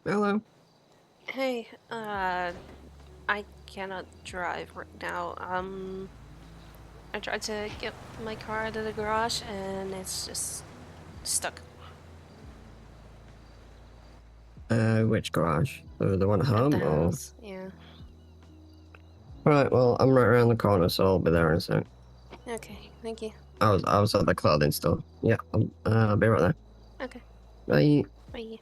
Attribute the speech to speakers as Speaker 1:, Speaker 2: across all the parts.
Speaker 1: Hello.
Speaker 2: Hey, I cannot drive right now. I tried to get my car out of the garage and it's just stuck
Speaker 1: Which garage? The one at
Speaker 2: at the
Speaker 1: home, or?
Speaker 2: house. Yeah.
Speaker 1: Right. Well, I'm right around the corner, so I'll be there in a sec.
Speaker 2: Okay, thank you.
Speaker 1: I was at the clothing store. Yeah. I'll be right there.
Speaker 2: Okay,
Speaker 1: Bye.
Speaker 2: bye.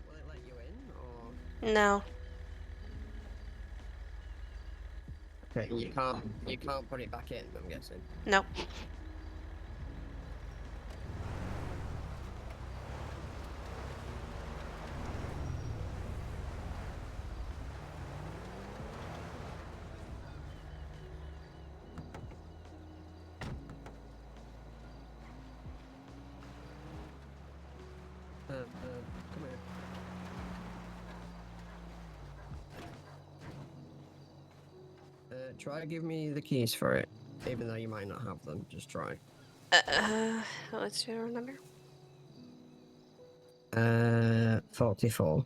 Speaker 1: Will it let you in, or?
Speaker 2: No.
Speaker 1: Okay. You can't put it back in. I'm guessing.
Speaker 2: Nope.
Speaker 1: Come here. Try to give me the keys for it, even though you might not have them. Just try.
Speaker 2: What's your number?
Speaker 1: 44.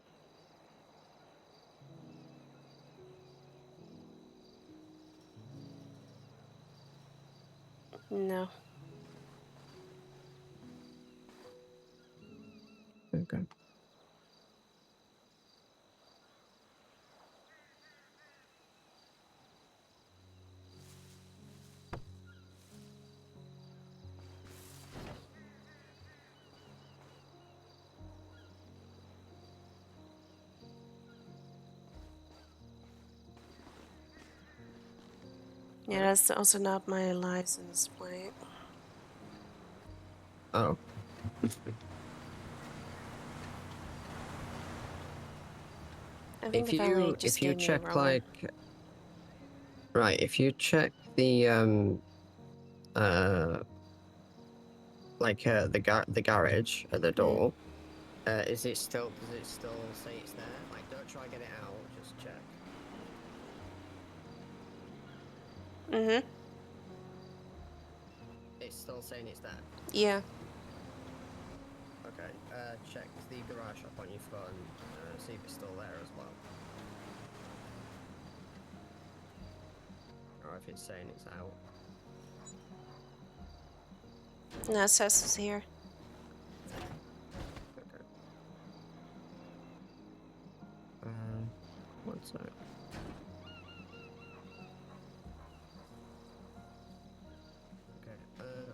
Speaker 2: No.
Speaker 1: Okay.
Speaker 2: Yeah, that's also not my license plate.
Speaker 1: Oh.
Speaker 2: I think the
Speaker 1: If
Speaker 2: family
Speaker 1: you
Speaker 2: just
Speaker 1: if you
Speaker 2: gave me a
Speaker 1: check
Speaker 2: roller.
Speaker 1: if you check the uh the garage at the
Speaker 2: Mm.
Speaker 1: door, does it still say it's there? Like, don't try get it out, just check.
Speaker 2: Mm-hmm.
Speaker 1: It's still saying it's there.
Speaker 2: Yeah.
Speaker 1: Okay. Check the garage up on your phone, see if it's still there as well. Or if it's saying it's out.
Speaker 2: No, it says it's here.
Speaker 1: Okay. One sec. Okay.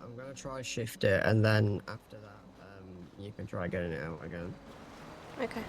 Speaker 1: I'm gonna try shift it, and then after that, you can try getting it out again.
Speaker 2: Okay.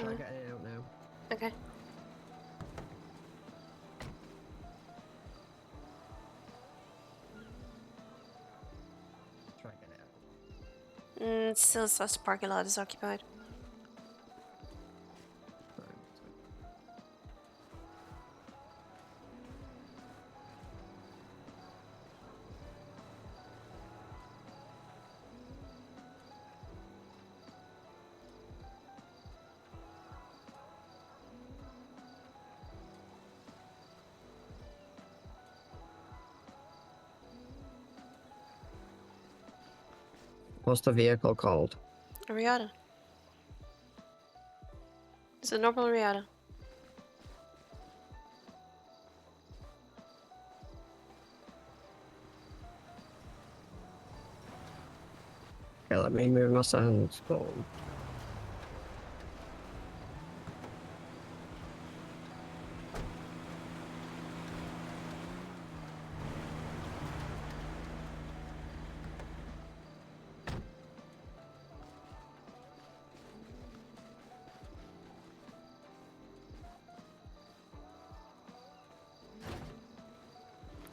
Speaker 1: try
Speaker 2: Yeah.
Speaker 1: getting it out now.
Speaker 2: Okay.
Speaker 1: Try getting it out.
Speaker 2: It still says the parking lot is occupied.
Speaker 1: Fine, so- What's the vehicle called?
Speaker 2: A Riata. It's a normal Riata.
Speaker 1: Okay, let me move my sounds phone.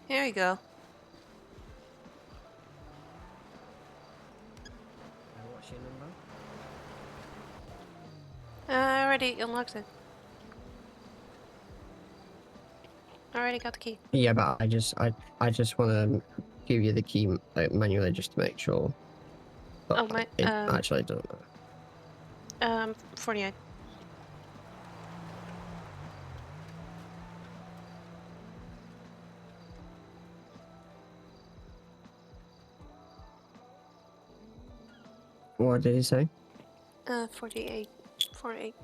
Speaker 2: Here you go.
Speaker 1: What's your number?
Speaker 2: I already unlocked it. I already got the key.
Speaker 1: Yeah, but I just want to give you the key manually just to make sure. But
Speaker 2: Oh, my,
Speaker 1: it actually doesn't matter.
Speaker 2: 48.
Speaker 1: What did he say?
Speaker 2: 48. 48.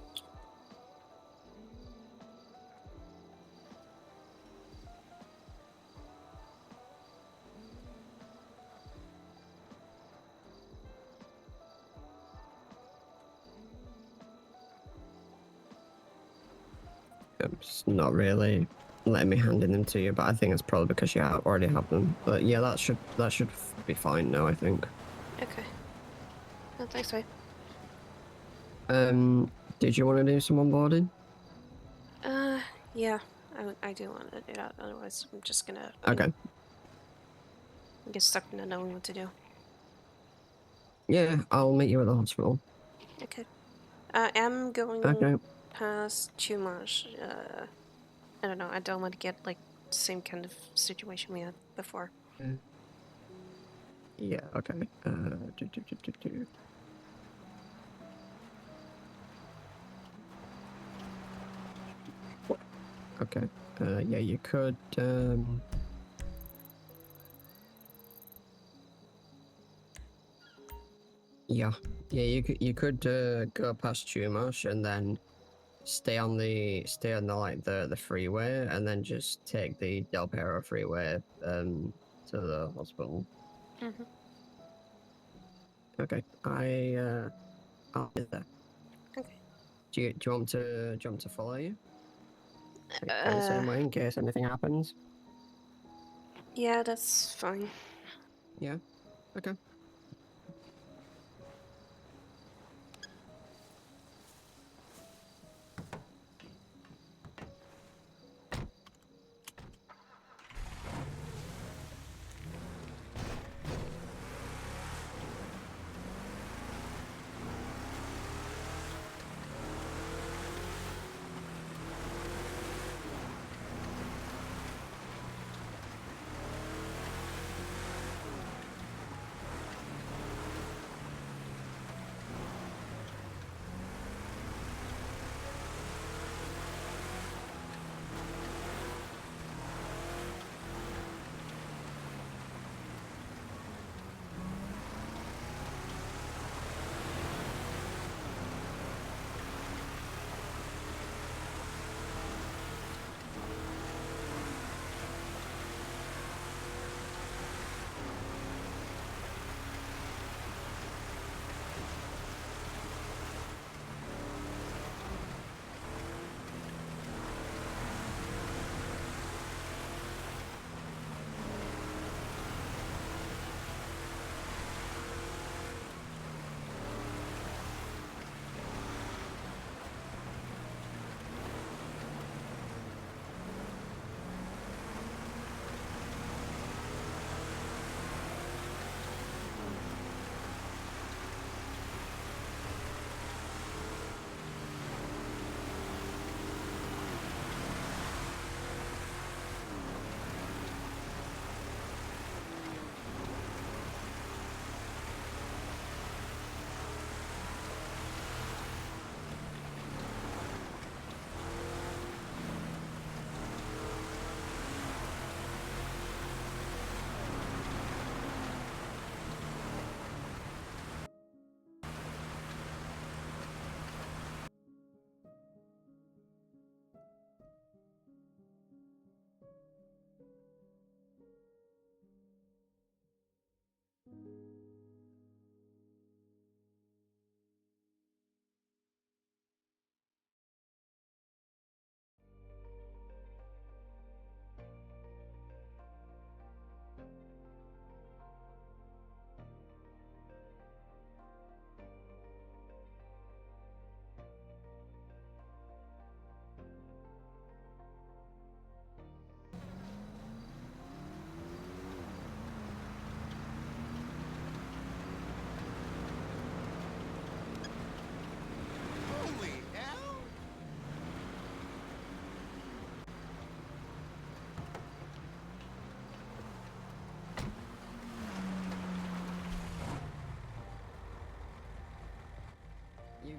Speaker 1: It's not really letting me handing them to you, but I think it's probably because you already have them. But yeah, that should be fine now, I think.
Speaker 2: Okay. Oh, thanks, babe.
Speaker 1: Did you want to do some onboarding?
Speaker 2: Yeah. I do want to do that. Otherwise, I'm just gonna
Speaker 1: Okay.
Speaker 2: get stuck in not knowing what to do.
Speaker 1: Yeah, I'll meet you at the hospital.
Speaker 2: Okay. I am going
Speaker 1: Okay.
Speaker 2: past too much. I don't know. I don't want to get like the same kind of situation we had before.
Speaker 1: Yeah. Okay. Do. Okay. Yeah, you could. Yeah. Yeah, you could go past Chumash and then stay on the like the freeway and then just take the Del Perro freeway to the hospital.
Speaker 2: Mm-hmm.
Speaker 1: Okay. I'll be there.
Speaker 2: Okay.
Speaker 1: Do you want to follow you? Go the
Speaker 2: Uh,
Speaker 1: same way in case anything happens.
Speaker 2: yeah, that's fine.
Speaker 1: Yeah. Okay.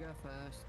Speaker 1: go first.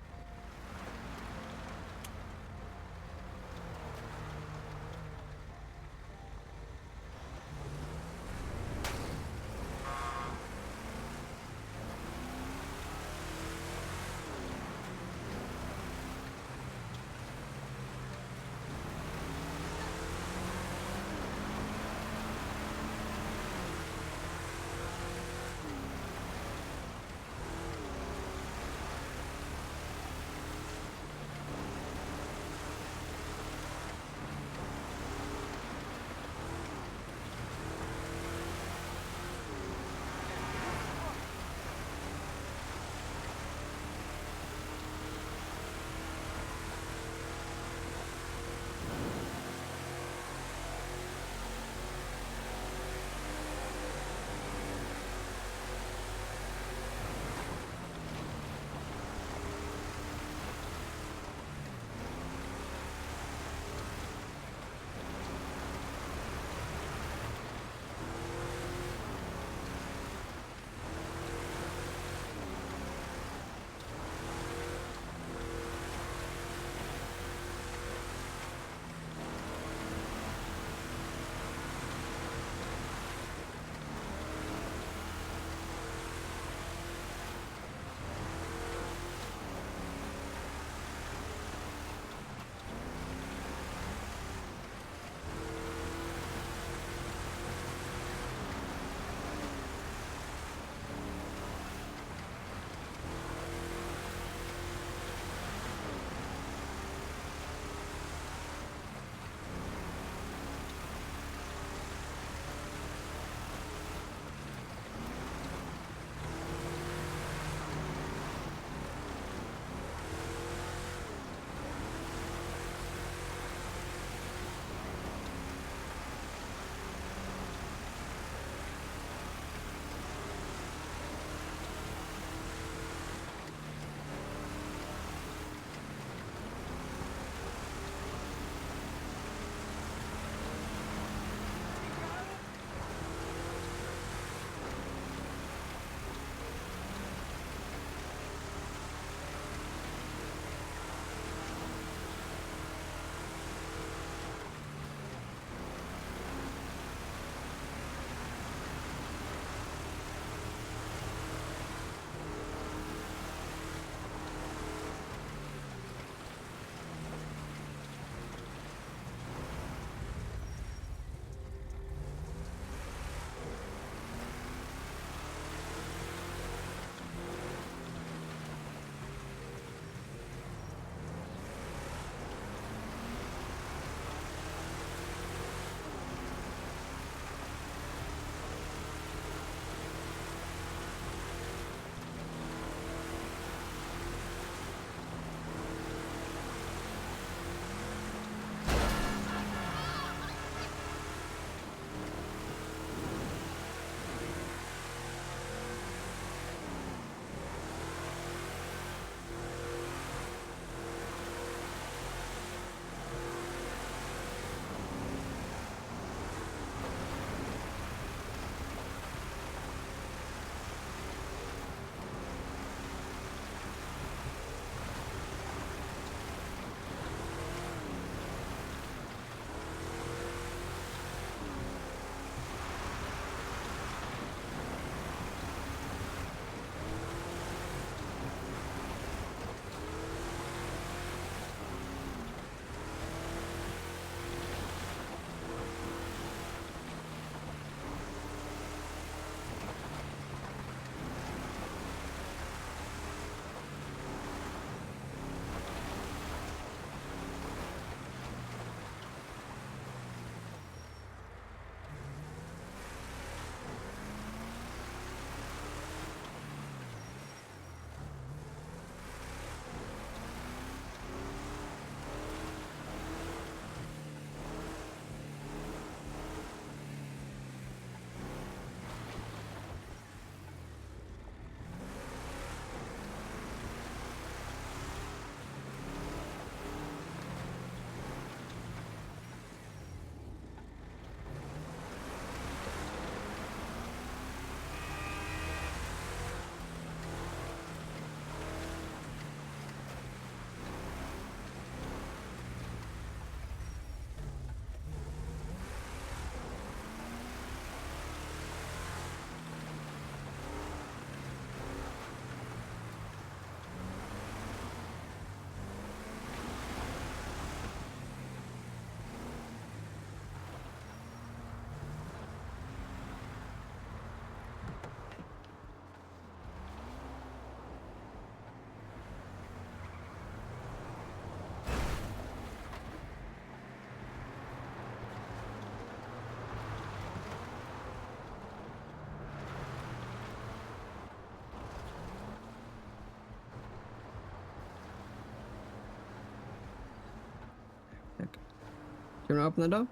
Speaker 1: You wanna open the door?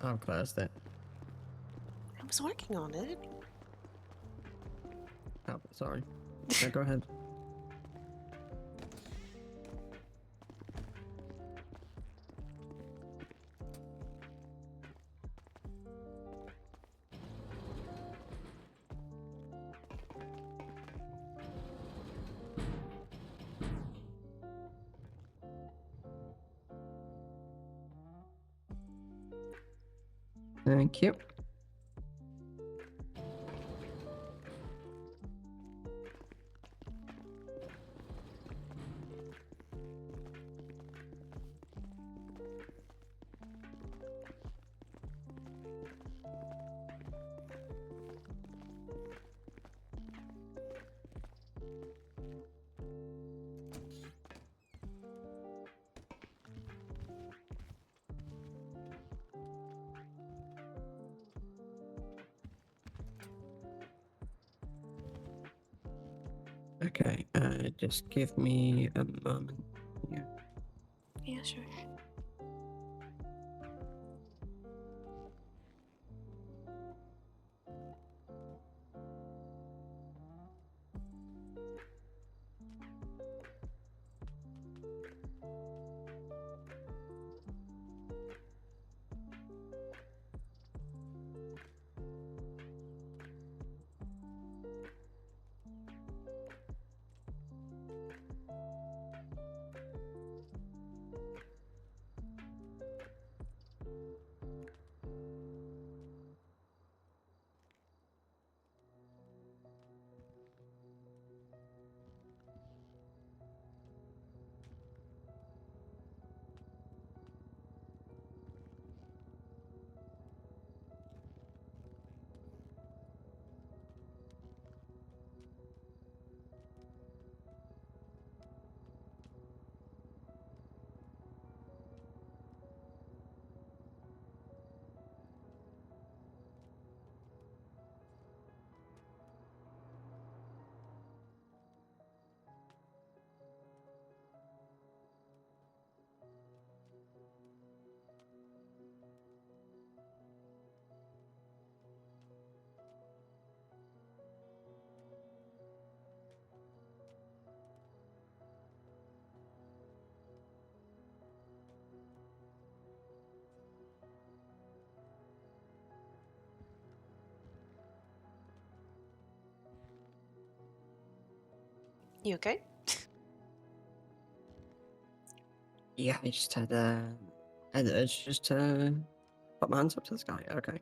Speaker 1: I've closed it.
Speaker 2: I was working on it.
Speaker 1: Oh, sorry. No, go ahead. Thank you. Okay, just give me a moment. Yeah.
Speaker 2: Yeah, sure. You okay?
Speaker 1: Yeah, I just had an urge just to put my hands up to the sky. Okay.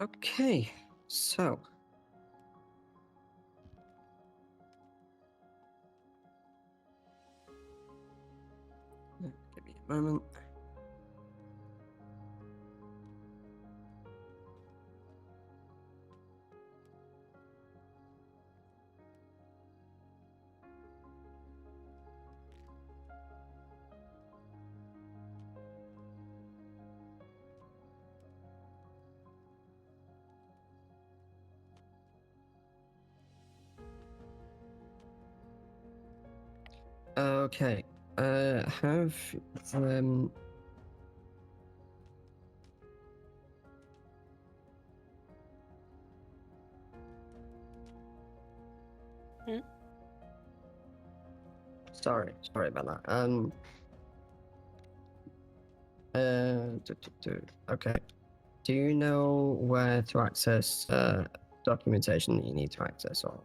Speaker 1: Okay, so give me a moment. Okay. Have um.
Speaker 2: Hmm?
Speaker 1: Sorry about that. Okay. Do you know where to access documentation that you need to access? Or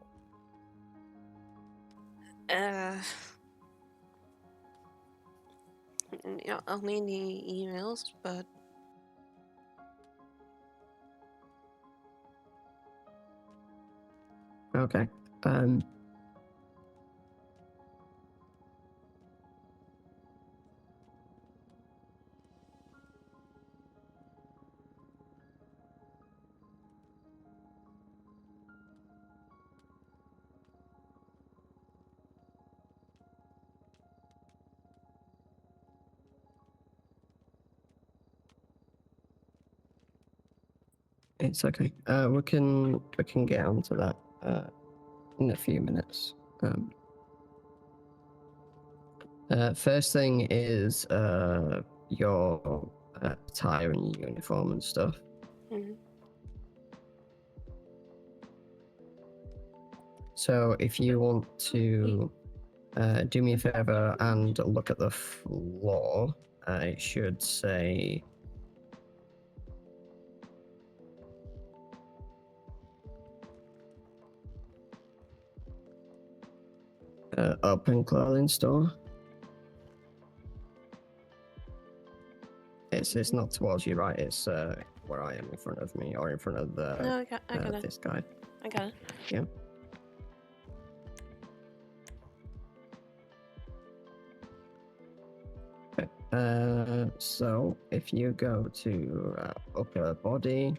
Speaker 2: Uh, yeah, only the emails, but
Speaker 1: okay. It's okay. We can get onto that in a few minutes. First thing is your attire and your uniform and stuff.
Speaker 2: mhm.
Speaker 1: So if you want to do me a favor and look at the floor, it should say open clothing store. It's not towards you, right? It's where I am in front of me, or in front of the
Speaker 2: No, I got it.
Speaker 1: this guy.
Speaker 2: I got it.
Speaker 1: Yeah. Okay. So if you go to upper body,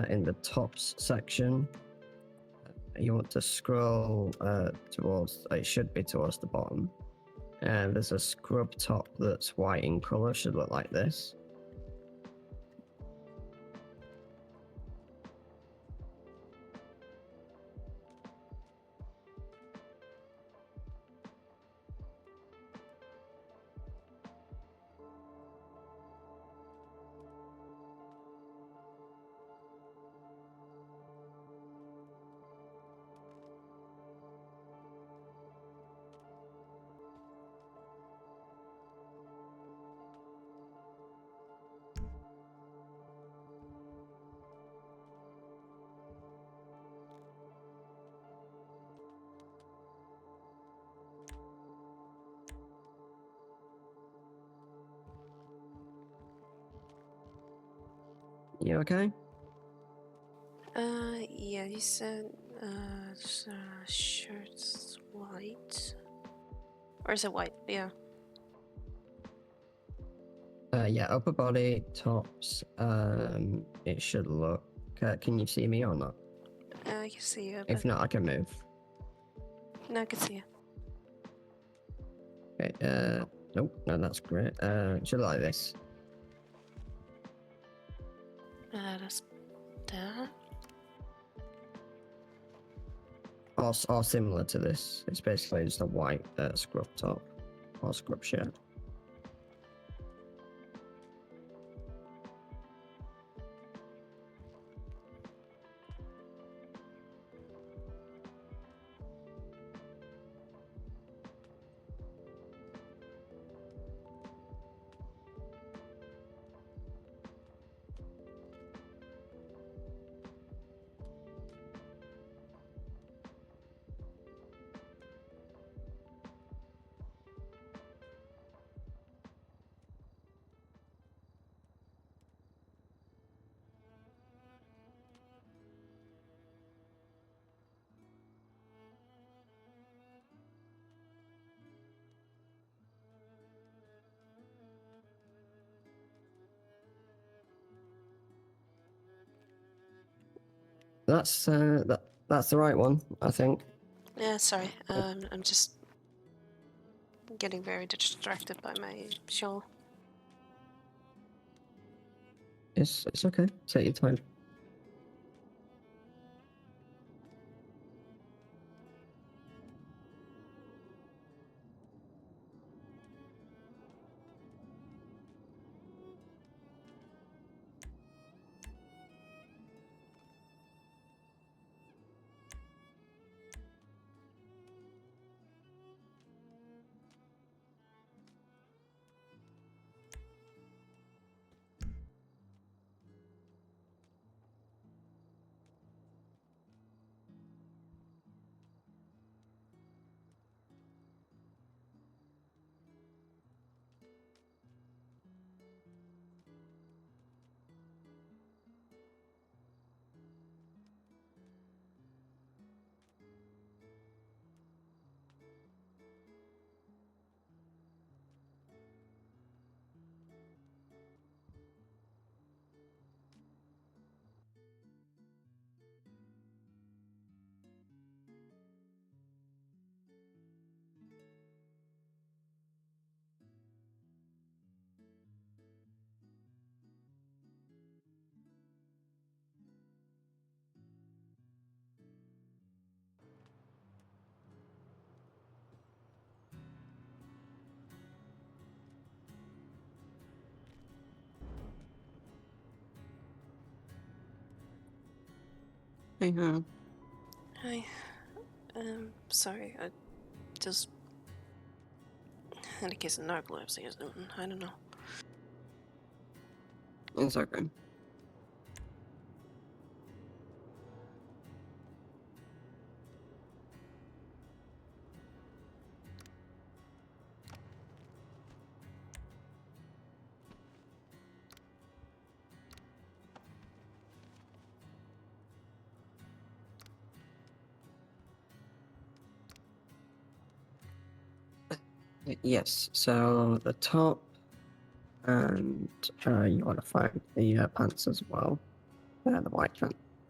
Speaker 1: in the tops section, you want to scroll towards. It should be towards the bottom. And there's a scrub top that's white in color. Should look like this. You okay?
Speaker 2: Yeah, you said, shirt's white. Or is it white? Yeah.
Speaker 1: Yeah, upper body, tops. It should look. Can you see me or not?
Speaker 2: I can see you,
Speaker 1: If
Speaker 2: but
Speaker 1: not, I can move.
Speaker 2: no, I can see you.
Speaker 1: Okay. Nope. No, that's great. It should look like this.
Speaker 2: That's that.
Speaker 1: Or similar to this. It's basically just a white scrub top or scrub shirt. That's that's the right one, I think.
Speaker 2: Yeah, sorry. I'm just getting very distracted by my show.
Speaker 1: It's okay. Take your time. Hey,
Speaker 2: Hi. Sorry, I just had a case of narcolepsy or something. I don't know.
Speaker 1: it's okay. Yes, so the top, and you want to find the pants as well. The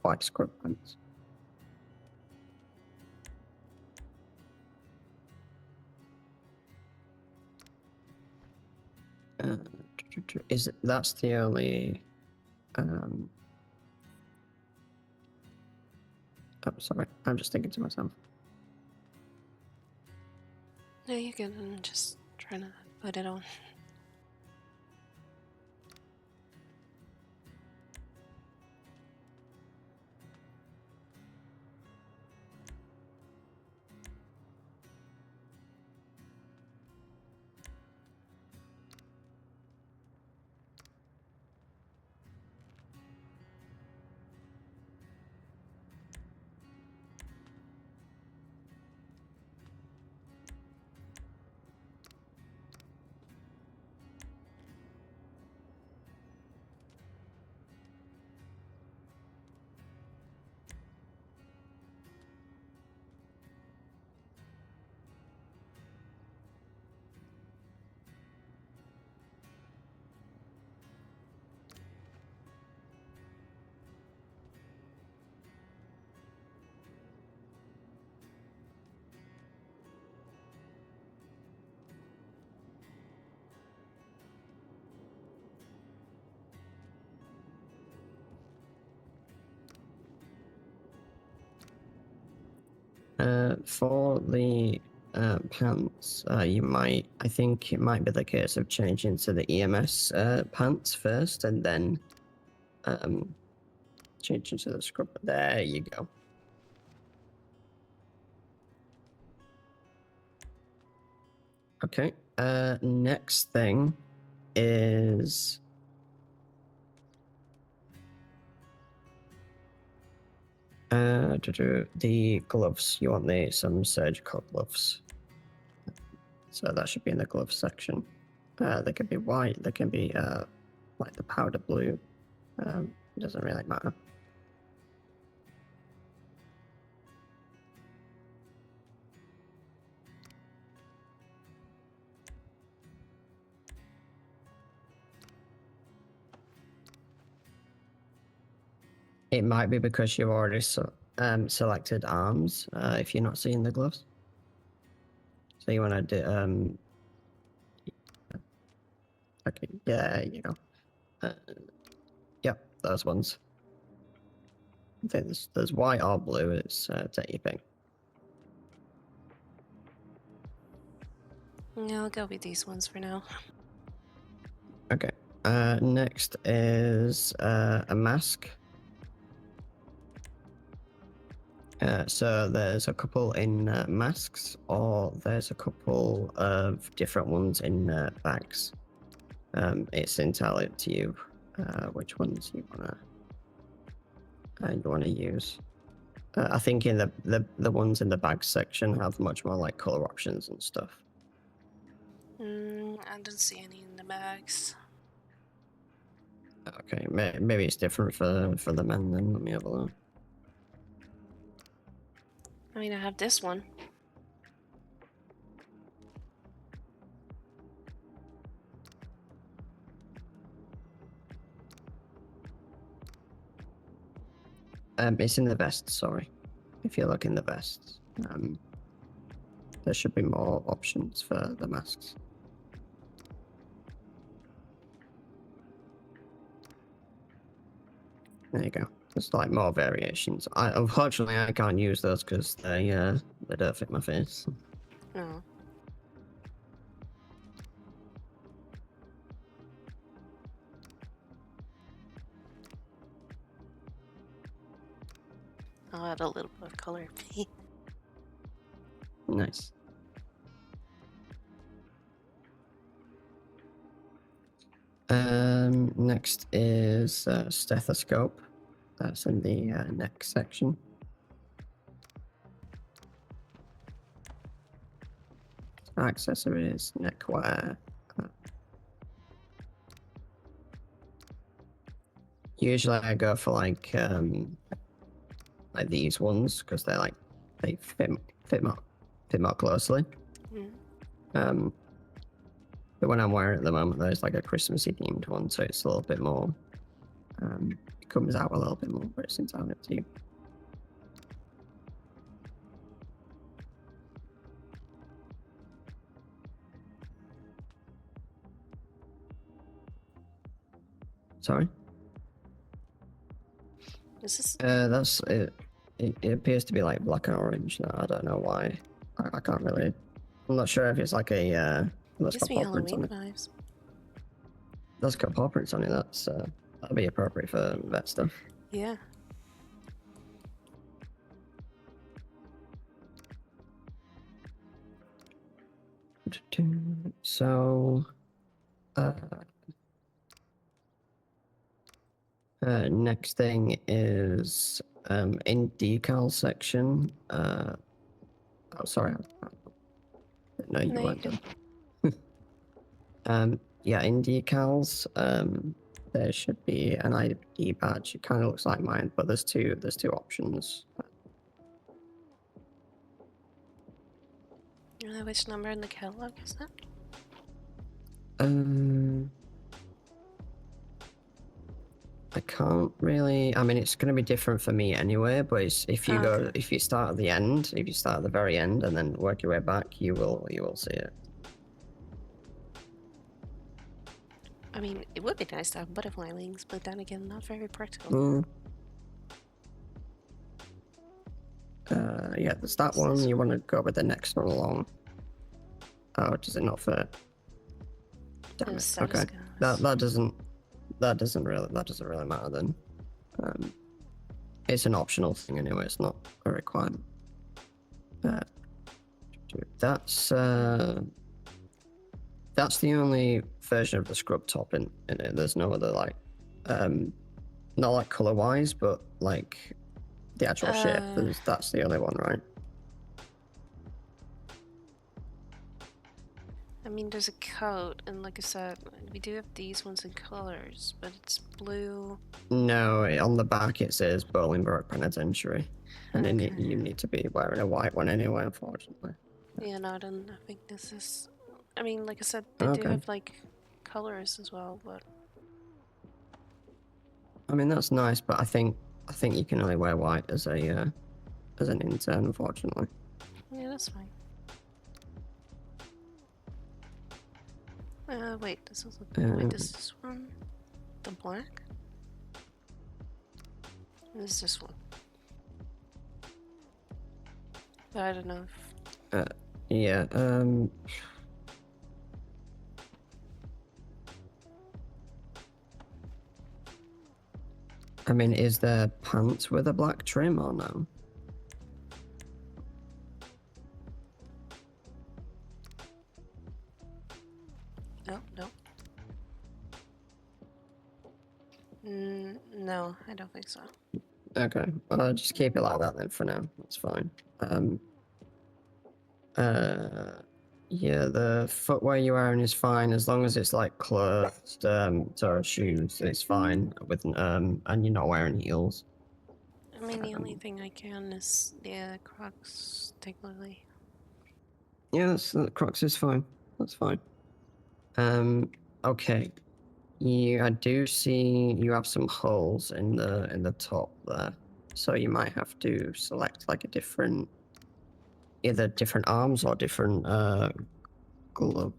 Speaker 1: white scrub pants. Uh, is it, that's the only. I'm sorry, I'm just thinking to myself.
Speaker 2: No, you can. I'm just trying to put it on.
Speaker 1: For the pants, I think it might be the case of changing to the EMS pants first, and then changing to the scrub. There you go. Okay. Next thing is the gloves. You want some surgical gloves. So that should be in the gloves section. They can be white. They can be like the powder blue. It doesn't really matter. It might be because you've already selected arms. If you're not seeing the gloves, so you want to do okay, yeah, there you go. Yep, those ones. I think there's white or blue. It's take your pick.
Speaker 2: Yeah, I'll go with these ones for now.
Speaker 1: Okay. Next is a mask. So there's a couple in masks, or there's a couple of different ones in bags. It's entirely up to you which ones you wanna use. I think in the ones in the bag section have much more like color options and stuff.
Speaker 2: I don't see any in the bags.
Speaker 1: Okay, maybe it's different for the men then. Let me have a look.
Speaker 2: I mean, I have this one.
Speaker 1: It's in the vest, sorry. If you look in the vest, there should be more options for the masks. There you go. There's like more variations. Unfortunately I can't use those because they don't fit my face.
Speaker 2: Oh. I'll add a little bit of color.
Speaker 1: Nice. Next is stethoscope. That's in the neck section. Accessories, neckwear. Usually I go for like these ones because they're like they fit more closely.
Speaker 2: Mm.
Speaker 1: The one I'm wearing at the moment there's like a Christmassy themed one, so it's a little bit more. It comes out a little bit more, but it's entirely up to you. Sorry.
Speaker 2: Is this?
Speaker 1: That's it. It appears to be like black and orange now. I don't know why. I can't really. I'm not sure if it's like a. That's
Speaker 2: Gives
Speaker 1: got
Speaker 2: me
Speaker 1: paw prints on
Speaker 2: Halloween
Speaker 1: it.
Speaker 2: vibes.
Speaker 1: That's got paw prints on it. That'll be appropriate for vet stuff.
Speaker 2: Yeah.
Speaker 1: So, next thing is in decal section. Oh, sorry. No, you
Speaker 2: No, you
Speaker 1: weren't
Speaker 2: could.
Speaker 1: done. Yeah, in decals, there should be an ID badge. It kind of looks like mine, but there's two options.
Speaker 2: Which number in the catalog is that?
Speaker 1: I can't really. I mean, it's going to be different for me anyway. But it's, if you go,
Speaker 2: Okay.
Speaker 1: if you start at the end, if you start at the very end and then work your way back, you will see it.
Speaker 2: I mean, it would be nice to have butterfly wings, but then again, not very practical.
Speaker 1: Yeah, there's that one. You want to go with the next one along. Oh, does it not fit? Damn it. Okay, that doesn't really matter then. It's an optional thing anyway. It's not a requirement. That's the only version of the scrub top in it. There's no other like, not like color wise, but like the actual shape. That's the only one, right?
Speaker 2: I mean, there's a coat, and like I said, we do have these ones in colors, but it's blue.
Speaker 1: No, on the back it says Bolingbroke Penitentiary, and then
Speaker 2: Okay.
Speaker 1: you need to be wearing a white one anyway, unfortunately.
Speaker 2: Yeah, no, I think this is. I mean, like I said, they do have like colors as well, but.
Speaker 1: I mean, that's nice, but I think you can only wear white as an intern, unfortunately.
Speaker 2: Yeah, that's fine. Wait, this is this one? The black? This is this one. I don't know if...
Speaker 1: Yeah, I mean, is there pants with a black trim or no?
Speaker 2: No. No, I don't think so.
Speaker 1: Okay, well, I'll just keep it like that then for now. That's fine. Yeah, the footwear you're wearing is fine as long as it's like closed, so shoes, it's fine with, and you're not wearing heels.
Speaker 2: I mean, the only thing I can is the Crocs, technically.
Speaker 1: Yeah, Crocs is fine. That's fine. Okay. I do see you have some holes in the top there, so you might have to select like a different, either different arms or different glove.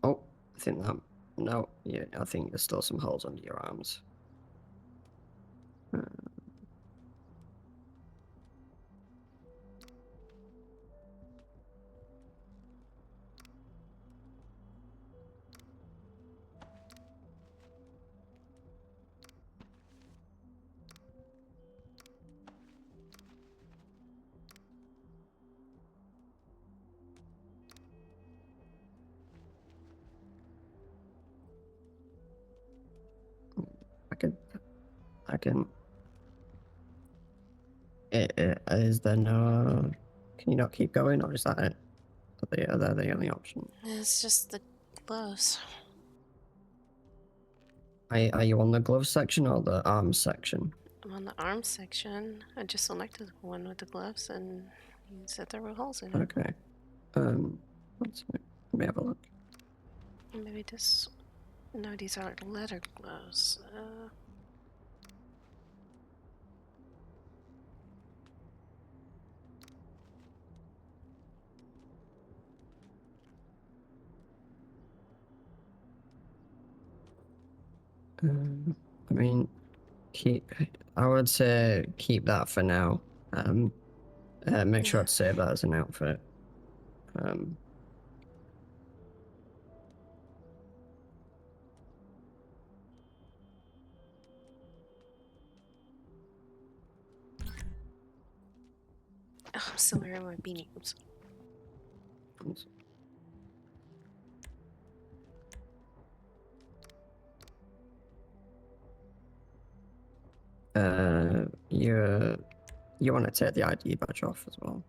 Speaker 1: Oh, I think that. No, yeah, I think there's still some holes under your arms. second. Is there no... Can you not keep going, or is that it? Are they the only option?
Speaker 2: It's just the gloves.
Speaker 1: Are you on the gloves section or the arms section?
Speaker 2: I'm on the arm section. I just selected the one with the gloves and you said there were holes in it.
Speaker 1: Okay. One second. Let me have a look.
Speaker 2: Maybe this... No, these aren't leather gloves.
Speaker 1: I mean, I would say keep that for now. Make sure
Speaker 2: Yeah.
Speaker 1: to save that as an outfit.
Speaker 2: Oh, I'm still wearing my beanie. Oops. You want to take the ID badge off as well.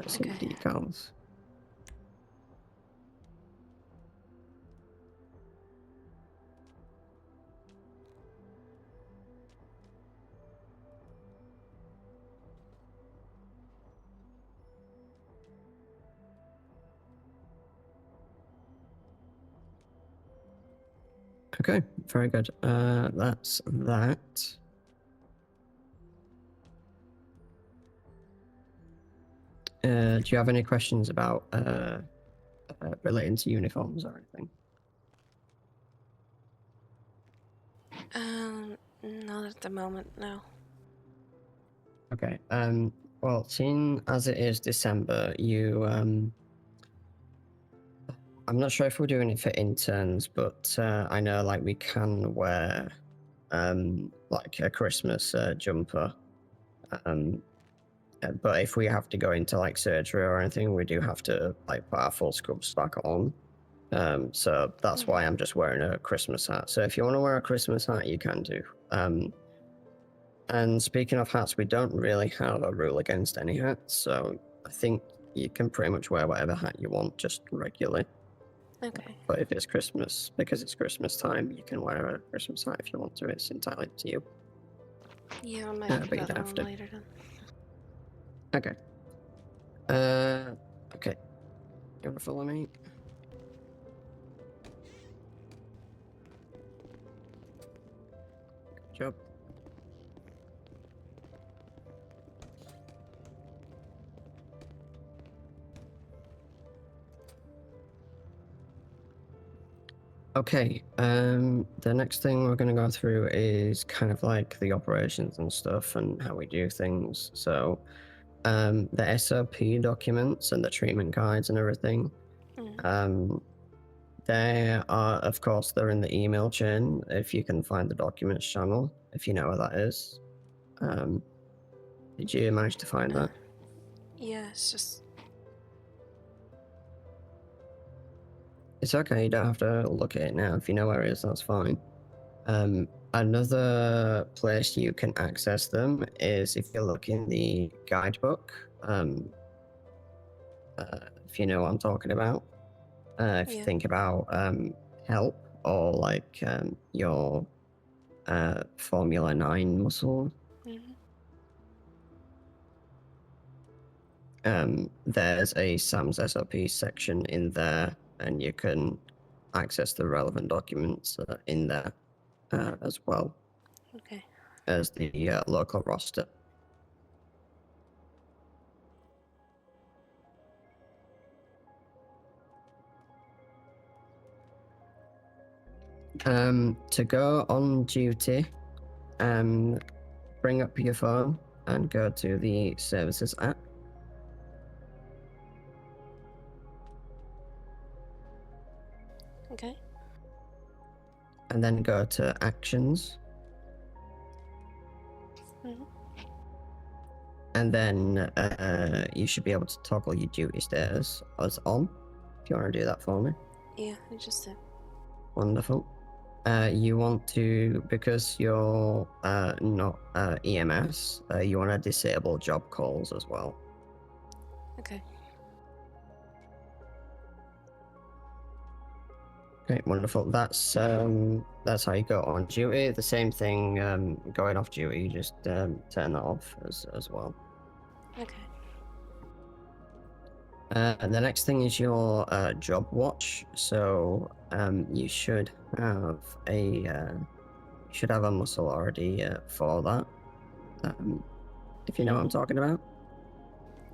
Speaker 2: Some Okay.
Speaker 1: decals. Okay, very good. That's that. Do you have any questions about relating to uniforms or anything?
Speaker 2: Not at the moment, no.
Speaker 1: Okay. Well, seeing as it is December, I'm not sure if we're doing it for interns, but I know like we can wear like a Christmas jumper. But if we have to go into like surgery or anything, we do have to like put our full scrubs back on. So that's why I'm just wearing a Christmas hat. So if you want to wear a Christmas hat, you can do. And speaking of hats, we don't really have a rule against any hats. So I think you can pretty much wear whatever hat you want, just regularly.
Speaker 2: Okay.
Speaker 1: But if it's Christmas, because it's Christmas time, you can wear a Christmas hat if you want to. It's entirely up to you.
Speaker 2: Yeah, I might
Speaker 1: But
Speaker 2: put
Speaker 1: you'd
Speaker 2: that
Speaker 1: have
Speaker 2: on
Speaker 1: to.
Speaker 2: later then.
Speaker 1: Okay. Okay. You want to follow me? Good job. Okay, the next thing we're going to go through is kind of like the operations and stuff and how we do things. So, the SOP documents and the treatment guides and everything, they are, of course, they're in the email chain if you can find the documents channel, if you know where that is. Did you manage to find that?
Speaker 2: Yeah, it's just...
Speaker 1: It's okay, you don't have to look at it now. If you know where it is, that's fine. Another place you can access them is if you look in the guidebook. If you know what I'm talking about. If you
Speaker 2: Yeah.
Speaker 1: think about help or like your Formula 9 muscle, there's a Sam's SOP section in there, and you can access the relevant documents in there as well
Speaker 2: Okay.
Speaker 1: as the local roster. To go on duty, bring up your phone and go to the services app.
Speaker 2: Okay.
Speaker 1: And then go to actions. And then you should be able to toggle your duty status as on. If you want to do that for me.
Speaker 2: Yeah, I just did.
Speaker 1: Wonderful. You want to, because you're not EMS, you want to disable job calls as well.
Speaker 2: Okay.
Speaker 1: Okay, wonderful. That's how you go on duty. The same thing, going off duty, you just turn that off as well.
Speaker 2: Okay.
Speaker 1: The next thing is your job watch. So you should have a muscle already for that. If you know what I'm talking about.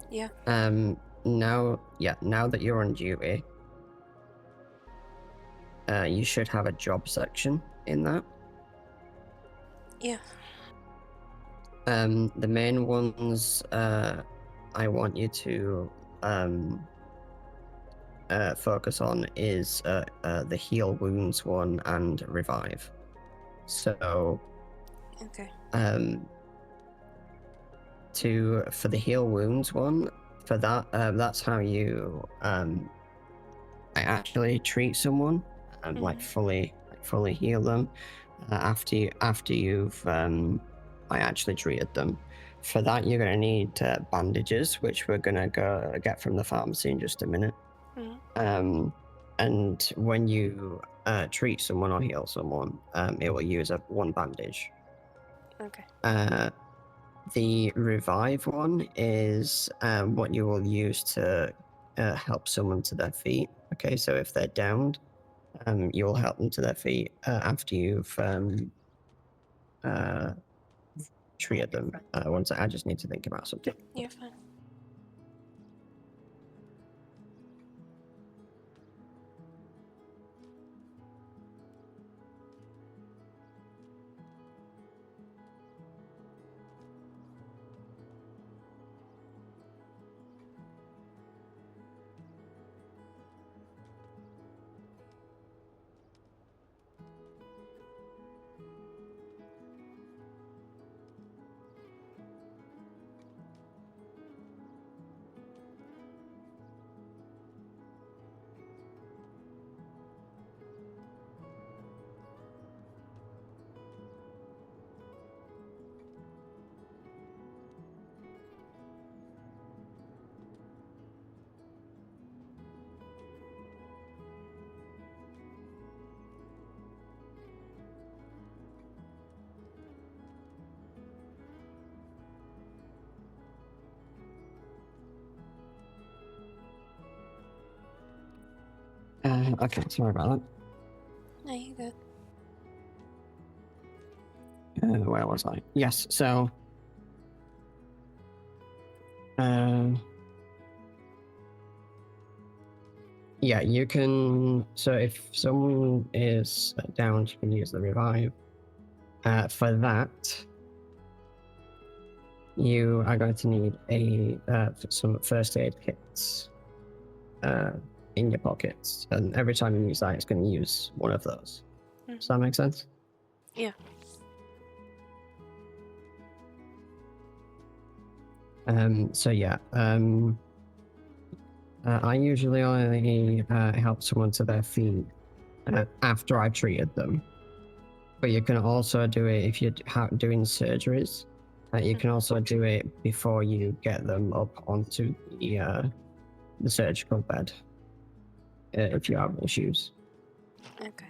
Speaker 2: Yeah.
Speaker 1: Now that you're on duty, you should have a job section in that.
Speaker 2: Yeah.
Speaker 1: The main ones I want you to focus on is the heal wounds one and revive. So
Speaker 2: Okay.
Speaker 1: for the heal wounds one, for that that's how you I actually treat someone and like fully heal them after you've I actually treated them. For that, you're gonna need bandages, which we're gonna go get from the pharmacy in just a minute. And when you treat someone or heal someone, it will use up one bandage.
Speaker 2: Okay.
Speaker 1: The revive one is what you will use to help someone to their feet. Okay, so if they're downed, you'll help them to their feet after you've treated them. I just need to think about something.
Speaker 2: You're fine.
Speaker 1: Okay, sorry about
Speaker 2: No, you good.
Speaker 1: that. Where was I? Yes, so yeah, you can. So if someone is down, you can use the revive. For that, you are going to need some first aid kits in your pockets, and every time you use that, it's going to use one of those. Does that make sense?
Speaker 2: Yeah.
Speaker 1: So yeah, I usually only help someone to their feet after I've treated them. But you can also do it if you're doing surgeries. You can also do it before you get them up onto the surgical bed if you have issues.
Speaker 2: Okay.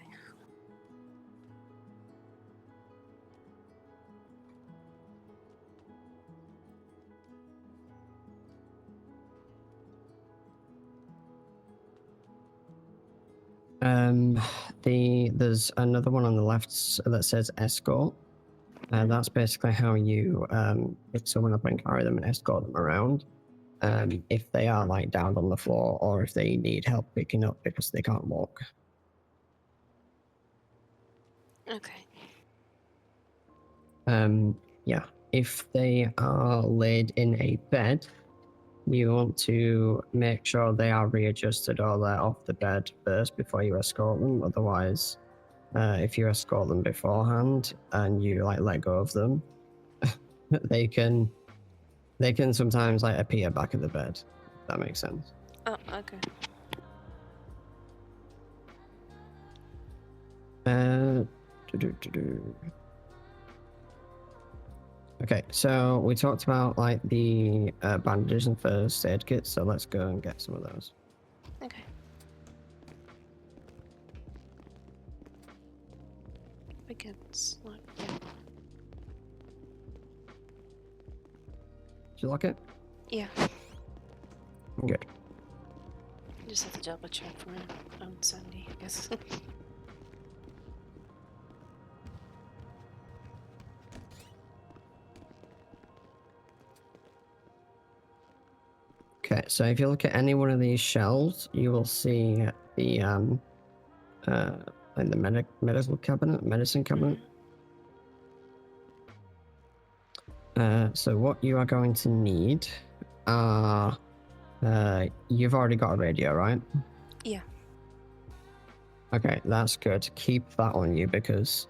Speaker 1: There's another one on the left that says escort. That's basically how you pick someone up and carry them and escort them around. If they are like down on the floor or if they need help picking up because they can't walk.
Speaker 2: Okay.
Speaker 1: Yeah, if they are laid in a bed, you want to make sure they are readjusted or they're off the bed first before you escort them. Otherwise, if you escort them beforehand and you like let go of them, they can sometimes like appear back at the bed. If that makes sense.
Speaker 2: Oh, okay.
Speaker 1: Okay, so we talked about like the bandages and first aid kits, so let's go and get some of those.
Speaker 2: Okay. Begins. Yeah.
Speaker 1: Did you like it?
Speaker 2: Yeah.
Speaker 1: Good.
Speaker 2: Just have to double check for it on Sunday, I guess.
Speaker 1: Okay, so if you look at any one of these shelves, you will see the like the medical cabinet, medicine cabinet. So what you are going to need are you've already got a radio, right?
Speaker 2: Yeah.
Speaker 1: Okay, that's good. Keep that on you because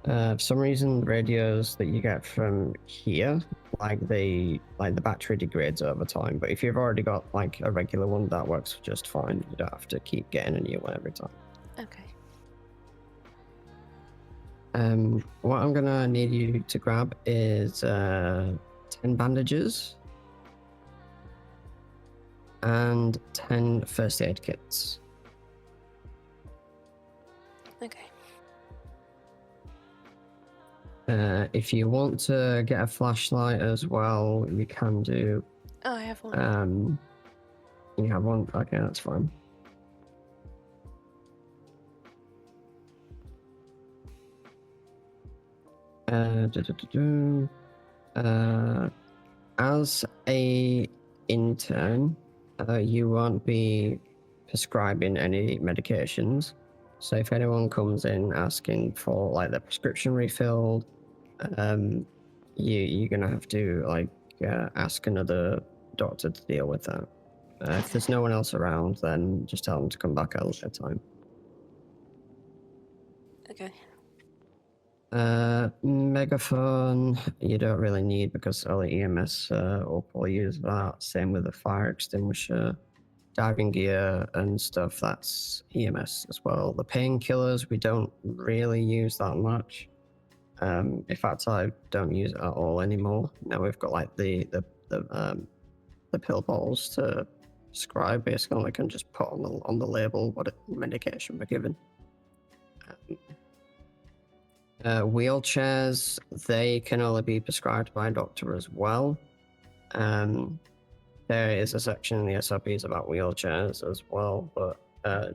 Speaker 1: for some reason radios that you get from here, like the battery degrades over time. But if you've already got like a regular one, that works just fine. You don't have to keep getting a new one every time.
Speaker 2: Okay.
Speaker 1: What I'm gonna need you to grab is 10 bandages and 10 first aid kits.
Speaker 2: Okay.
Speaker 1: If you want to get a flashlight as well, you can do.
Speaker 2: Oh, I have one.
Speaker 1: You have one? Okay, that's fine. As a intern, you won't be prescribing any medications. So if anyone comes in asking for like their prescription refilled, you're gonna have to like ask another doctor to deal with that. If there's no one else around, then just tell them to come back at a later time.
Speaker 2: Okay.
Speaker 1: Megaphone, you don't really need because only EMS will probably use that. Same with the fire extinguisher, diving gear and stuff. That's EMS as well. The painkillers we don't really use that much. In fact, I don't use it at all anymore. Now we've got like the pill bottles to prescribe. Basically, I can just put on the label what medication we're given. Wheelchairs, they can only be prescribed by a doctor as well. There is a section in the SOPs about wheelchairs as well, but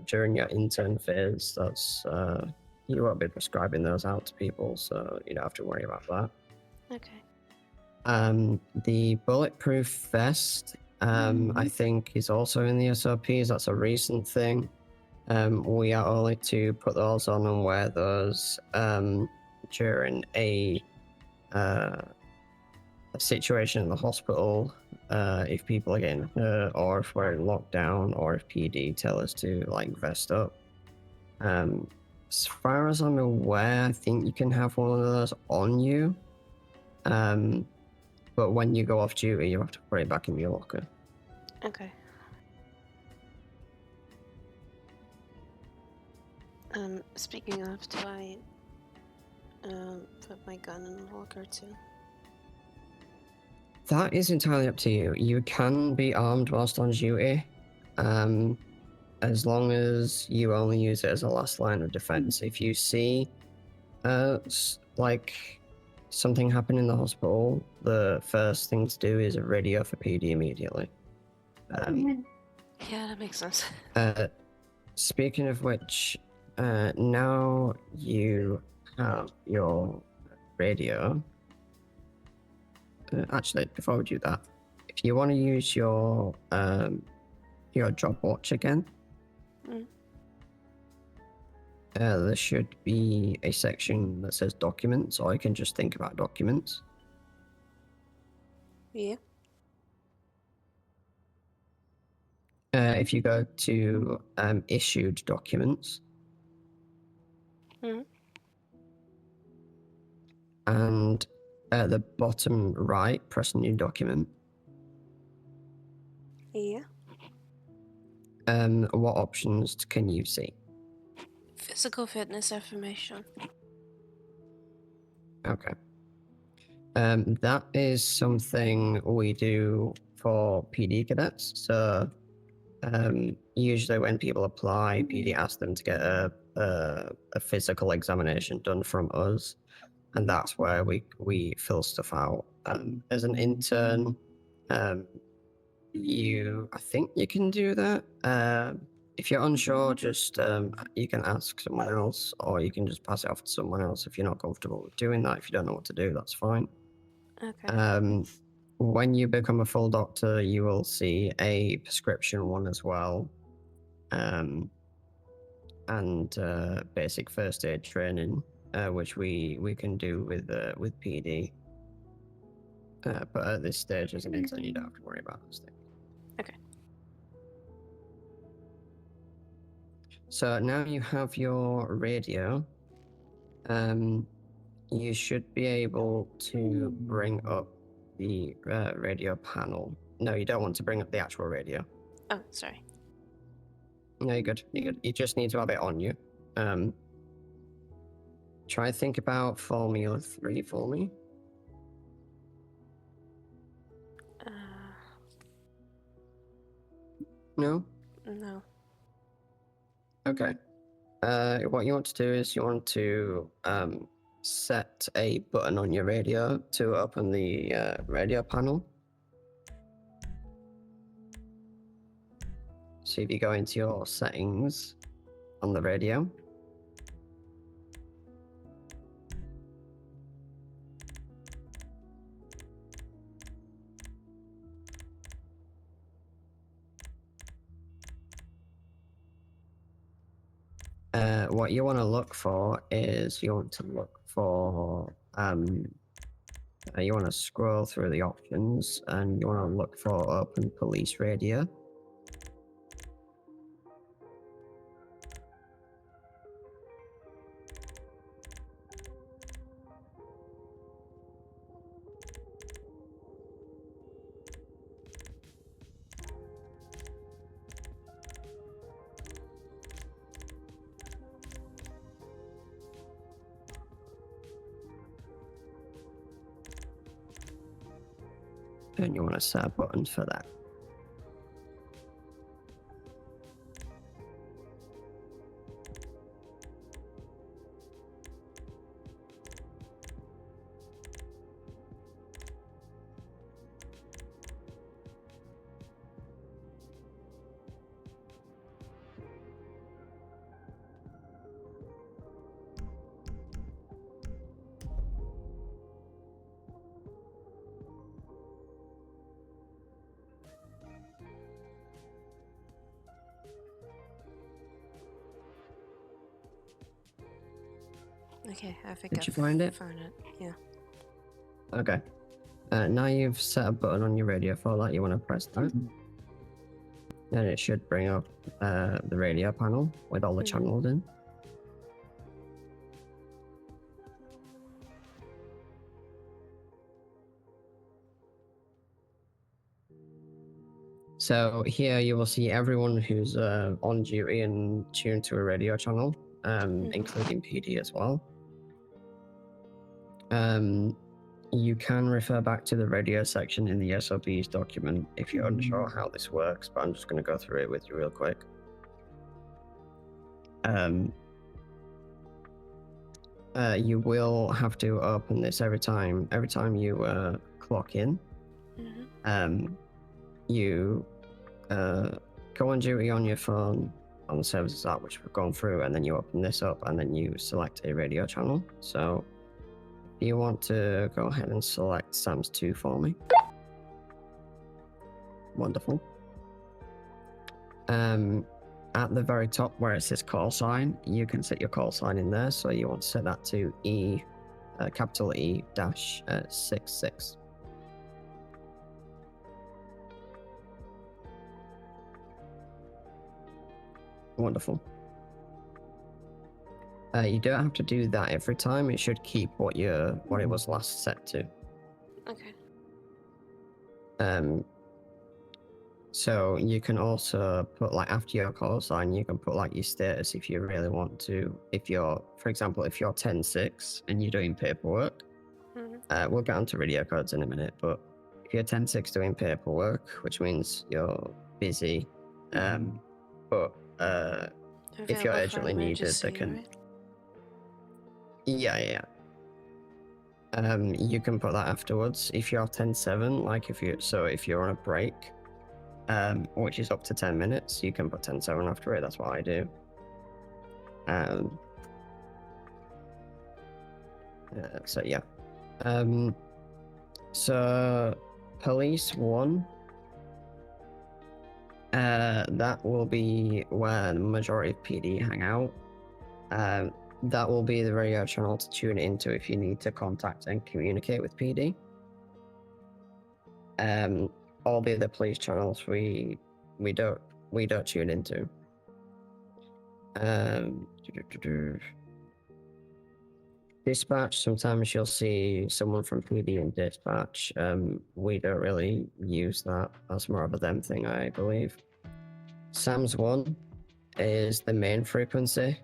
Speaker 1: during your intern phase, that's you won't be prescribing those out to people, so you don't have to worry about that.
Speaker 2: Okay.
Speaker 1: The bulletproof vest, I think, is also in the SOPs. That's a recent thing. We are only to put those on and wear those during a situation in the hospital, if people are getting hurt, or if we're in lockdown, or if PD tell us to like vest up. As far as I'm aware, I think you can have one of those on you. But when you go off duty, you have to put it back in your locker.
Speaker 2: Okay. Speaking of, do I put my gun in the locker too?
Speaker 1: That is entirely up to you. You can be armed whilst on duty, as long as you only use it as a last line of defense. If you see, like something happen in the hospital, the first thing to do is radio for PD immediately.
Speaker 2: Yeah, that makes sense.
Speaker 1: Speaking of which, now you have your radio. Actually, before we do that, if you want to use your job watch again, there should be a section that says documents, or you can just think about documents.
Speaker 2: Yeah.
Speaker 1: If you go to issued documents, and at the bottom right, press new document.
Speaker 2: Yeah.
Speaker 1: What options can you see?
Speaker 2: Physical fitness information.
Speaker 1: Okay. That is something we do for PD cadets. So usually when people apply, PD asks them to get a physical examination done from us, and that's where we fill stuff out. As an intern, um, I think you can do that. If you're unsure, just you can ask someone else, or you can just pass it off to someone else if you're not comfortable with doing that. If you don't know what to do, that's fine.
Speaker 2: Okay.
Speaker 1: When you become a full doctor, you will see a prescription one as well, and basic first aid training, which we can do with PD. But at this stage, as an intern, you don't have to worry about those things.
Speaker 2: Okay.
Speaker 1: So now you have your radio. You should be able to bring up the radio panel. No, you don't want to bring up the actual radio.
Speaker 2: Oh, sorry.
Speaker 1: No, you're good. You're good. You just need to have it on you. Try to think about Formula 3 for me. No?
Speaker 2: No.
Speaker 1: Okay. What you want to do is you want to set a button on your radio to open the radio panel. So if you go into your settings on the radio, what you want to look for is you want to scroll through the options and you want to look for open police radio. And you want to set a button for that.
Speaker 2: Okay, I think
Speaker 1: Did you find it?
Speaker 2: Found it. Yeah.
Speaker 1: Okay. Now you've set a button on your radio for that, you want to press that. And it should bring up the radio panel with all the channels in. So here you will see everyone who's on duty and tuned to a radio channel, including PD as well. You can refer back to the radio section in the SOPs document if you're unsure how this works, but I'm just going to go through it with you real quick. You will have to open this every time you clock in. You go on duty on your phone on the services app, which we've gone through, and then you open this up and then you select a radio channel. So you want to go ahead and select SAMS 2 for me. Wonderful. At the very top where it says call sign, you can set your call sign in there. So you want to set that to capital E dash 66. Wonderful. You don't have to do that every time. It should keep what it was last set to.
Speaker 2: Okay.
Speaker 1: So you can also put, like, after your call sign, you can put like your status if you really want to. If you're, for example, if you're 10-6 and you're doing paperwork, we'll get onto radio codes in a minute, but if you're 10-6 doing paperwork, which means you're busy, but if you're
Speaker 2: Available for
Speaker 1: urgently needed, they
Speaker 2: emergency,
Speaker 1: can.
Speaker 2: right?
Speaker 1: Yeah. You can put that afterwards. If you're 10-7, like if you're on a break, which is up to 10 minutes, you can put 10-7 after it. That's what I do. So yeah. So police 1. That will be where the majority of PD hang out. That will be the radio channel to tune into if you need to contact and communicate with PD. All the other police channels we don't tune into. Dispatch, sometimes you'll see someone from PD in dispatch. We don't really use that. That's more of a them thing, I believe. SAMS 1 is the main frequency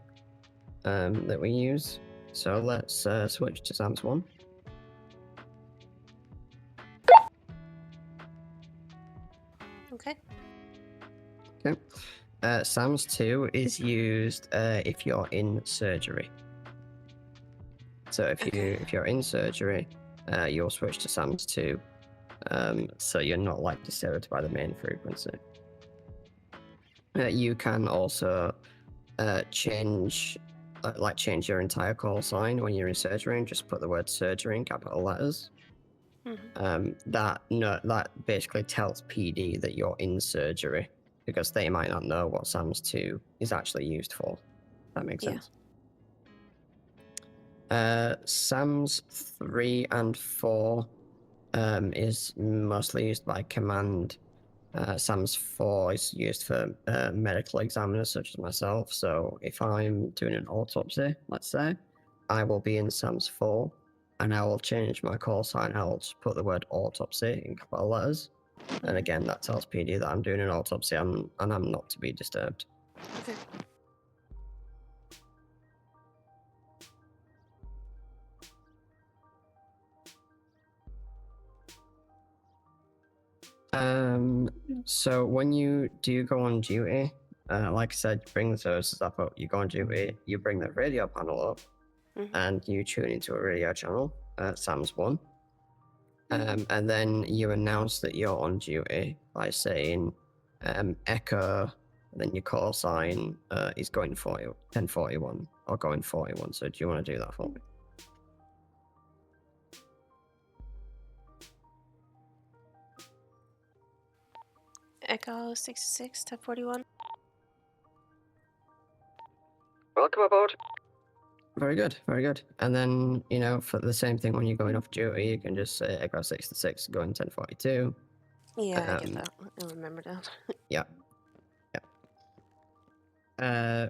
Speaker 1: that we use. So let's switch to SAMS 1.
Speaker 2: Okay.
Speaker 1: Okay. SAMS 2 is used if you're in surgery. So if you're in surgery, you'll switch to SAMS 2. So you're not like disturbed by the main frequency. You can also change your entire call sign when you're in surgery and just put the word surgery in capital letters. That basically tells PD that you're in surgery, because they might not know what SAMS 2 is actually used for. That makes sense. SAMS 3 and 4 is mostly used by command. SAMS 4 is used for medical examiners such as myself. So if I'm doing an autopsy, let's say, I will be in SAMS 4, and I will change my call sign. I'll just put the word autopsy in capital letters. And again, that tells PD that I'm doing an autopsy and I'm not to be disturbed.
Speaker 2: Okay.
Speaker 1: So when you do go on duty, like I said, you bring the services up, you go on duty, you bring the radio panel up, and you tune into a radio channel, SAMS 1. And then you announce that you're on duty by saying echo, and then your call sign is going for you, 1041 or going 41. So do you want to do that for me?
Speaker 2: Echo 66 to 41.
Speaker 1: Welcome aboard. Very good, very good. And then, for the same thing when you're going off duty, you can just say Echo 66 going 1042.
Speaker 2: Yeah, I get that. I remember that.
Speaker 1: Yeah.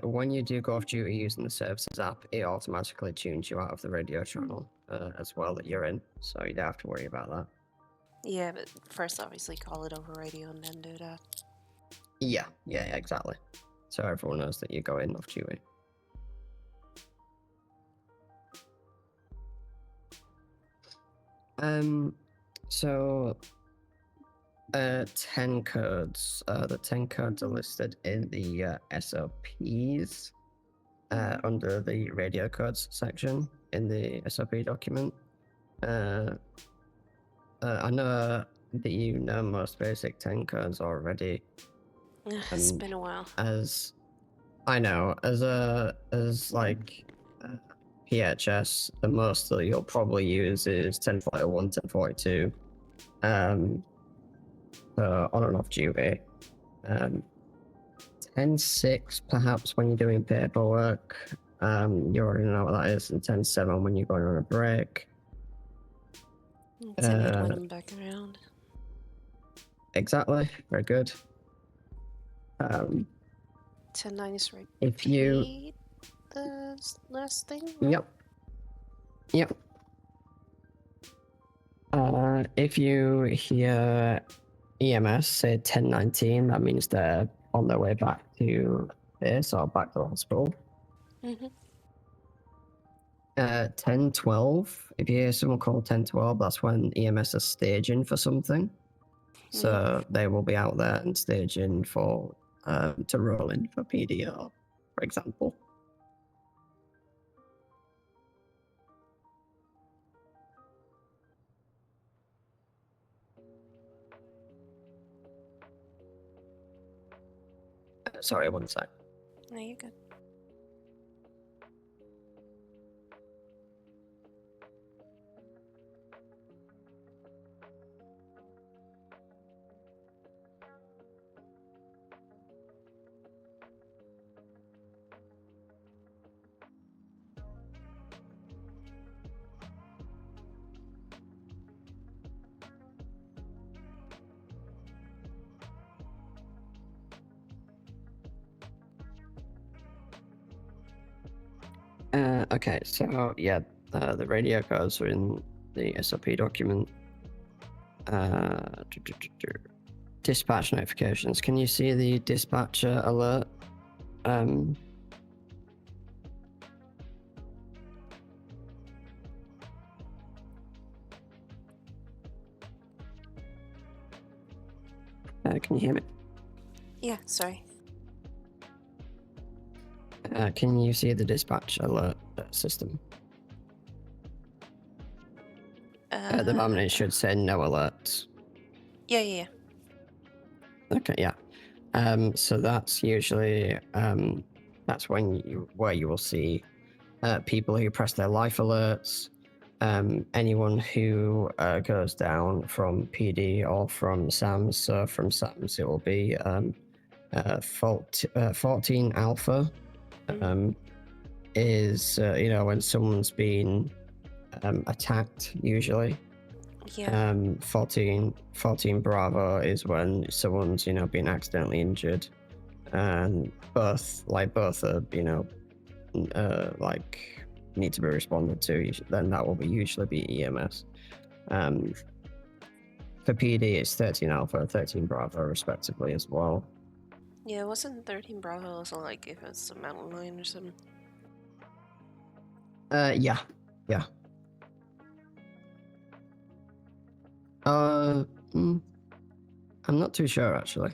Speaker 1: When you do go off duty using the services app, it automatically tunes you out of the radio channel as well that you're in. So you don't have to worry about that.
Speaker 2: Yeah, but first obviously call it over radio and then do that.
Speaker 1: Yeah, exactly. So everyone knows that you're going off duty. So 10 codes. The 10 codes are listed in the SOPs under the radio codes section in the SOP document. I know that you know most basic 10 codes already.
Speaker 2: It's been a while.
Speaker 1: As PHS, the most that you'll probably use is 1041, 1042. On and off duty. 10-6 perhaps when you're doing paperwork. You already know what that is. And 10-7 when you're going on a break.
Speaker 2: 10-8 when I'm back around.
Speaker 1: Exactly. Very good.
Speaker 2: 10-9 is right.
Speaker 1: If you...
Speaker 2: the last thing?
Speaker 1: Right? Yep. If you hear EMS say 1019, that means they're on their way back to base or back to the hospital. 1012. If you hear someone call 1012, that's when EMS are staging for something. So they will be out there and staging for to roll in for PDR, for example. Sorry, one sec.
Speaker 2: No, you're good.
Speaker 1: Okay, so yeah, the radio codes are in the SOP document. Dispatch notifications. Can you see the dispatcher alert? Can you hear me?
Speaker 2: Yeah, sorry.
Speaker 1: Can you see the dispatch alert system? At the moment, it should say no alerts.
Speaker 2: Yeah.
Speaker 1: Okay, yeah. So that's usually that's when where you will see people who press their life alerts, anyone who goes down from PD or from SAMS. So from SAMS, it will be 14 alpha. Is when someone's been attacked usually.
Speaker 2: Yeah.
Speaker 1: 14 Bravo is when someone's been accidentally injured, and both are need to be responded to. Then that will usually be EMS. For PD, it's 13 Alpha, 13 Bravo, respectively as well.
Speaker 2: Yeah, wasn't 13 Bravo also like if it's a mountain lion or something?
Speaker 1: Yeah. I'm not too sure actually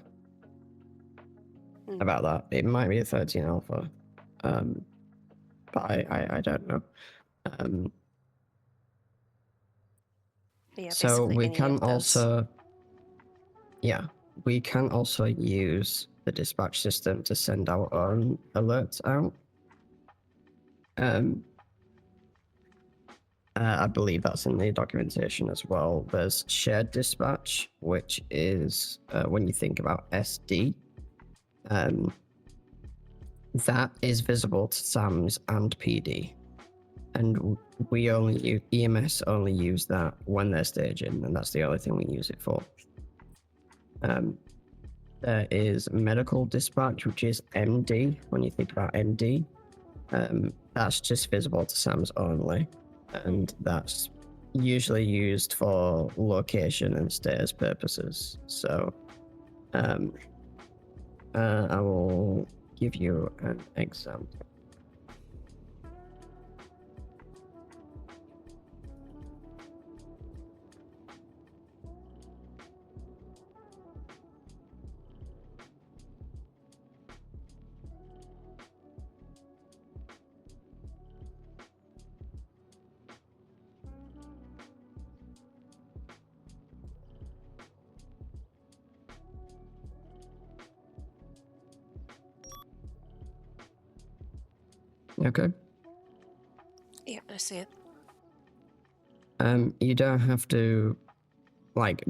Speaker 1: about that. It might be a 13 Alpha, but I don't know.
Speaker 2: Yeah,
Speaker 1: so we can also, use the dispatch system to send our own alerts out. I believe that's in the documentation as well. There's shared dispatch, which is when you think about SD, that is visible to SAMS and PD. And EMS only use that when they're staging, and that's the only thing we use it for. There is medical dispatch, which is MD. When you think about MD, that's just visible to SAMS only, and that's usually used for location and status purposes. So, I will give you an example. Okay.
Speaker 2: Yeah, I see it.
Speaker 1: You don't have to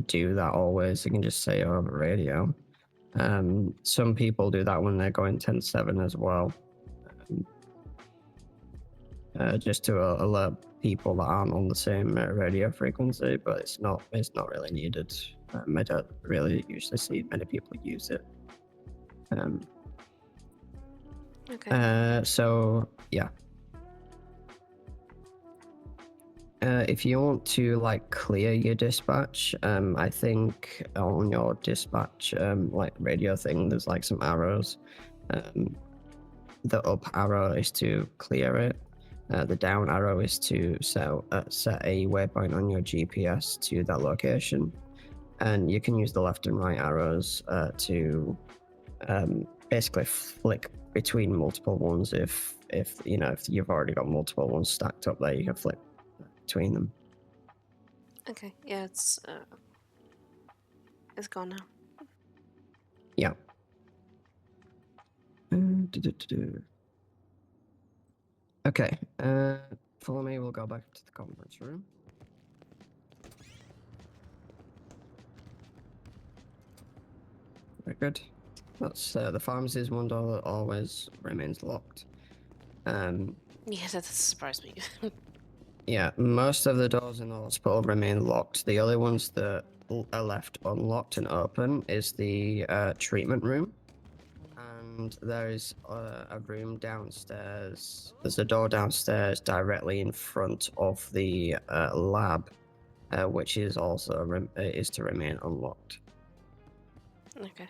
Speaker 1: do that always. You can just say it over radio. Some people do that when they're going 10-7 as well. Just to alert people that aren't on the same radio frequency, but it's not really needed. I don't really usually see many people use it.
Speaker 2: Okay.
Speaker 1: So yeah. If you want to clear your dispatch, I think on your dispatch radio thing, there's some arrows. The up arrow is to clear it. The down arrow is to set a waypoint on your GPS to that location, and you can use the left and right arrows to basically flick between multiple ones. If you've already got multiple ones stacked up there, you can flick between them.
Speaker 2: Okay, yeah, it's gone now.
Speaker 1: Yeah. Okay. Follow me. We'll go back to the conference room. Very good. That's the pharmacy's one door that always remains locked.
Speaker 2: Yeah, that surprised me.
Speaker 1: Yeah, most of the doors in the hospital remain locked. The only ones that are left unlocked and open is the treatment room. And there is a room downstairs. There's a door downstairs directly in front of the lab, which is also is to remain unlocked.
Speaker 2: Okay.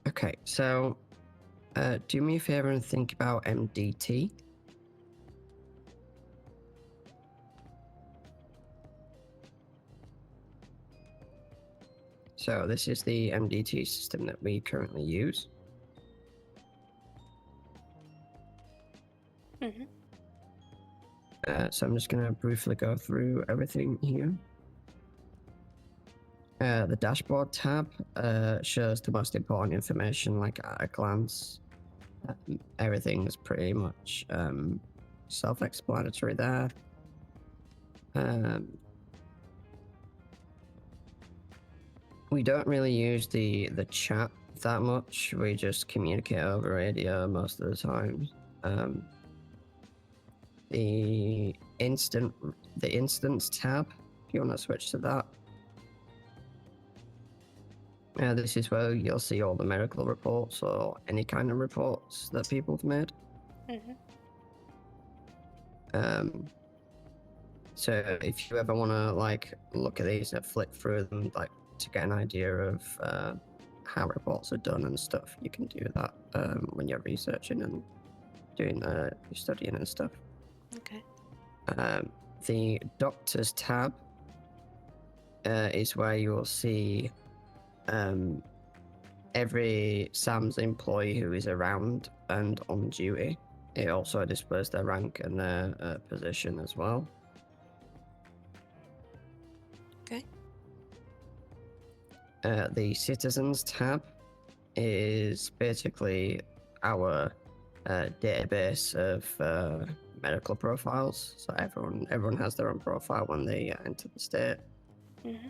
Speaker 1: Okay, so do me a favor and think about MDT. So this is the MDT system that we currently use.
Speaker 2: Mm-hmm.
Speaker 1: So I'm just going to briefly go through everything here. The dashboard tab shows the most important information, like at a glance. Everything is pretty much self-explanatory there. We don't really use the chat that much. We just communicate over radio most of the time. The instance tab, if you want to switch to that. This is where you'll see all the medical reports or any kind of reports that people have made.
Speaker 2: Mm-hmm.
Speaker 1: So if you ever want to look at these and flick through them, to get an idea of how reports are done and stuff, you can do that when you're researching and doing your studying and stuff.
Speaker 2: Okay.
Speaker 1: The doctors tab is where you will see every SAMS employee who is around and on duty. It also displays their rank and their position as well.
Speaker 2: Okay.
Speaker 1: The citizens tab is basically our database of medical profiles. So everyone has their own profile when they enter the state.
Speaker 2: Mm-hmm.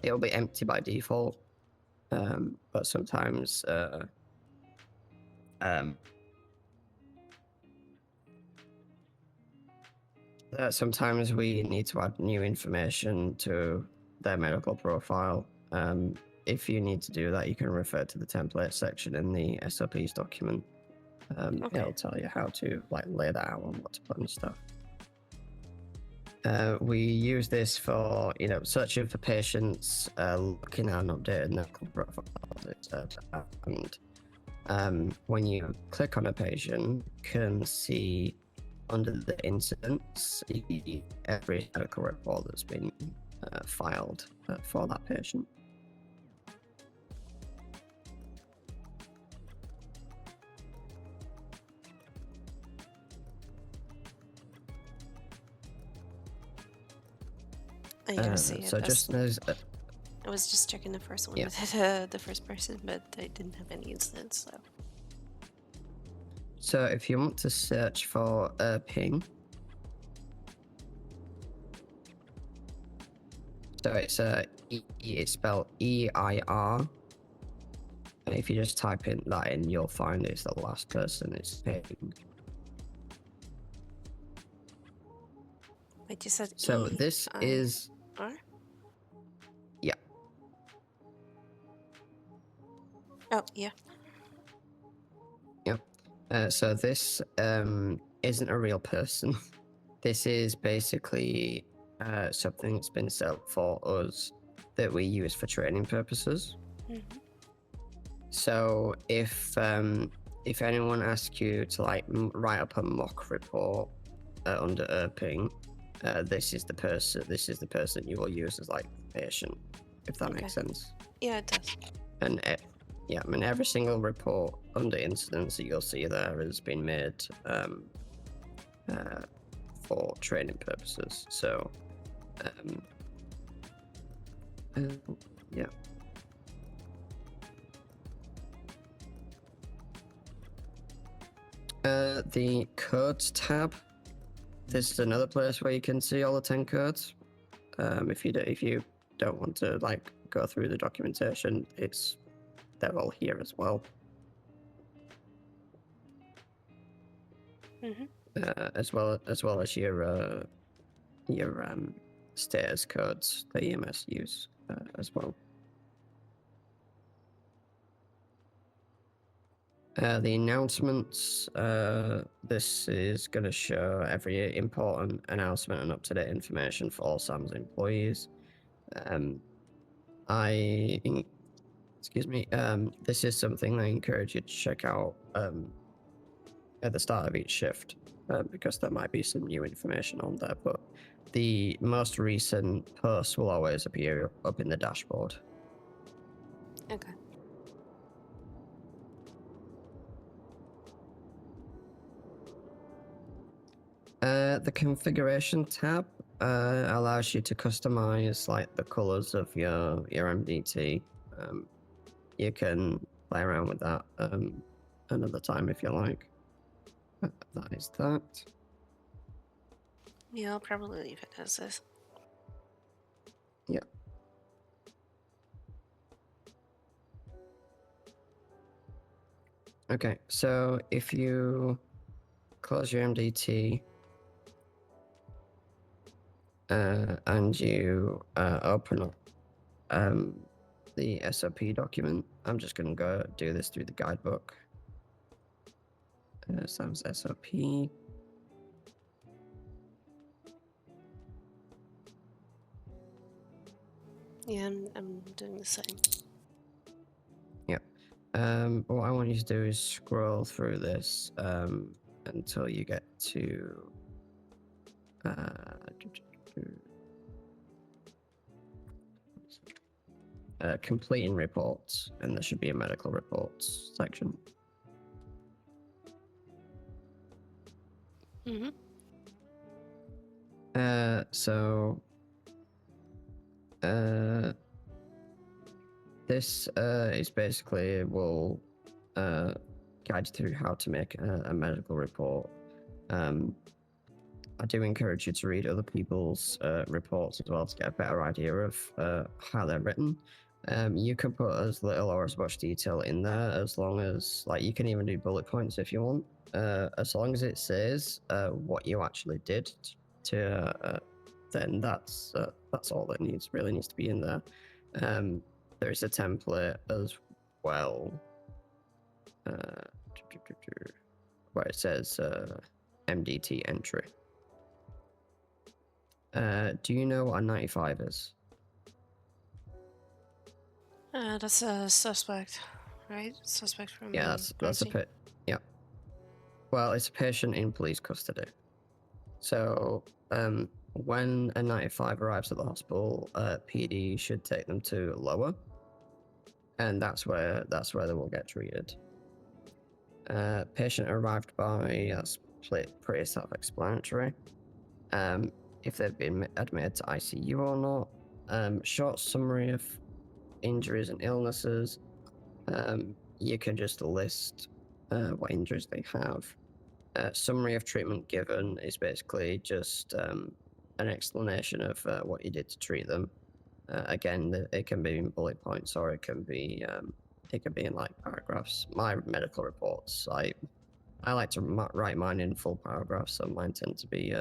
Speaker 1: It'll be empty by default, but sometimes sometimes we need to add new information to their medical profile. If you need to do that, you can refer to the template section in the SOPs document.
Speaker 2: Okay.
Speaker 1: It'll tell you how to lay that out and what to put and stuff. We use this for searching for patients, looking at an updated medical profile, etc. And when you click on a patient, you can see under the incidents every medical report that's been filed for that patient.
Speaker 2: I do see it.
Speaker 1: So just as
Speaker 2: I was just checking the first one
Speaker 1: Yeah.
Speaker 2: with the first person, but I didn't have any incidents,
Speaker 1: so if you want to search for a ping, so it's spelled EIR, and if you just type that in, you'll find it's the last person it's ping.
Speaker 2: Wait, you said
Speaker 1: So this is
Speaker 2: R?
Speaker 1: Yeah.
Speaker 2: Oh, yeah.
Speaker 1: Yep. So this isn't a real person. This is basically something that's been set up for us that we use for training purposes.
Speaker 2: Mhm.
Speaker 1: So if anyone asks you to like write up a mock report under Irping, this is the person you will use as like patient, if that makes sense.
Speaker 2: Yeah, it does.
Speaker 1: And yeah, I mean every single report under incidents that you'll see there has been made for training purposes. So yeah. The codes tab. This is another place where you can see all the 10 codes. If you don't want to like go through the documentation, they're all here as well.
Speaker 2: Mhm.
Speaker 1: As well as your status codes that EMS use as well. The announcements. This is going to show every important announcement and up-to-date information for all SAM's employees. Excuse me. This is something I encourage you to check out at the start of each shift because there might be some new information on there. But the most recent posts will always appear up in the dashboard.
Speaker 2: Okay.
Speaker 1: The configuration tab allows you to customize like the colors of your MDT. You can play around with that another time if you like. That is that.
Speaker 2: Yeah, I'll probably leave it as is.
Speaker 1: Yeah. Okay, so if you close your MDT and you open up the SOP document, I'm just going to go do this through the guidebook. Sam's SOP.
Speaker 2: Yeah, I'm doing the same.
Speaker 1: Yeah. What I want you to do is scroll through this until you get to completing reports, and there should be a medical reports section.
Speaker 2: Mm-hmm.
Speaker 1: This is basically will guide you through how to make a medical report. I do encourage you to read other people's reports as well to get a better idea of how they're written. You can put as little or as much detail in there as long as, like, you can even do bullet points if you want. As long as it says what you actually did then that's all that really needs to be in there. There is a template as well where it says MDT entry. Do you know what a 95 is?
Speaker 2: That's a suspect, right? Suspect from
Speaker 1: Yeah, that's a pit. Yeah. Well, it's a patient in police custody. So when a 95 arrives at the hospital, PD should take them to lower, and that's where they will get treated. Patient arrived by, that's pretty self-explanatory. If they've been admitted to ICU or not. Short summary of injuries and illnesses. You can just list what injuries they have. Summary of treatment given is basically just an explanation of what you did to treat them. Again, it can be in bullet points or it can be in like paragraphs. My medical reports, I like to write mine in full paragraphs, so mine tend to be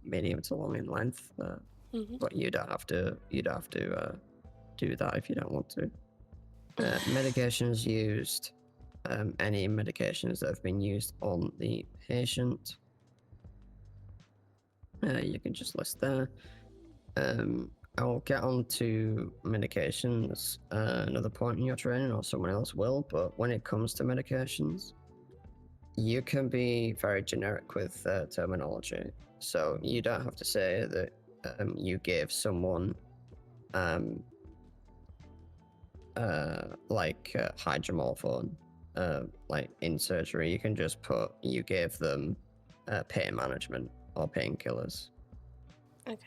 Speaker 1: medium to long in length. But you don't have to do that if you don't want to. Medications used. Any medications that have been used on the patient. You can just list there. I'll get on to medications another point in your training, or someone else will, but when it comes to medications, you can be very generic with terminology. So you don't have to say that you gave someone hydromorphone like in surgery. You can just put you gave them pain management or painkillers.
Speaker 2: Okay.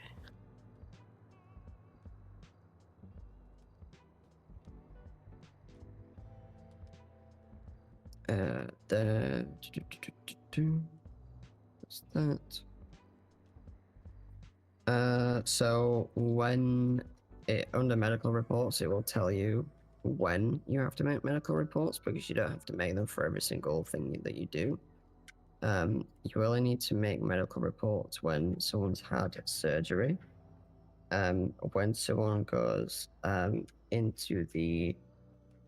Speaker 1: What's that? So when under medical reports, it will tell you when you have to make medical reports, because you don't have to make them for every single thing that you do. You only need to make medical reports when someone's had surgery, when someone goes into the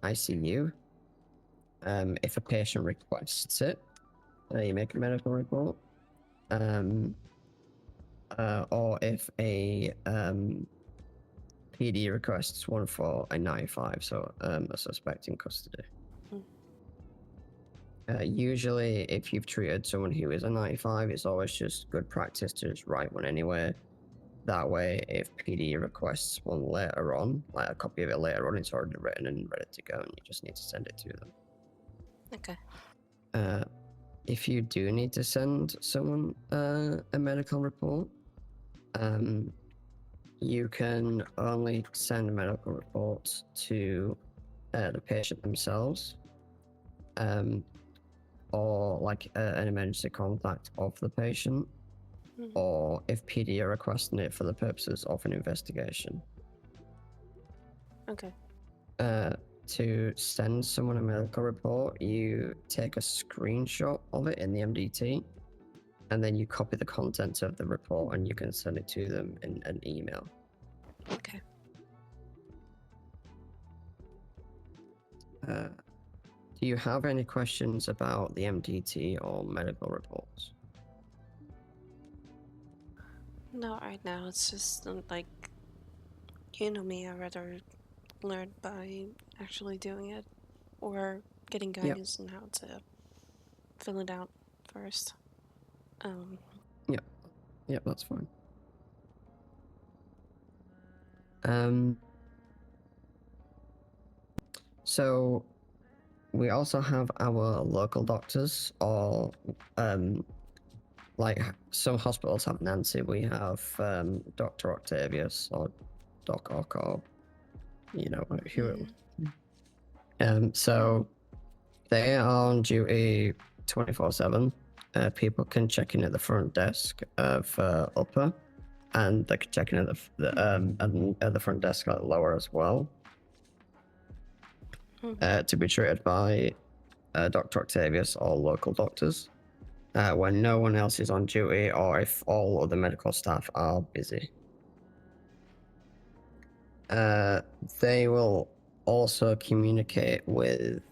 Speaker 1: ICU, if a patient requests it, you make a medical report, or if a PD requests one for a 95, so a suspect in custody. Usually, if you've treated someone who is a 95, it's always just good practice to just write one anyway. That way, if PD requests one later on, like a copy of it later on, it's already written and ready to go, and you just need to send it to them.
Speaker 2: Okay.
Speaker 1: If you do need to send someone a medical report, you can only send medical reports to the patient themselves, or like an emergency contact of the patient, or if PD are requesting it for the purposes of an investigation.
Speaker 2: Okay.
Speaker 1: To send someone a medical report, you take a screenshot of it in the MDT, and then you copy the contents of the report and you can send it to them in an email.
Speaker 2: Okay.
Speaker 1: Do you have any questions about the MDT or medical reports?
Speaker 2: No, right now it's just like, you know me, I'd rather learn by actually doing it or getting guidance on how to fill it out first.
Speaker 1: Yep, that's fine. So we also have our local doctors, or like some hospitals have Nancy. We have Dr. Octavius or Doc Ock, or you know who. So they are on duty 24/7. People can check in at the front desk of upper, and they can check in at at the front desk at lower as well. To be treated by Dr. Octavius or local doctors when no one else is on duty, or if all other medical staff are busy. They will also communicate with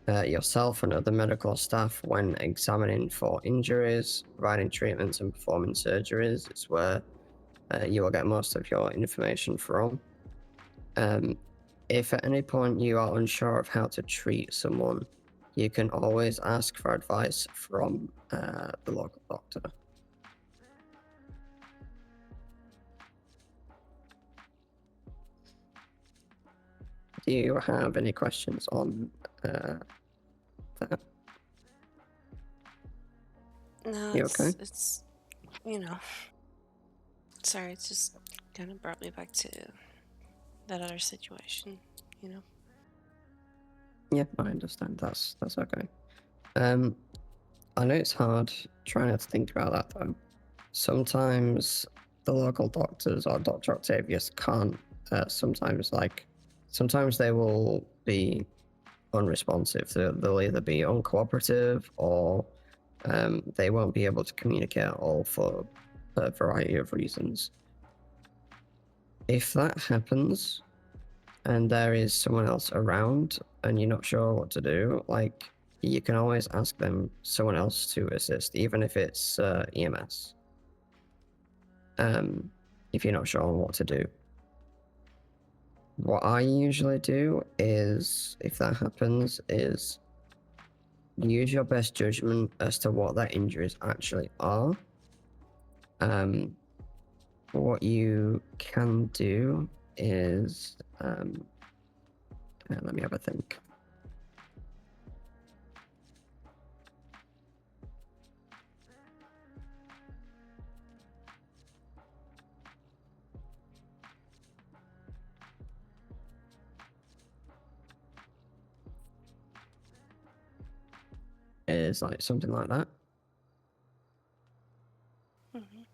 Speaker 1: yourself and other medical staff when examining for injuries, providing treatments, and performing surgeries. It's where you will get most of your information from. If at any point you are unsure of how to treat someone, you can always ask for advice from the local doctor. Do you have any questions on that?
Speaker 2: No,
Speaker 1: You okay?
Speaker 2: it's, you know, sorry, it's just kind of brought me back to that other situation, you know?
Speaker 1: Yeah, I understand. That's okay. I know it's hard trying not to think about that though. Sometimes the local doctors or Dr. Octavius can't. Sometimes they will be unresponsive. They'll either be uncooperative, or they won't be able to communicate at all for a variety of reasons. If that happens, and there is someone else around, and you're not sure what to do, like, you can always ask someone else to assist, even if it's EMS. If you're not sure on what to do. What I usually do is, if that happens, is use your best judgment as to what their injuries actually are. What you can do is, let me have a think. Is like something like that.
Speaker 2: Mhm.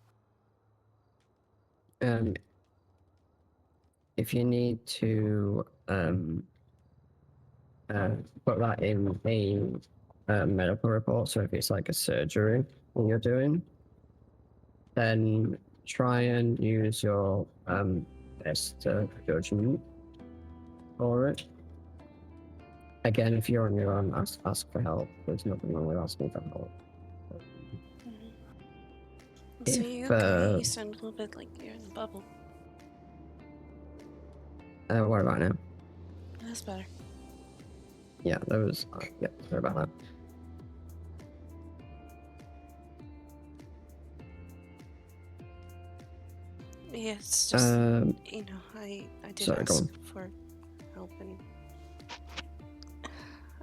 Speaker 1: If you need to put that in a medical report, so if it's like a surgery that you're doing, then try and use your best judgment for it. Again, if you're on your own, ask for help. There's nothing wrong with asking for help.
Speaker 2: So
Speaker 1: If
Speaker 2: you okay? You sound a little bit like you're in the bubble.
Speaker 1: what about now?
Speaker 2: That's better.
Speaker 1: Yeah, that was yeah. Sorry about that.
Speaker 2: Yeah, it's just you know, I did
Speaker 1: Sorry, go
Speaker 2: ask
Speaker 1: on.
Speaker 2: for help and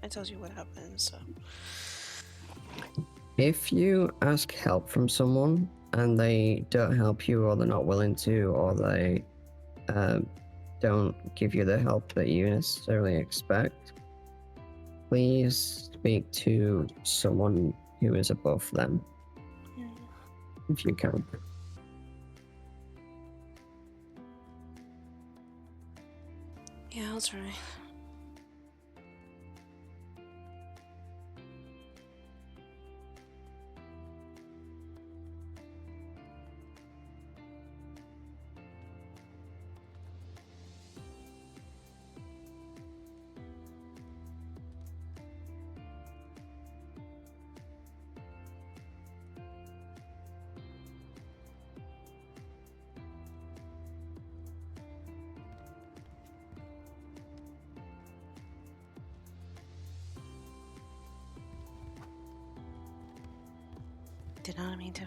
Speaker 2: I told you what happened, so
Speaker 1: If you ask help from someone and they don't help you, or they're not willing to, or they don't give you the help that you necessarily expect, please speak to someone who is above them, if you can.
Speaker 2: yeah, I'll try. Did not mean to.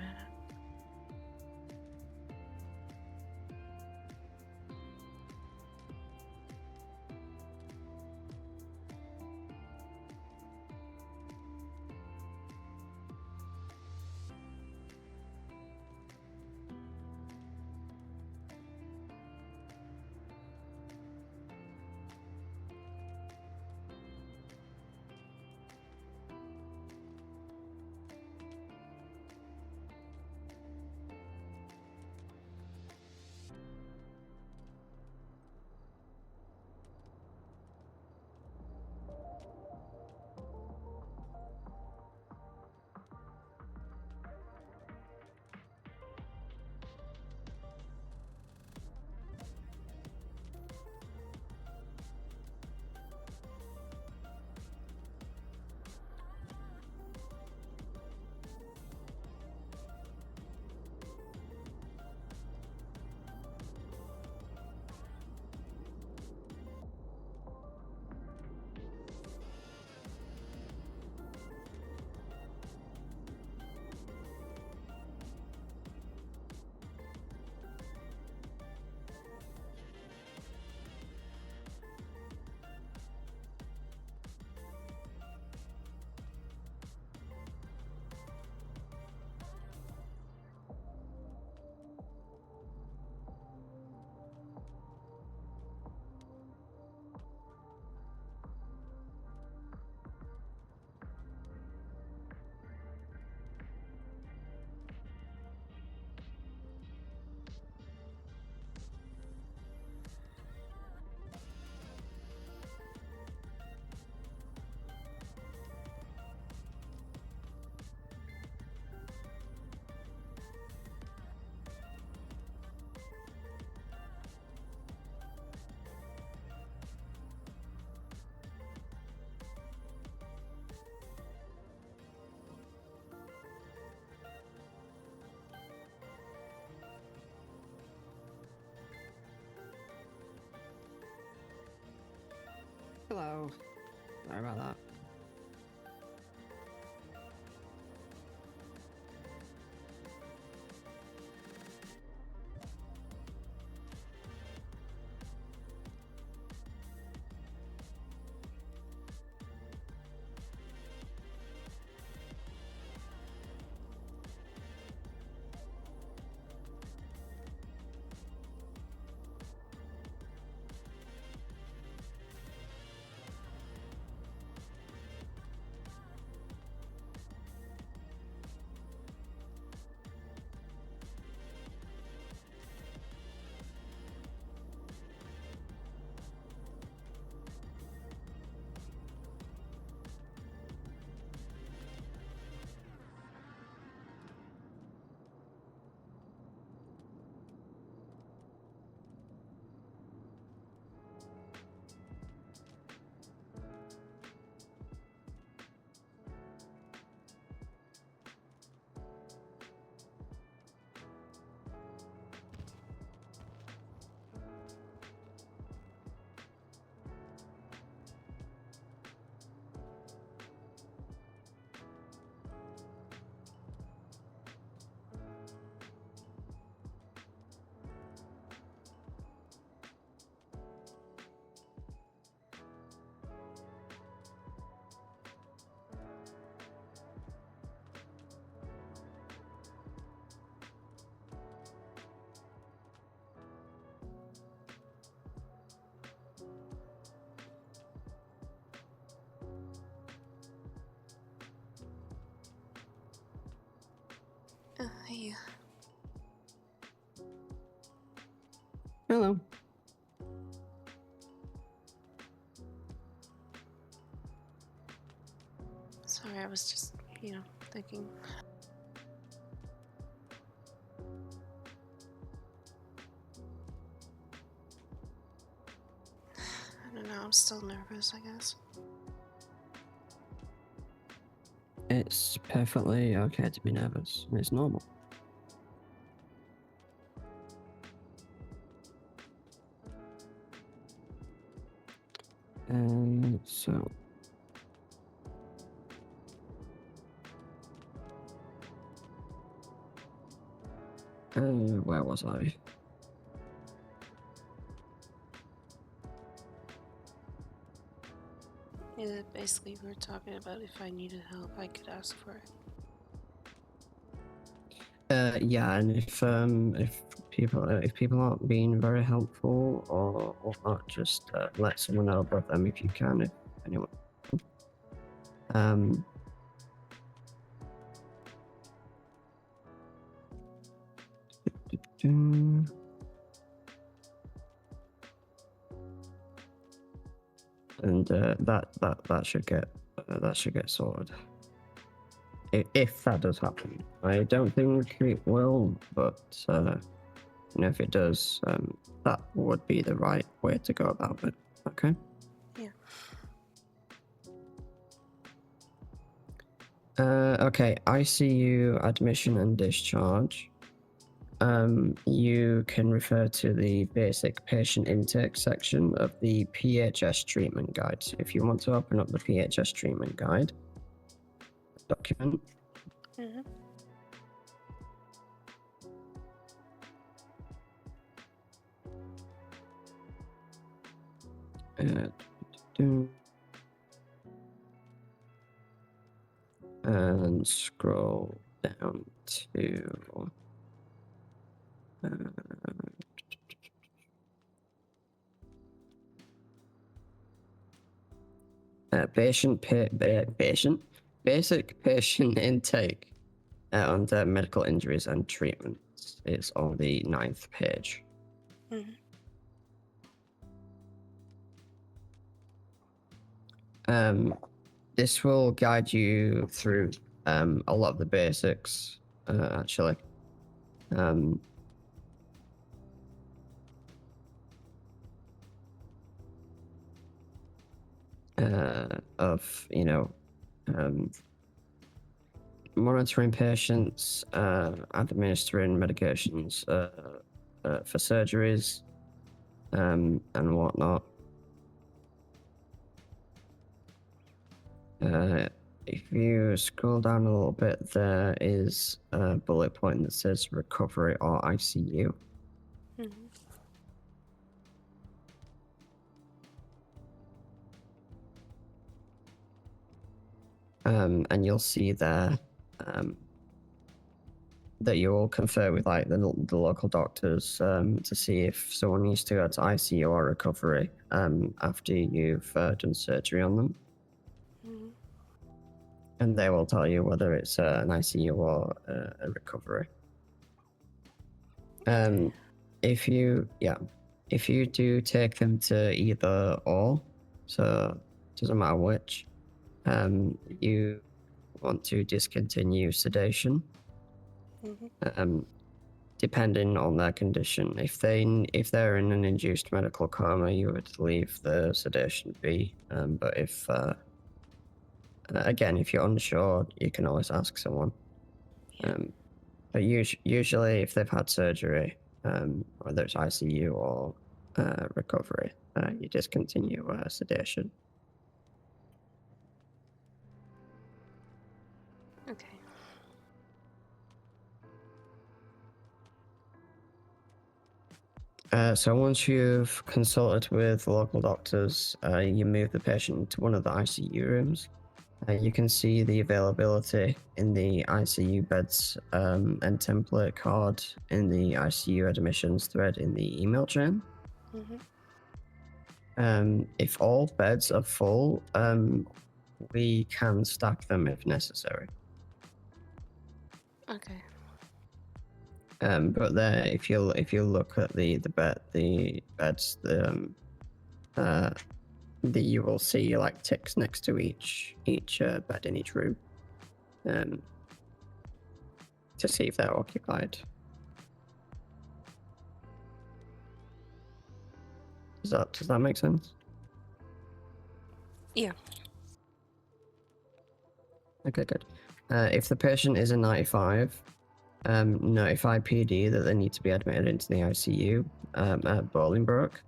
Speaker 1: Hello. Sorry about that.
Speaker 2: Hey.
Speaker 1: Hello.
Speaker 2: Sorry, I was just, thinking. I don't know, I'm still nervous, I guess.
Speaker 1: It's perfectly okay to be nervous. It's normal. So. Where was I?
Speaker 2: Yeah, basically we were talking about if I needed help, I could ask for it.
Speaker 1: Yeah, and if people aren't being very helpful or whatnot, just let someone know above them if you can. If anyone. And that should get sorted. If that does happen, I don't think it will, but if it does, that would be the right way to go about it. Okay.
Speaker 2: Yeah.
Speaker 1: Okay. ICU admission and discharge. You can refer to the basic patient intake section of the PHS treatment guide. So if you want to open up the PHS treatment guide document.
Speaker 2: Mm-hmm.
Speaker 1: And scroll down to basic patient intake under medical injuries and treatments. It's on the 9th page.
Speaker 2: Mm-hmm.
Speaker 1: This will guide you through a lot of the basics, actually. Of monitoring patients, administering medications for surgeries, and whatnot. If you scroll down a little bit, there is a bullet point that says recovery or ICU.
Speaker 2: Mm-hmm.
Speaker 1: And you'll see there that you'll confer with like the local doctors to see if someone needs to go to ICU or recovery after you've done surgery on them,
Speaker 2: Mm-hmm.
Speaker 1: and they will tell you whether it's an ICU or a recovery.
Speaker 2: Okay.
Speaker 1: If you do take them to either or, so it doesn't matter which, you want to discontinue sedation.
Speaker 2: Mm-hmm.
Speaker 1: Depending on their condition. If they're in an induced medical coma, you would leave the sedation be. But if again, if you're unsure, you can always ask someone.
Speaker 2: Yeah.
Speaker 1: But usually, if they've had surgery, whether it's ICU or recovery, you discontinue sedation.
Speaker 2: Okay.
Speaker 1: So once you've consulted with local doctors, you move the patient to one of the ICU rooms. You can see the availability in the ICU beds and template card in the ICU admissions thread in the email chain.
Speaker 2: Mm-hmm.
Speaker 1: If all beds are full, we can stack them if necessary.
Speaker 2: Okay.
Speaker 1: But there, if you look at the beds, you will see like ticks next to each bed in each room, to see if they're occupied. Does that make sense?
Speaker 2: Yeah.
Speaker 1: Okay, good. If the patient is a 95, notify PD that they need to be admitted into the ICU at Bolingbroke.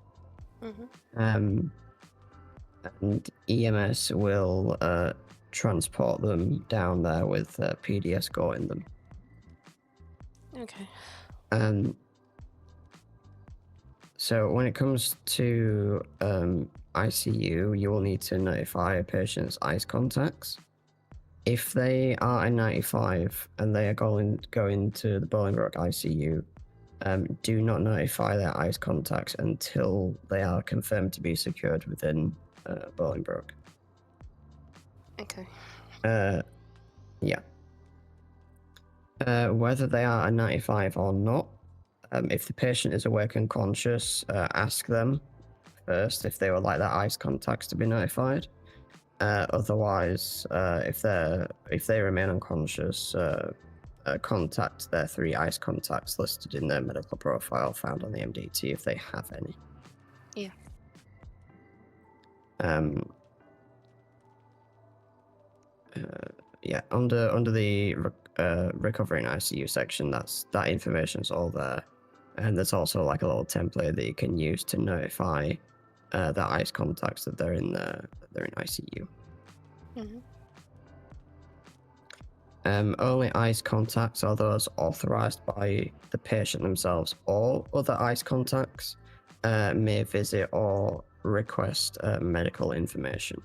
Speaker 2: Mm-hmm.
Speaker 1: And EMS will transport them down there with PD escorting them.
Speaker 2: Okay.
Speaker 1: So when it comes to ICU, you will need to notify a patient's ICE contacts. If they are a 95 and they are going to the Bolingbroke ICU, do not notify their ICE contacts until they are confirmed to be secured within Bolingbroke.
Speaker 2: Okay.
Speaker 1: Yeah. Whether they are a 95 or not, if the patient is awake and conscious, ask them first if they would like their ICE contacts to be notified. Otherwise, if they remain unconscious, contact their 3 ICE contacts listed in their medical profile found on the MDT if they have any.
Speaker 2: Yeah.
Speaker 1: Yeah, under the recovery and ICU section, that information is all there, and there's also like a little template that you can use to notify the ICE contacts that they're in ICU.
Speaker 2: Mm-hmm.
Speaker 1: Only ICE contacts are those authorized by the patient themselves. All other ICE contacts may visit or request medical information.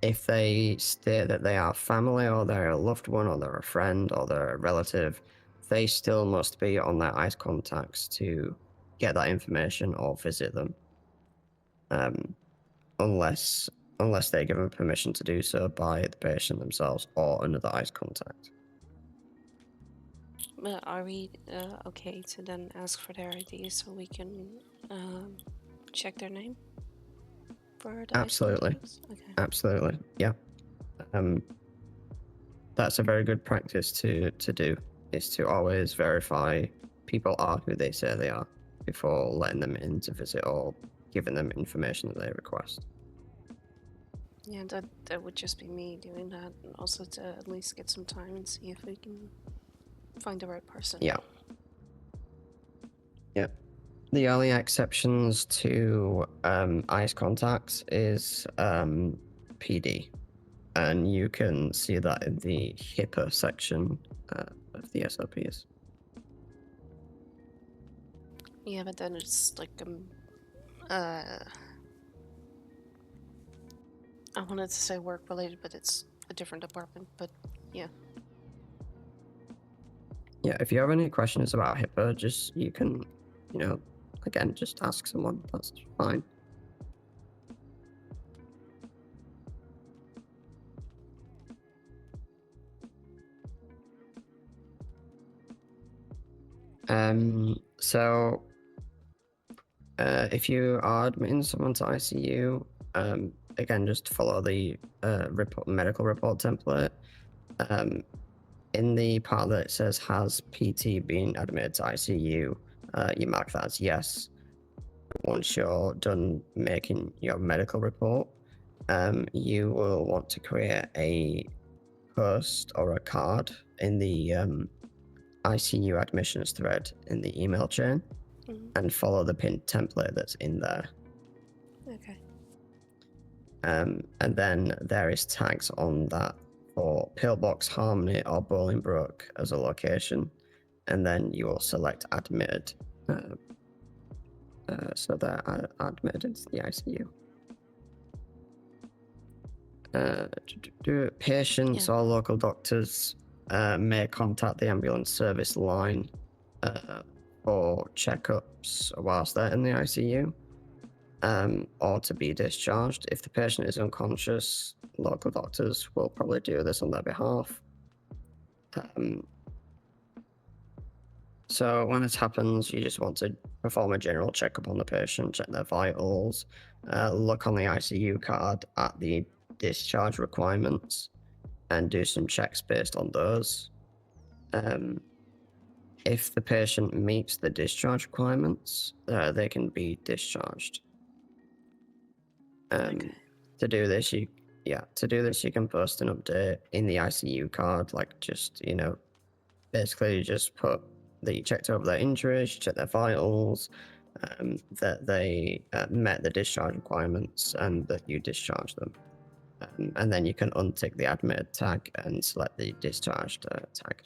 Speaker 1: If they state that they are family or they're a loved one or they're a friend or they're a relative, they still must be on their ICE contacts to get that information or visit them, unless they're given permission to do so by the patient themselves or another ICE contact.
Speaker 2: But are we okay to then ask for their ID so we can check their name for the ICE
Speaker 1: Absolutely.
Speaker 2: contacts? Okay.
Speaker 1: Absolutely, yeah. That's a very good practice to do, is to always verify people are who they say they are before letting them in to visit or giving them information that they request.
Speaker 2: Yeah, that would just be me doing that, and also to at least get some time and see if we can find the right person.
Speaker 1: Yeah. Yeah. The only exceptions to ice contacts is PD, and you can see that in the HIPAA section of the SOPs.
Speaker 2: Yeah, but then it's like I wanted to say work related, but it's a different department. But yeah.
Speaker 1: Yeah, if you have any questions about HIPAA, just you can, again, just ask someone. That's fine. So if you are admitting someone to ICU, again, just follow the medical report template. In the part that says has PT been admitted to ICU, you mark that as yes. Once you're done making your medical report, you will want to create a post or a card in the ICU admissions thread in the email chain and follow the pinned template that's in there.
Speaker 2: Okay.
Speaker 1: And then there is tags on that for Pillbox, Harmony, or Bolingbroke as a location. And then you will select admitted. So they're admitted into the ICU. Patients or local doctors may contact the ambulance service line for checkups whilst they're in the ICU, or to be discharged. If the patient is unconscious, local doctors will probably do this on their behalf. So when it happens, you just want to perform a general checkup on the patient, check their vitals, look on the ICU card at the discharge requirements, and do some checks based on those. If the patient meets the discharge requirements, they can be discharged.
Speaker 2: Okay.
Speaker 1: To do this, you can post an update in the ICU card, like just basically you just put that you checked over their injuries, you checked their vitals, that they met the discharge requirements, and that you discharged them. And then you can untick the admitted tag and select the discharged tag.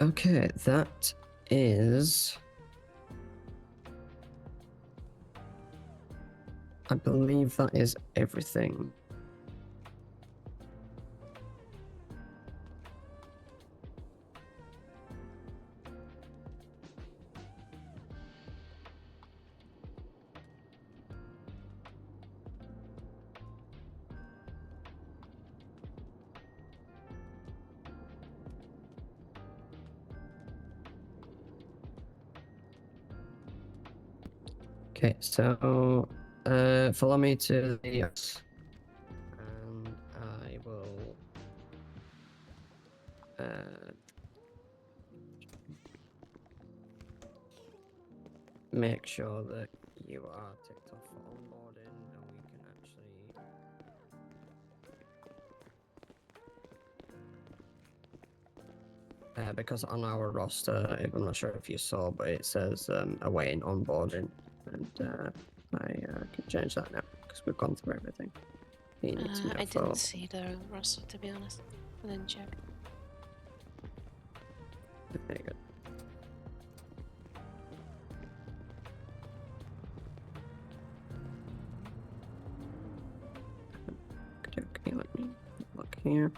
Speaker 1: Okay, that is... I believe that is everything. Okay, so follow me to the yes, and I will make sure that you are ticked off for onboarding, and we can actually because on our roster, I'm not sure if you saw, but it says awaiting onboarding, and I can change that now because we've gone through everything. You need to know
Speaker 2: I didn't see the roster, to be honest. I didn't check.
Speaker 1: Very good. Okay, let me look here.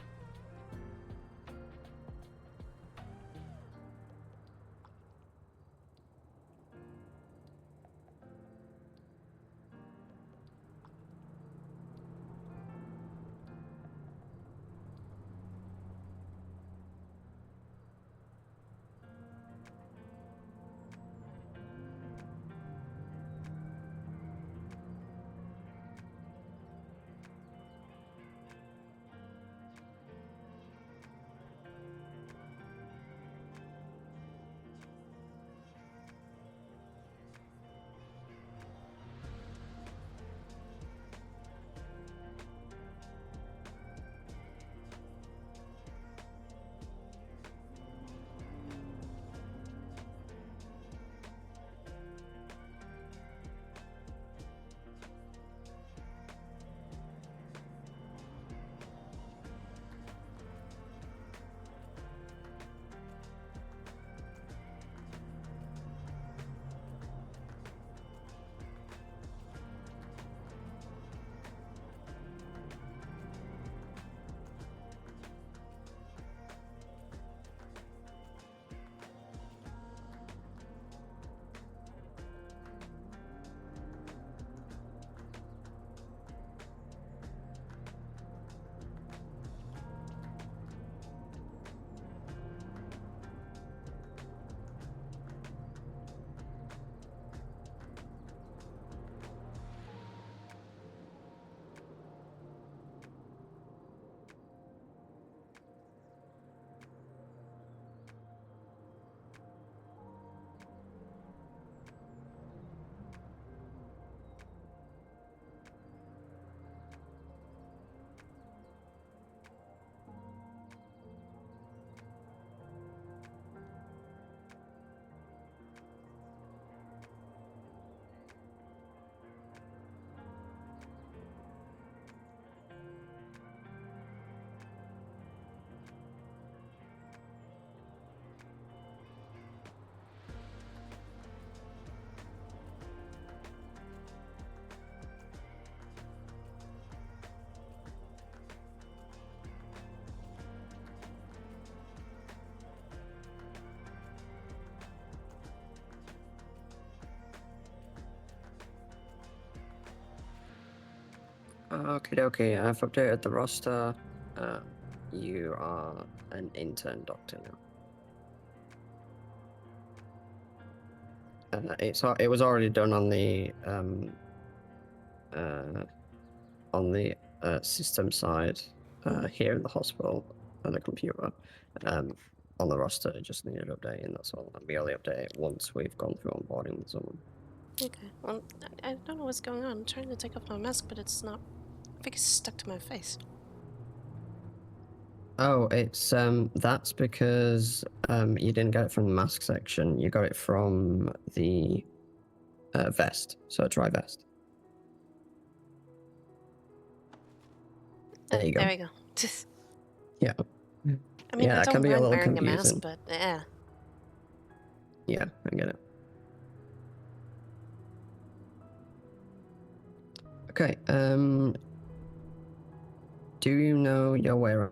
Speaker 1: Okay. I've updated the roster. You are an intern doctor now. It was already done on the system side here in the hospital on the computer. On the roster, it just needed updating. That's all. And we only update it once we've gone through onboarding with someone.
Speaker 2: Okay. Well, I don't know what's going on. I'm trying to take off my mask, but it's not. I think it's stuck to my face.
Speaker 1: Oh, it's that's because you didn't get it from the mask section. You got it from the vest. So try vest. There you go.
Speaker 2: There we go.
Speaker 1: Yeah.
Speaker 2: I mean,
Speaker 1: Yeah,
Speaker 2: I
Speaker 1: that can
Speaker 2: don't
Speaker 1: be a
Speaker 2: mind
Speaker 1: little
Speaker 2: wearing a mask,
Speaker 1: confusing.
Speaker 2: but yeah.
Speaker 1: Yeah, I get it. Okay. Do you know your way around?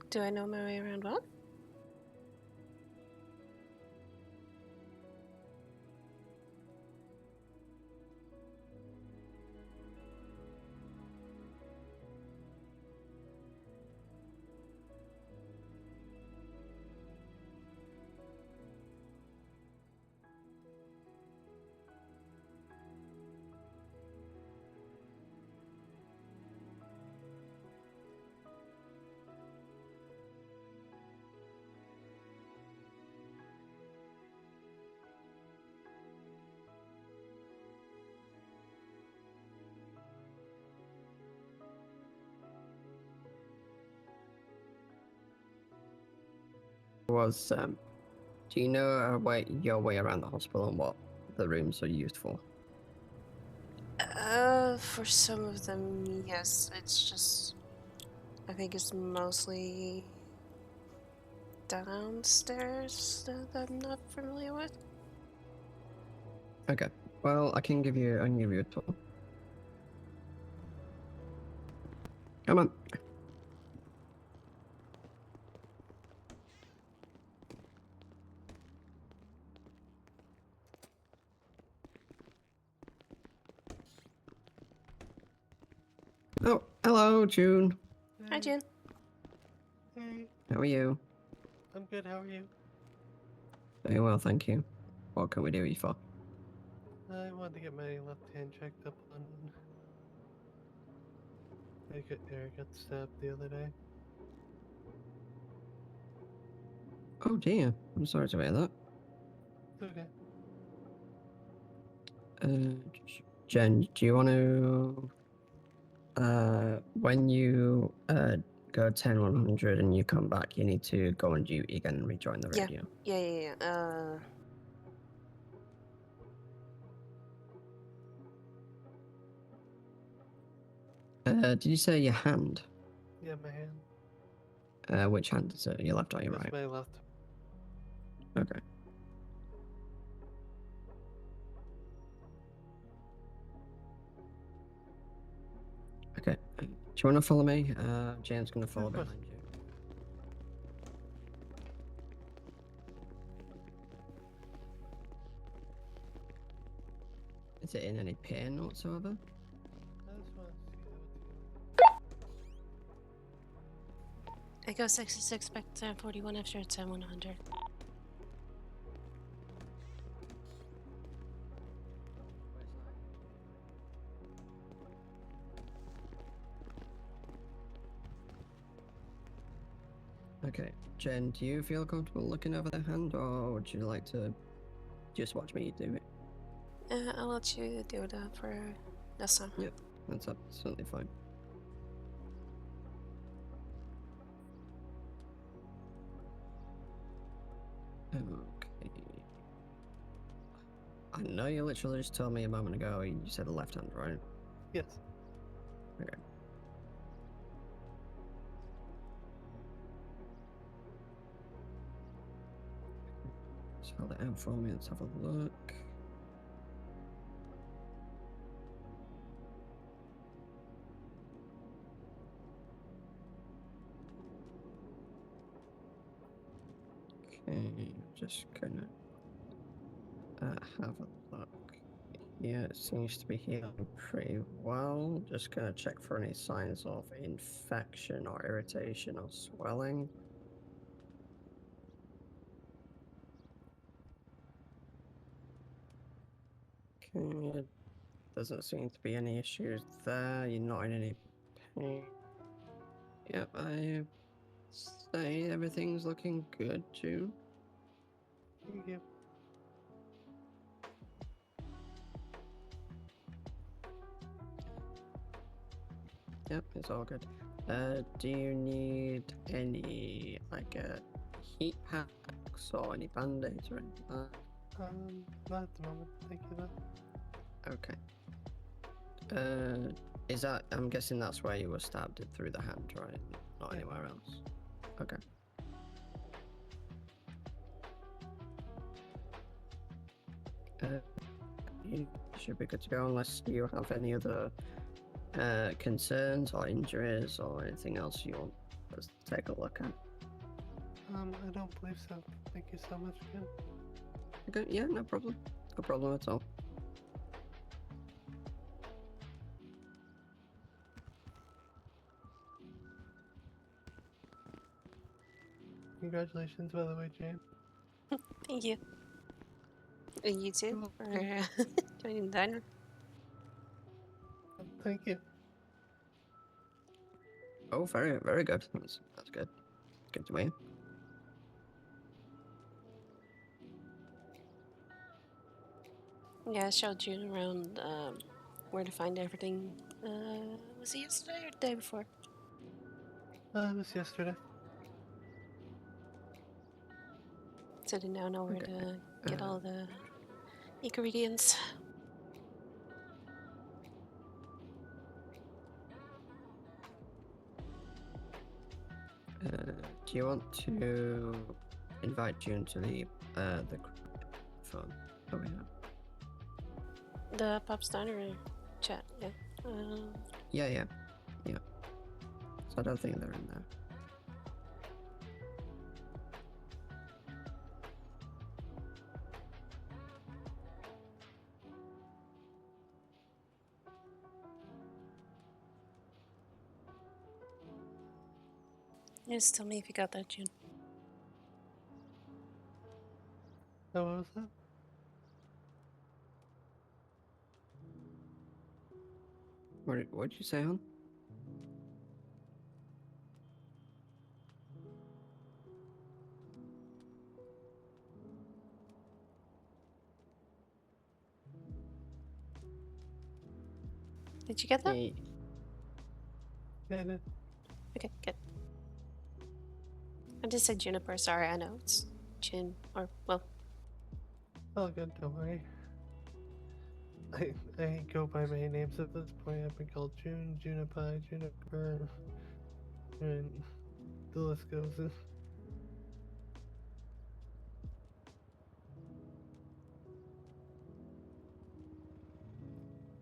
Speaker 2: Do I know my way around what?
Speaker 1: Do you know your way around the hospital and what the rooms are used for?
Speaker 2: For some of them, yes. It's just, I think it's mostly downstairs that I'm not familiar with.
Speaker 1: Okay. Well, I can give you a tour. Come on. Oh, hello, June.
Speaker 2: Hi, June.
Speaker 3: Hey,
Speaker 1: How are you?
Speaker 3: I'm good. How are you?
Speaker 1: Very well, thank you. What can we do you for?
Speaker 3: I wanted to get my left hand checked up on. Eric got stabbed the other day.
Speaker 1: Oh dear, I'm sorry to hear that.
Speaker 3: It's okay.
Speaker 1: Jen, do you want to when you go 10-100 and you come back, you need to go on duty again and rejoin the
Speaker 2: Yeah.
Speaker 1: radio.
Speaker 2: Yeah.
Speaker 1: Did you say your hand?
Speaker 3: Yeah, my hand.
Speaker 1: Which hand is it? Your left or your
Speaker 3: That's
Speaker 1: right?
Speaker 3: my left.
Speaker 1: Okay. Okay. Do you want to follow me? Jane's going to follow
Speaker 3: Of course.
Speaker 1: behind you. Is it in any pain whatsoever?
Speaker 3: I just want to see that with you.
Speaker 2: Echo 66 back to 41 after 10-100.
Speaker 1: Okay. Jen, do you feel comfortable looking over the hand, or would you like to just watch me do it?
Speaker 2: I'll let you do that for this time.
Speaker 1: Yep, that's absolutely fine. Okay. I know you literally just told me a moment ago you said the left hand, right?
Speaker 3: Yes.
Speaker 1: Okay. Spell that out for me. Let's have a look. Okay, just gonna have a look. Yeah, it seems to be healing pretty well. Just gonna check for any signs of infection or irritation or swelling. Okay, doesn't seem to be any issues there. You're not in any pain. Yep, I say everything's looking good, June.
Speaker 3: Thank you.
Speaker 1: Yep, it's all good. Do you need any like heat packs or any band-aids or anything like that?
Speaker 3: Not at the moment. Thank you though.
Speaker 1: Okay. Is that? I'm guessing that's where you were stabbed through the hand, right? Not
Speaker 3: Yeah.
Speaker 1: anywhere else. Okay. You should be good to go unless you have any other concerns or injuries or anything else you want us to take a look at.
Speaker 3: I don't believe so. Thank you so much again.
Speaker 1: Okay. Yeah, no problem. No problem at all.
Speaker 3: Congratulations, by the way, Jane.
Speaker 2: Thank you. And you too
Speaker 1: You're
Speaker 2: for
Speaker 1: welcome.
Speaker 2: joining the diner.
Speaker 3: Thank you.
Speaker 1: Oh, very, very good. That's good. Good to me.
Speaker 2: Yeah, I showed you around where to find everything. Was it yesterday or the day before?
Speaker 3: It was yesterday.
Speaker 2: So they now know where
Speaker 1: Okay.
Speaker 2: to get all the ingredients.
Speaker 1: Do you want to invite June to the phone? Oh yeah.
Speaker 2: The Pop's Diner chat, yeah.
Speaker 1: Yeah. So I don't think they're in there.
Speaker 2: Just tell me if you got that, June.
Speaker 3: Oh, what was that?
Speaker 1: What did you say, hon?
Speaker 2: Did you get that?
Speaker 1: Hey,
Speaker 3: Yeah, I did.
Speaker 2: Okay, good. I just said Juniper, sorry, I know it's June, or, well,
Speaker 3: All good, don't worry. I go by many names at this point. I've been called June, Juniper, Juniper, and the list goes.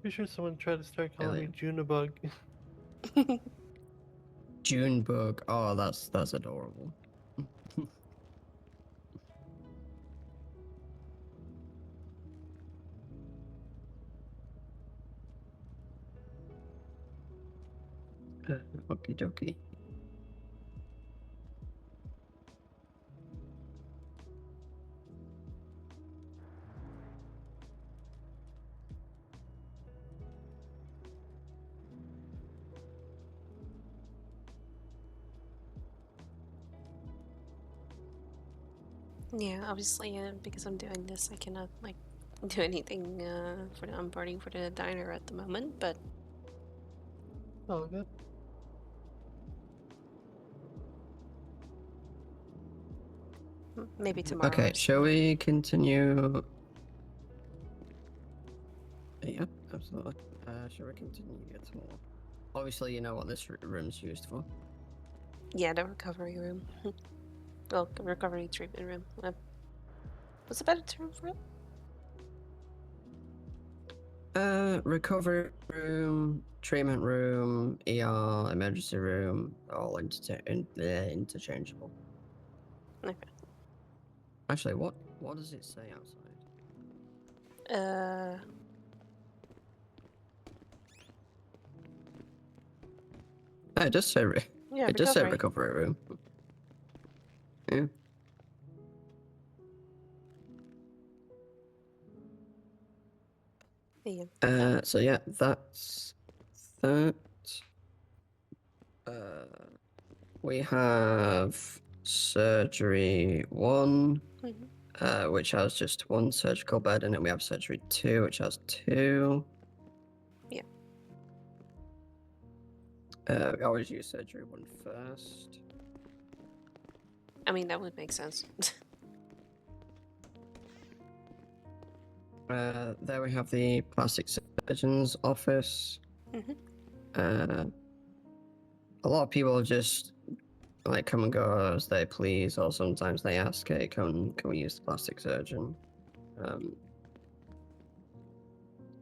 Speaker 3: Pretty sure someone tried to start calling me Junebug.
Speaker 1: Junebug. Oh, that's adorable. Okie dokie.
Speaker 2: yeah, obviously, because I'm doing this, I cannot, like, do anything for the onboarding for the diner at the moment, but
Speaker 3: All good.
Speaker 2: maybe tomorrow.
Speaker 1: Okay,
Speaker 2: Or
Speaker 1: shall we continue? Yeah, absolutely. Shall we continue tomorrow? Obviously, you know what this room's used for.
Speaker 2: yeah, the recovery room. Well, the recovery treatment room. What's a better term for it?
Speaker 1: Recovery room, treatment room, ER, emergency room, all interchangeable.
Speaker 2: Okay.
Speaker 1: Actually, what does it say outside? Oh, it does say
Speaker 2: Yeah,
Speaker 1: it does say
Speaker 2: recovery.
Speaker 1: recovery room. Yeah.
Speaker 2: Yeah.
Speaker 1: So yeah, that's that. We have surgery 1, which has just 1 surgical bed in it. We have surgery 2, which has 2.
Speaker 2: Yeah.
Speaker 1: We always use surgery 1 first.
Speaker 2: I mean, that would make sense.
Speaker 1: There we have the plastic surgeon's office. A lot of people just like come and go as they please, or sometimes they ask, "Hey, can we use the plastic surgeon?"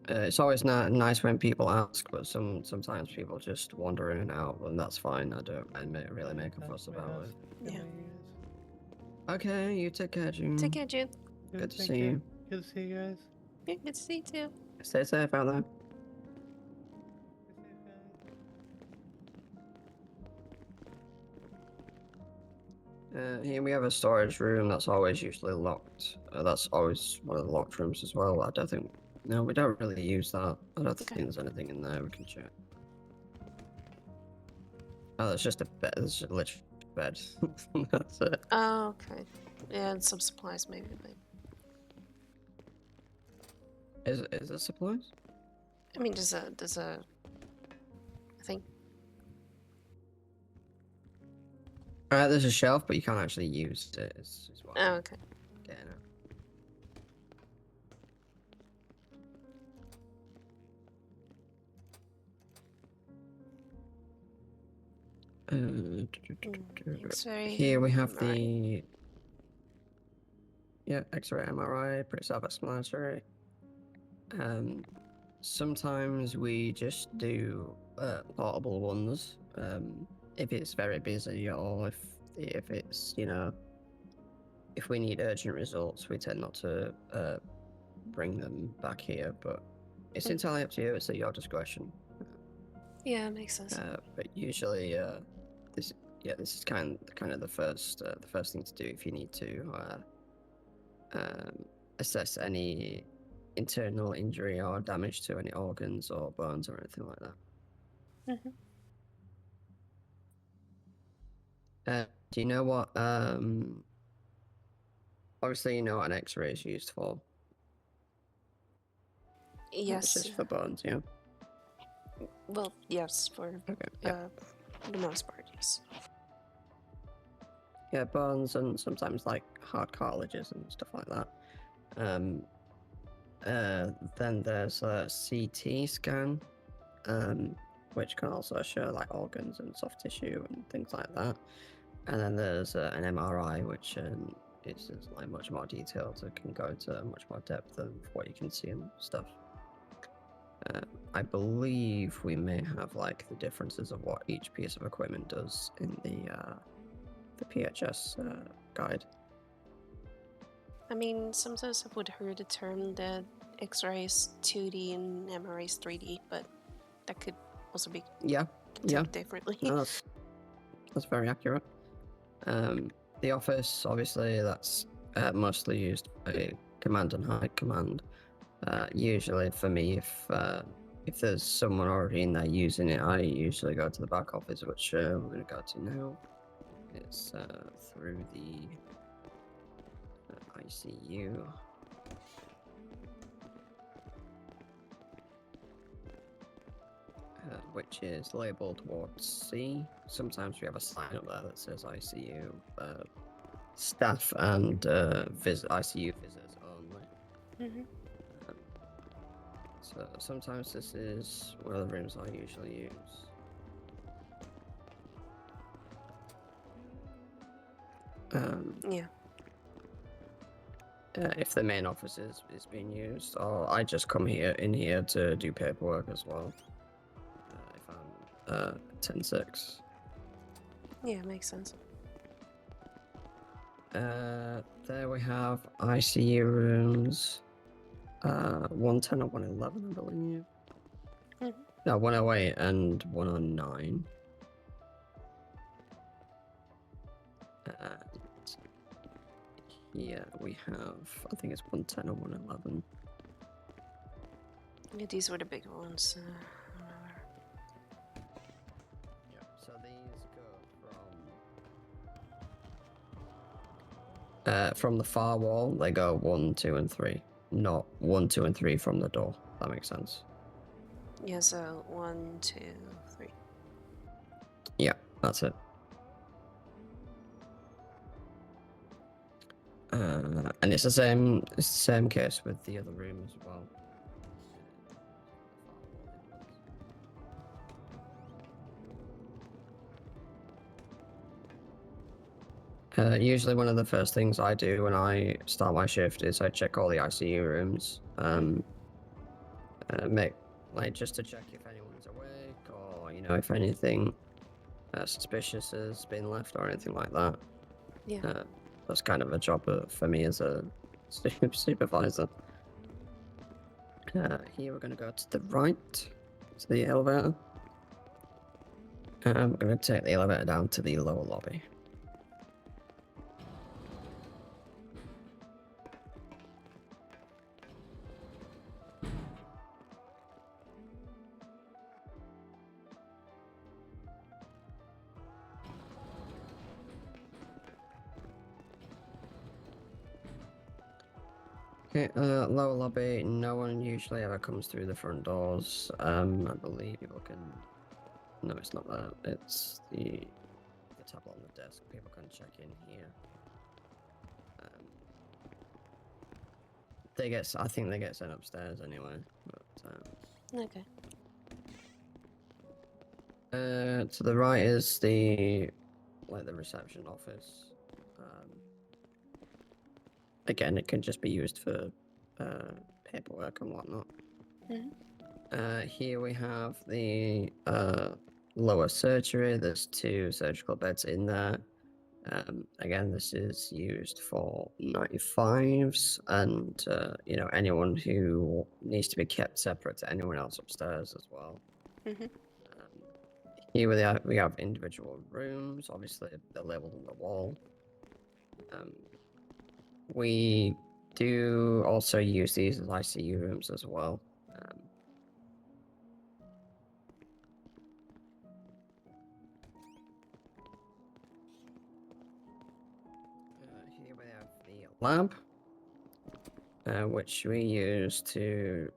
Speaker 1: It's always not nice when people ask, but sometimes people just wander in and out, and that's fine. I don't really make a fuss about it.
Speaker 2: Yeah.
Speaker 1: Okay, you take care, June.
Speaker 2: Take care, June.
Speaker 1: Good to see you.
Speaker 3: Good to see you guys.
Speaker 2: Yeah, good to see you too.
Speaker 1: Stay safe out there. Here we have a storage room that's always usually locked. That's always one of the locked rooms as well. I don't think. No, we don't really use that. I don't think there's anything in there we can check. Oh, there's just a bed. There's just literally a bed. That's it.
Speaker 2: Oh, okay. Yeah, and some supplies maybe. But...
Speaker 1: Is there supplies?
Speaker 2: I mean, there's a thing.
Speaker 1: There's a shelf, but you can't actually use it. Is what
Speaker 2: Oh, okay.
Speaker 1: getting at.
Speaker 2: X-ray.
Speaker 1: Here we have
Speaker 2: MRI.
Speaker 1: the X-ray, MRI, pretty self-explanatory. Sometimes we just do portable ones if it's very busy, or if it's if we need urgent results, we tend not to bring them back here. But it's entirely up to you. It's at your discretion.
Speaker 2: Yeah, it makes sense.
Speaker 1: But usually, this is kind of the first thing to do if you need to assess any internal injury or damage to any organs or bones or anything like that. Do you know what? Obviously, you know what an X-ray is used for.
Speaker 2: Yes.
Speaker 1: It's just for bones, yeah.
Speaker 2: Well, yes, for
Speaker 1: Okay.
Speaker 2: the most part, yes.
Speaker 1: Yeah, bones and sometimes like hard cartilages and stuff like that. Then there's a CT scan, which can also show like organs and soft tissue and things like that. And then there's an MRI, which is like much more detailed. It can go into much more depth of what you can see and stuff. I believe we may have like the differences of what each piece of equipment does in the PHS guide.
Speaker 2: I mean, sometimes I would hear the term that X-ray is 2D and MRI is 3D, but that could also be took differently.
Speaker 1: No, that's very accurate. The office, obviously, that's mostly used by command and high command. Usually, for me, if there's someone already in there using it, I usually go to the back office, which we're going to go to now. It's through the ICU. Which is labeled Ward C. Sometimes we have a sign up there that says ICU staff and ICU visitors only. So sometimes this is one of the rooms I usually use. If the main office is being used, or I just come in here to do paperwork as well. If I'm 10-6.
Speaker 2: Yeah, makes sense.
Speaker 1: There we have ICU rooms. 110 and 111, I believe.
Speaker 2: Mhm.
Speaker 1: No, 108 and 109. And here we have, I think it's 110 and 111.
Speaker 2: Yeah, these were the big ones.
Speaker 1: Yeah. So these go from the far wall. They go 1, 2, and 3. Not 1, 2, and 3 from the door. That makes sense.
Speaker 2: Yeah, so 1, 2, 3.
Speaker 1: Yeah, that's it. And it's the same case with the other room as well. Usually one of the first things I do when I start my shift is I check all the ICU rooms. Make like just to check if anyone's awake or if anything suspicious has been left or anything like that.
Speaker 2: Yeah.
Speaker 1: That's kind of a job for me as a supervisor. Here we're going to go to the right, to the elevator. We're going to take the elevator down to the lower lobby. Okay, lower lobby, no one usually ever comes through the front doors. I believe people can... No, it's not that. It's the tablet on the desk. People can check in here. I think they get sent upstairs anyway. But,
Speaker 2: Okay.
Speaker 1: to the right is the reception office. Again, it can just be used for paperwork and whatnot. Here we have the lower surgery. There's 2 surgical beds in there. Again, this is used for 95s and anyone who needs to be kept separate to anyone else upstairs as well. Here we have individual rooms. Obviously, they're labeled on the wall. We do also use these as ICU rooms as well. Here we have the lab, which we use to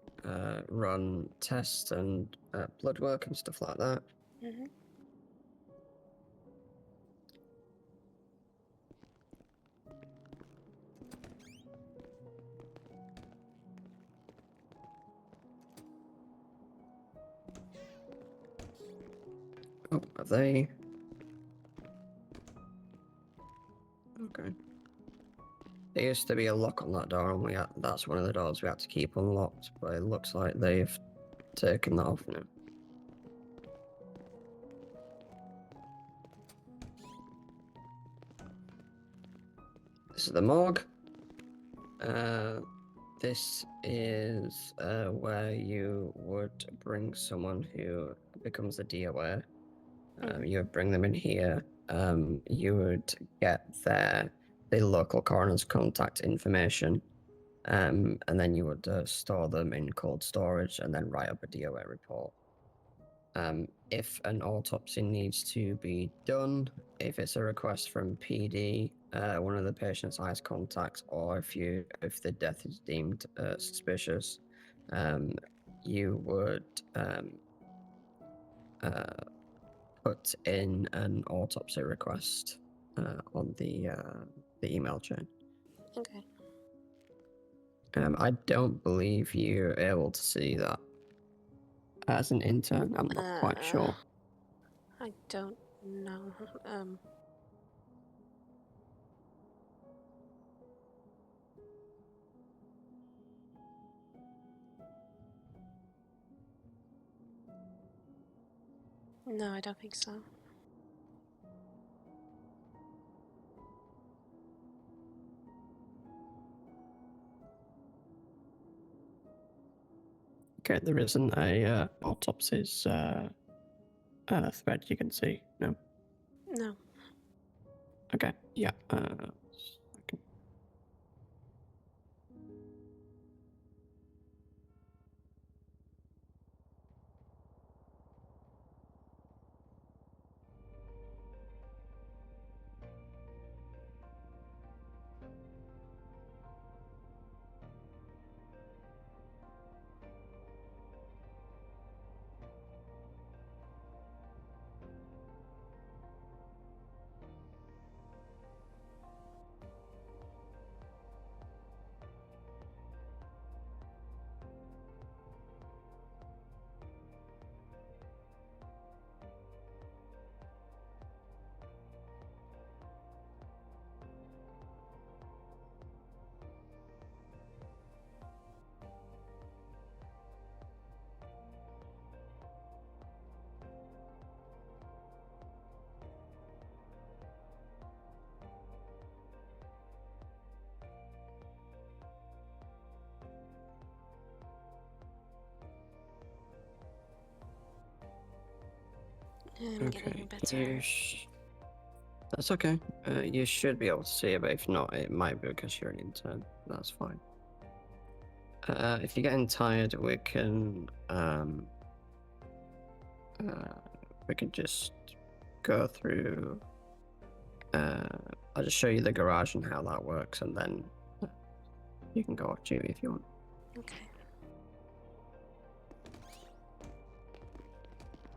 Speaker 1: run tests and blood work and stuff like that. Oh, are they? Okay. There used to be a lock on that door, and that's one of the doors we had to keep unlocked, but it looks like they've taken that off now. This is the morgue. This is where you would bring someone who becomes a DOA. You would bring them in here. You would get the local coroner's contact information, and then you would store them in cold storage and then write up a DOA report. If an autopsy needs to be done, if it's a request from PD, one of the patient's eyes contacts, or if the death is deemed suspicious, you would put in an autopsy request on the email chain.
Speaker 2: Okay.
Speaker 1: I don't believe you're able to see that as an intern. I'm not quite sure.
Speaker 2: I don't know. No, I don't think so.
Speaker 1: Okay, there isn't a autopsies thread you can see. No.
Speaker 2: No.
Speaker 1: Okay. Yeah.
Speaker 2: I'm getting
Speaker 1: Okay.
Speaker 2: a bit tired.
Speaker 1: That's okay. You should be able to see it, but if not, it might be because you're an intern. That's fine. If you're getting tired, we can just go through. I'll just show you the garage and how that works, and then you can go off duty if you want.
Speaker 2: Okay.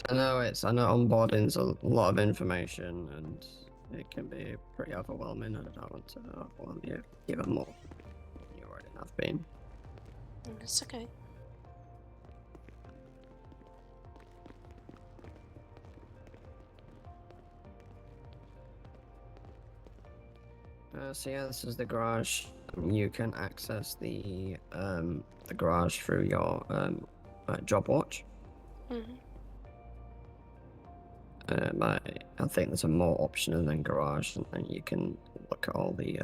Speaker 1: I know onboarding's a lot of information, and it can be pretty overwhelming. I don't want to overwhelm you even more than you already have been.
Speaker 2: It's okay.
Speaker 1: So yeah, this is the garage. You can access the garage through your job watch.
Speaker 2: Mm-hmm.
Speaker 1: I think there's a more option than garage, and then you can look at all the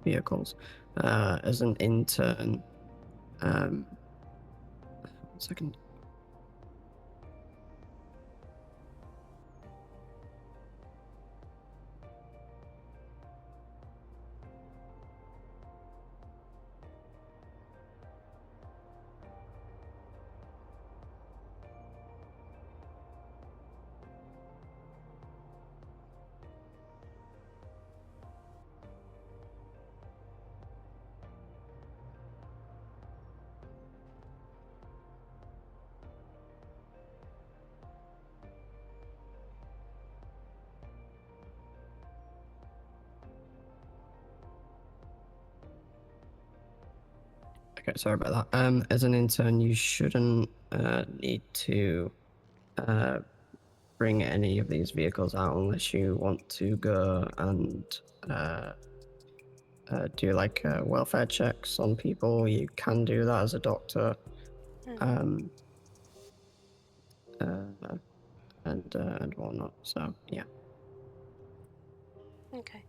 Speaker 1: vehicles. As an intern, 1 second. Okay, sorry about that. As an intern, you shouldn't need to bring any of these vehicles out unless you want to go and do like welfare checks on people. You can do that as a doctor,
Speaker 2: Mm-hmm.
Speaker 1: and whatnot. So yeah.
Speaker 2: Okay.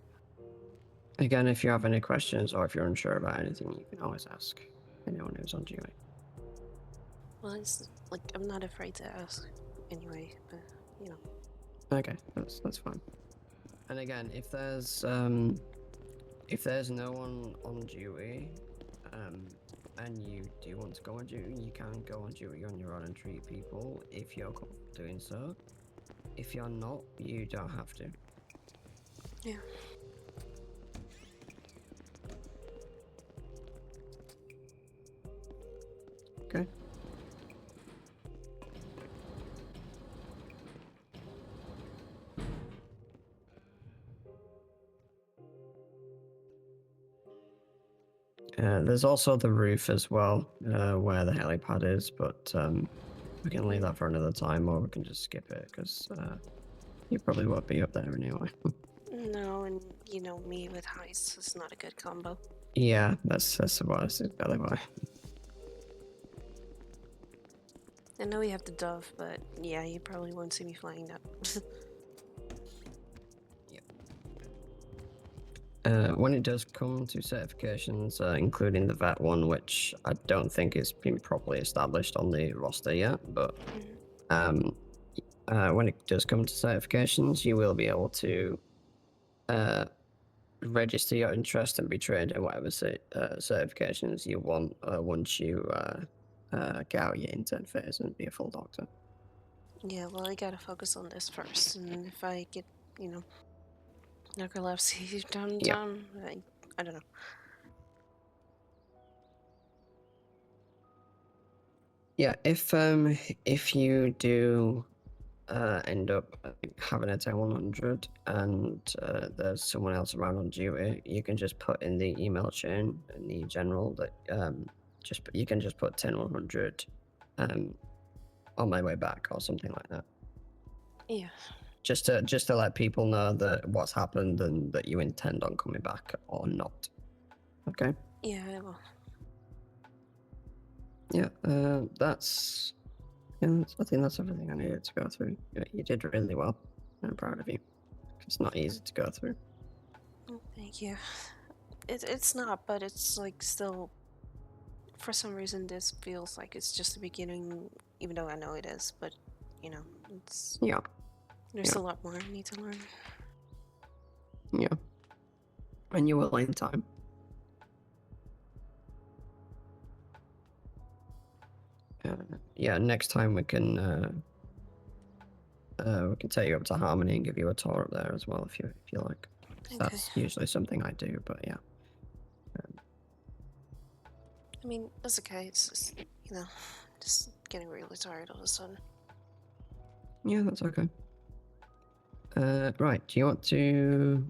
Speaker 1: Again, if you have any questions or if you're unsure about anything, you can always ask anyone who's on duty.
Speaker 2: Well, it's like I'm not afraid to ask anyway, but you know.
Speaker 1: Okay, that's fine. And again, if there's no one on duty, and you do want to go on duty, you can go on duty on your own and treat people if you're comfortable doing so. If you're not, you don't have to.
Speaker 2: Yeah.
Speaker 1: Okay. There's also the roof as well, where the helipad is, but we can leave that for another time, or we can just skip it because you probably won't be up there anyway.
Speaker 2: No, and you know me with heists is not a good combo.
Speaker 1: Yeah, that's exactly why.
Speaker 2: I know we have the dove, but yeah, you probably won't see me flying that.
Speaker 1: When it does come to certifications, including the vet one, which I don't think has been properly established on the roster yet, but when it does come to certifications, you will be able to register your interest and be trained in whatever certifications you want once you get out your intern phase and be a full doctor.
Speaker 2: Yeah, well, I gotta focus on this first, and if I get, narcolepsy done, I don't know.
Speaker 1: Yeah, if you do end up having a 10-100 and there's someone else around on duty, you can just put in the email chain in the general that you can just put 10-100 on my way back or something like that.
Speaker 2: Yeah.
Speaker 1: Just to let people know that what's happened and that you intend on coming back or not. Okay?
Speaker 2: Yeah, I will.
Speaker 1: Yeah, I think that's everything I needed to go through. You did really well. I'm proud of you. It's not easy to go through.
Speaker 2: Thank you. It's not, but it's like still, for some reason, this feels like it's just the beginning, even though I know it is, but, it's...
Speaker 1: Yeah.
Speaker 2: There's a lot more I need to learn.
Speaker 1: Yeah. And you will in time. Yeah, next time we can take you up to Harmony and give you a tour up there as well if you like.
Speaker 2: Okay.
Speaker 1: That's usually something I do, but yeah.
Speaker 2: I mean, that's okay. It's just, just getting really tired all of a sudden.
Speaker 1: Yeah, that's okay. Right, do you want to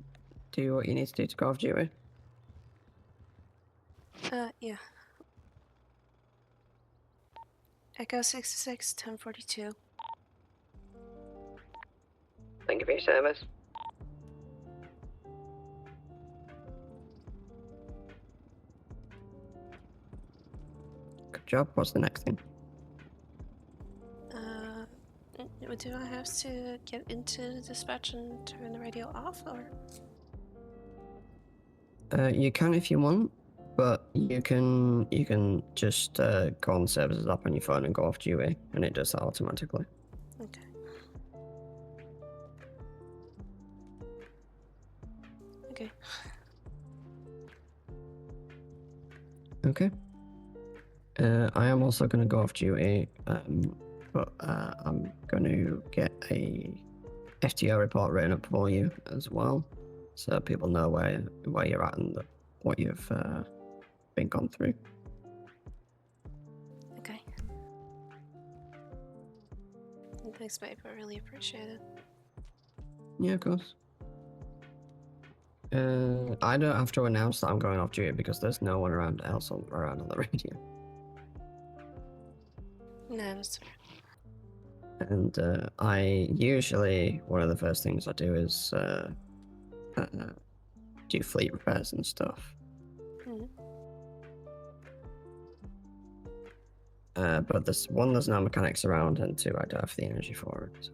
Speaker 1: do what you need to do to go off duty?
Speaker 2: Yeah. Echo 66, 1042.
Speaker 1: Thank you for your service. Good job. What's the next thing?
Speaker 2: Do I have to get into dispatch and turn the radio off, or?
Speaker 1: You can if you want, but you can just go on services app on your phone and go off duty, and it does that automatically.
Speaker 2: Okay. Okay.
Speaker 1: Okay. I am also going to go off duty, but I'm going to get a FTO report written up for you as well, so people know where you're at and what you've been gone through.
Speaker 2: Okay. Thanks, babe. I really appreciate it.
Speaker 1: Yeah, of course. I don't have to announce that I'm going off duty because there's no one around on the radio.
Speaker 2: No, that's fair.
Speaker 1: And I usually, one of the first things I do is do fleet repairs and stuff. But there's no mechanics around, and two, I don't have the energy for it. So.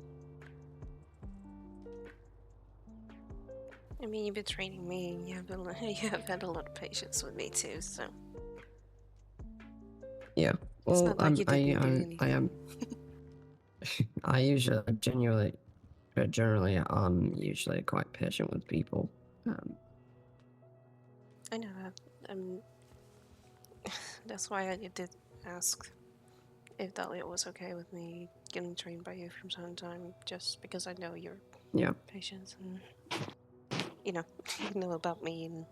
Speaker 2: I mean, you've been training me, and you have had a lot of patience with me too, so.
Speaker 1: Yeah. Well,
Speaker 2: it's not like you didn't do anything.
Speaker 1: I am. Generally, I'm usually quite patient with people.
Speaker 2: I know that. That's why I did ask if Dahlia was okay with me getting trained by you from time to time, just because I know your patience and you know about me and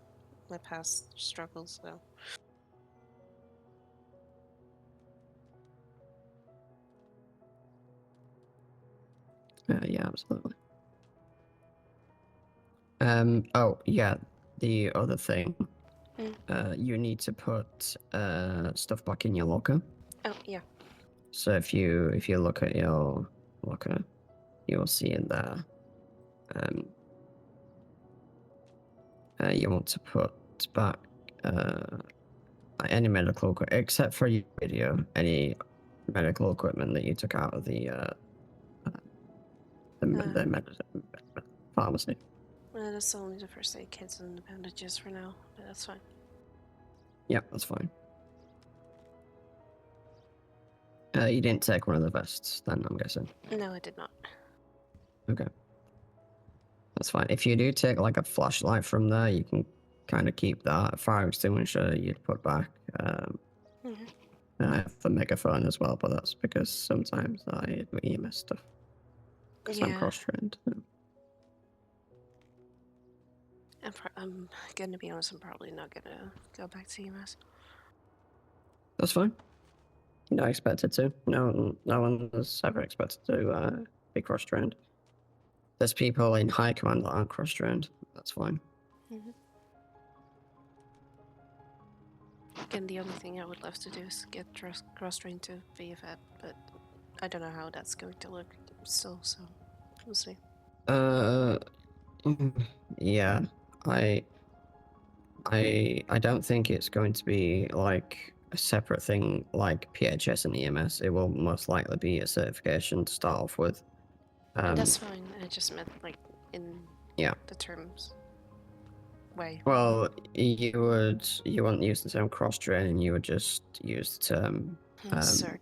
Speaker 2: my past struggles. So.
Speaker 1: Yeah, absolutely. Oh, yeah. The other thing, you need to put stuff back in your locker.
Speaker 2: Oh, yeah.
Speaker 1: So if you look at your locker, you'll see in there. You want to put back any medical equipment, except for your radio, any medical equipment that you took out of the pharmacy.
Speaker 2: That's only the first aid kits and the bandages for now, but that's fine.
Speaker 1: Yeah, that's fine. You didn't take one of the vests, then, I'm guessing.
Speaker 2: No, I did not.
Speaker 1: Okay. That's fine. If you do take, like, a flashlight from there, you can kind of keep that. A fire extinguisher, you'd put back.
Speaker 2: Mhm.
Speaker 1: I have the megaphone as well, but that's because sometimes I do EMS stuff. Because I'm
Speaker 2: Yeah.
Speaker 1: cross-trained.
Speaker 2: I'm gonna be honest, I'm probably not gonna go back to EMS.
Speaker 1: That's fine. You're not expected to. No one is ever expected to be cross-trained. There's people in high command that aren't cross-trained. That's fine.
Speaker 2: Mm-hmm. Again, the only thing I would love to do is get cross-trained to be a vet, but I don't know how that's going to look still, so we'll see.
Speaker 1: Yeah. I don't think it's going to be like a separate thing like PHS and EMS. It will most likely be a certification to start off with.
Speaker 2: That's fine. I just meant like in the terms way.
Speaker 1: Well, you wouldn't use the term cross training. You would just use the term
Speaker 2: Cert.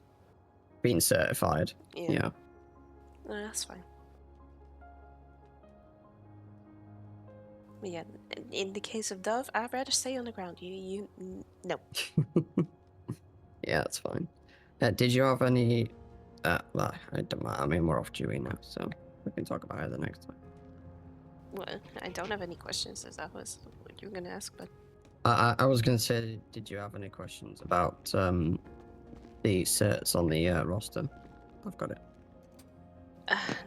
Speaker 1: being certified. Yeah.
Speaker 2: No, that's fine. But yeah, in the case of Dove, I'd rather stay on the ground. No.
Speaker 1: Yeah, that's fine. Did you have any? Well, I don't matter. I mean, we're off duty now, so we can talk about it the next time.
Speaker 2: Well, I don't have any questions, as that was what you were gonna ask, but
Speaker 1: I was gonna say, did you have any questions about the certs on the roster? I've got it.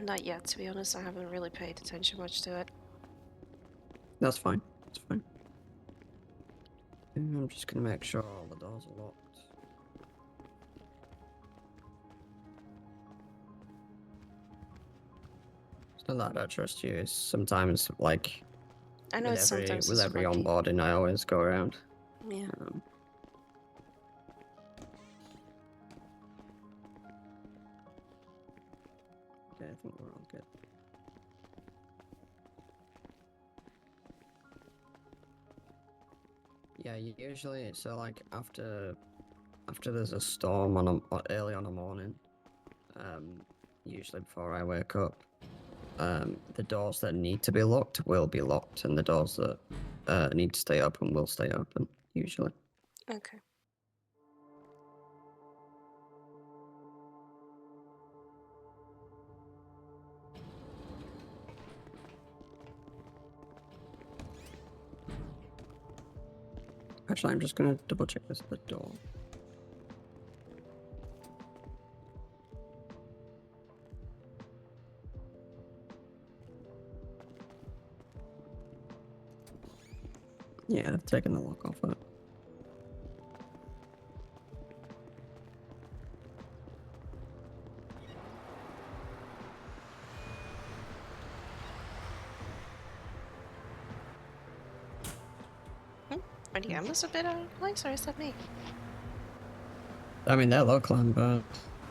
Speaker 2: not yet. To be honest, I haven't really paid attention much to it.
Speaker 1: That's fine. That's fine. I'm just gonna make sure all the doors are locked. It's not that I don't trust you. It's sometimes like
Speaker 2: I know it's sometimes
Speaker 1: with
Speaker 2: it's
Speaker 1: every
Speaker 2: funky.
Speaker 1: onboarding, I always go around.
Speaker 2: Yeah.
Speaker 1: Okay, I think we're all good. Yeah, usually so like after there's a storm early on a morning, usually before I wake up, the doors that need to be locked will be locked, and the doors that need to stay open will stay open, usually.
Speaker 2: Okay.
Speaker 1: Actually, I'm just gonna double check this at the door. Yeah, I've taken the lock off it.
Speaker 2: Are the ambush a bit out of place, or is that me?
Speaker 1: I mean, they're local, but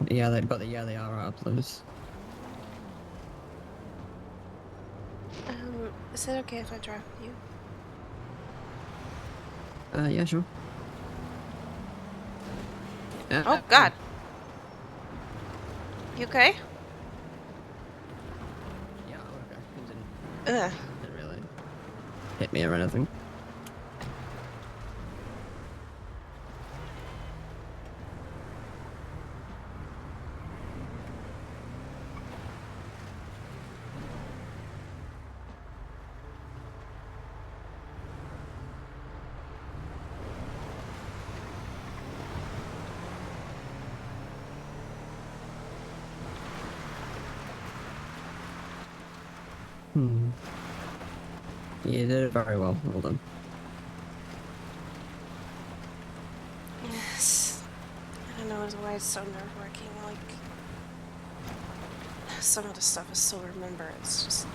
Speaker 1: yeah, they are out of place.
Speaker 2: Is it okay if I drive with you?
Speaker 1: Yeah, sure.
Speaker 2: Oh God! You okay?
Speaker 1: Yeah, I'm okay. Didn't really hit me or anything. You did it very well. Well done.
Speaker 2: Yes. I don't know why it's so nerve-wracking. Like, some of the stuff I still remember. It's just,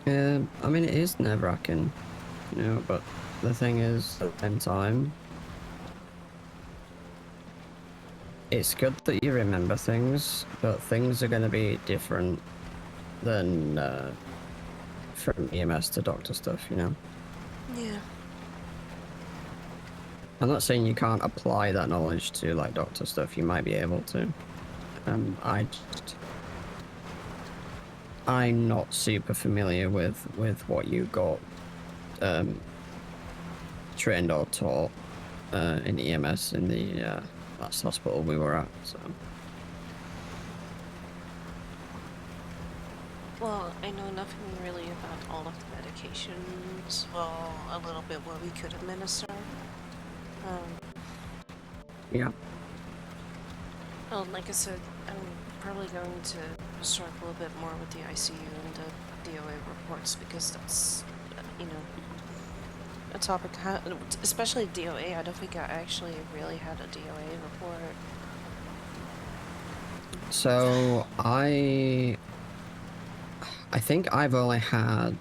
Speaker 1: I mean, it is nerve-wracking, but the thing is, at the same time, it's good that you remember things, but things are going to be different than from EMS to doctor stuff, you know?
Speaker 2: Yeah.
Speaker 1: I'm not saying you can't apply that knowledge to like doctor stuff, you might be able to. I'm not super familiar with what you got trained or taught in EMS in the last hospital we were at, so.
Speaker 2: Well, I know nothing really about all of the medications. Well, a little bit what we could administer.
Speaker 1: Yeah.
Speaker 2: Well, like I said, I'm probably going to start a little bit more with the ICU and the DOA reports because that's, you know, a topic, especially DOA. I don't think I actually really had a DOA report.
Speaker 1: So I think I've only had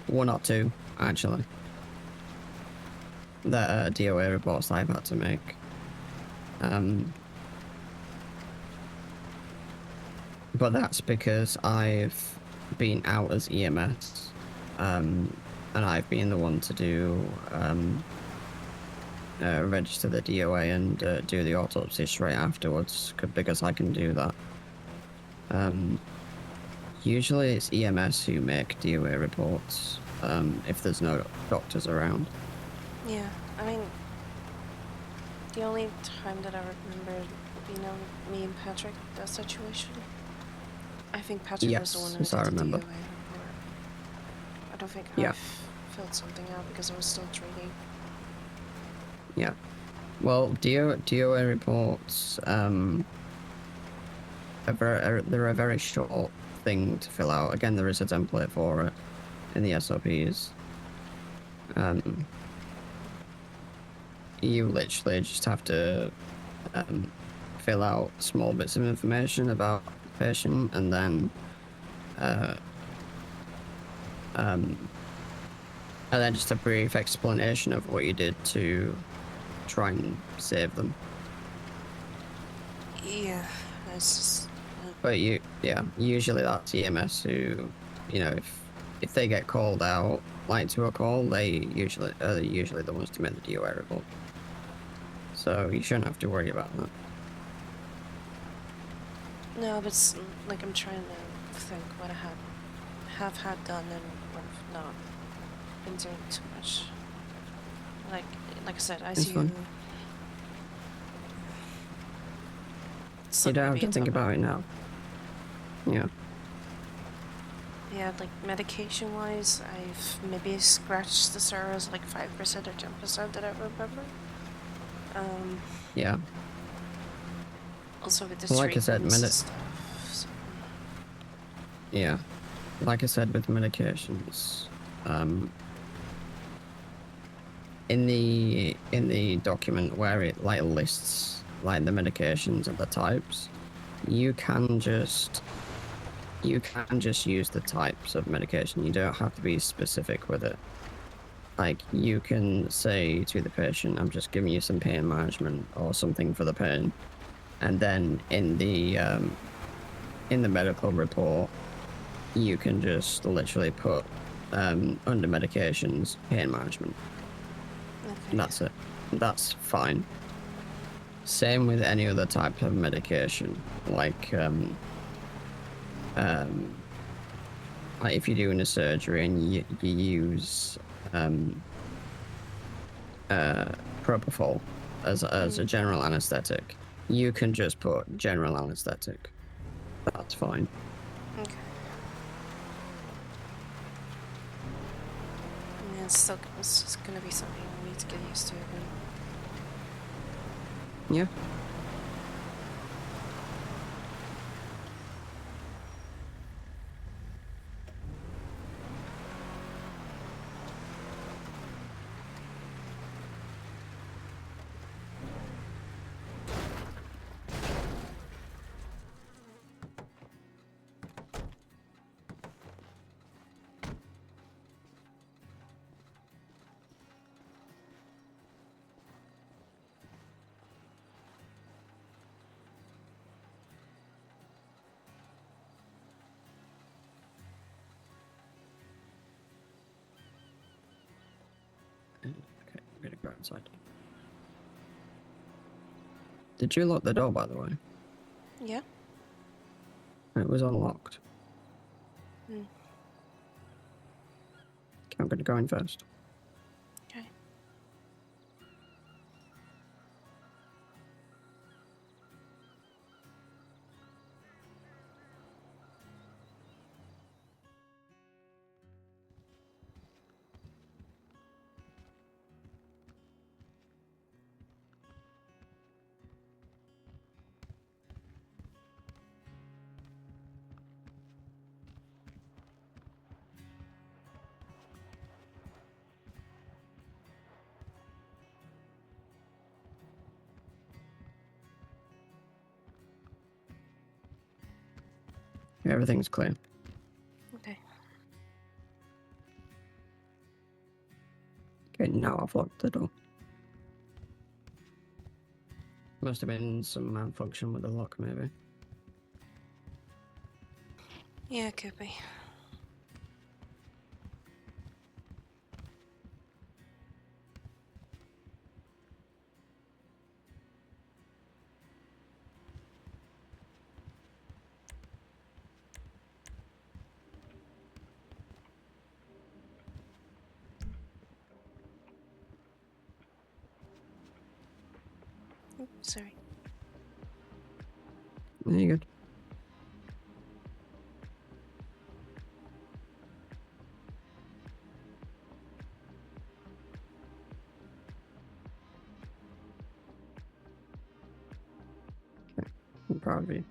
Speaker 1: one or two, actually, the DOA reports I've had to make. But that's because I've been out as EMS, and I've been the one to do register the DOA and do the autopsy straight afterwards, because I can do that. Usually it's EMS who make DOA reports if there's no doctors around.
Speaker 2: Yeah, I mean, the only time that I remember, you know, me and Patrick, that situation, I think Patrick was the one who
Speaker 1: Yes,
Speaker 2: did
Speaker 1: I
Speaker 2: the
Speaker 1: remember.
Speaker 2: DOA report. I don't think
Speaker 1: Yeah.
Speaker 2: I've filled something out because I was still training.
Speaker 1: Yeah. Well, DOA reports, they're a very short thing to fill out. Again, there is a template for it in the SOPs. You literally just have to fill out small bits of information about the patient, and then just a brief explanation of what you did to try and save them.
Speaker 2: Yeah, it's just...
Speaker 1: But usually that's EMS who, you know, if they get called out, like to a call, they usually the ones to make the DOA report. So you shouldn't have to worry about that.
Speaker 2: No, but it's, like, I'm trying to think what I have had done and what I've not been doing too much. Like I said, ICU.
Speaker 1: You don't have to think about it now. Yeah.
Speaker 2: Yeah, like medication-wise, I've maybe scratched the surface like 5% or 10% that I remember.
Speaker 1: Yeah.
Speaker 2: Also with the
Speaker 1: Well, like I said,
Speaker 2: treatments and stuff. So.
Speaker 1: Yeah. Like I said, with medications, in the document where it like lists like the medications and the types, you can just use the types of medication. You don't have to be specific with it. Like, you can say to the patient, I'm just giving you some pain management or something for the pain, and then in the medical report, you can just literally put under medications, pain management.
Speaker 2: Okay.
Speaker 1: And that's it. That's fine. Same with any other type of medication, like if you're doing a surgery and you use propofol as a general anesthetic, you can just put general anesthetic. That's fine.
Speaker 2: Okay. I mean, it's just gonna be something we need to get used to again.
Speaker 1: Yeah. outside. Did you lock the door, by the way?
Speaker 2: Yeah.
Speaker 1: It was unlocked.
Speaker 2: Hmm.
Speaker 1: Okay, I'm going to go in first.
Speaker 2: Okay.
Speaker 1: Yeah, everything's clear.
Speaker 2: Okay.
Speaker 1: Okay, now I've locked the door. Must have been some malfunction with the lock, maybe.
Speaker 2: Yeah, could be. Oops, sorry.
Speaker 1: There you go. Okay, I'm proud of you.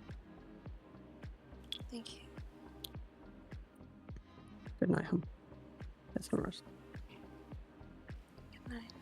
Speaker 2: Thank you.
Speaker 1: Good night, hon. Get some rest.
Speaker 2: Good night.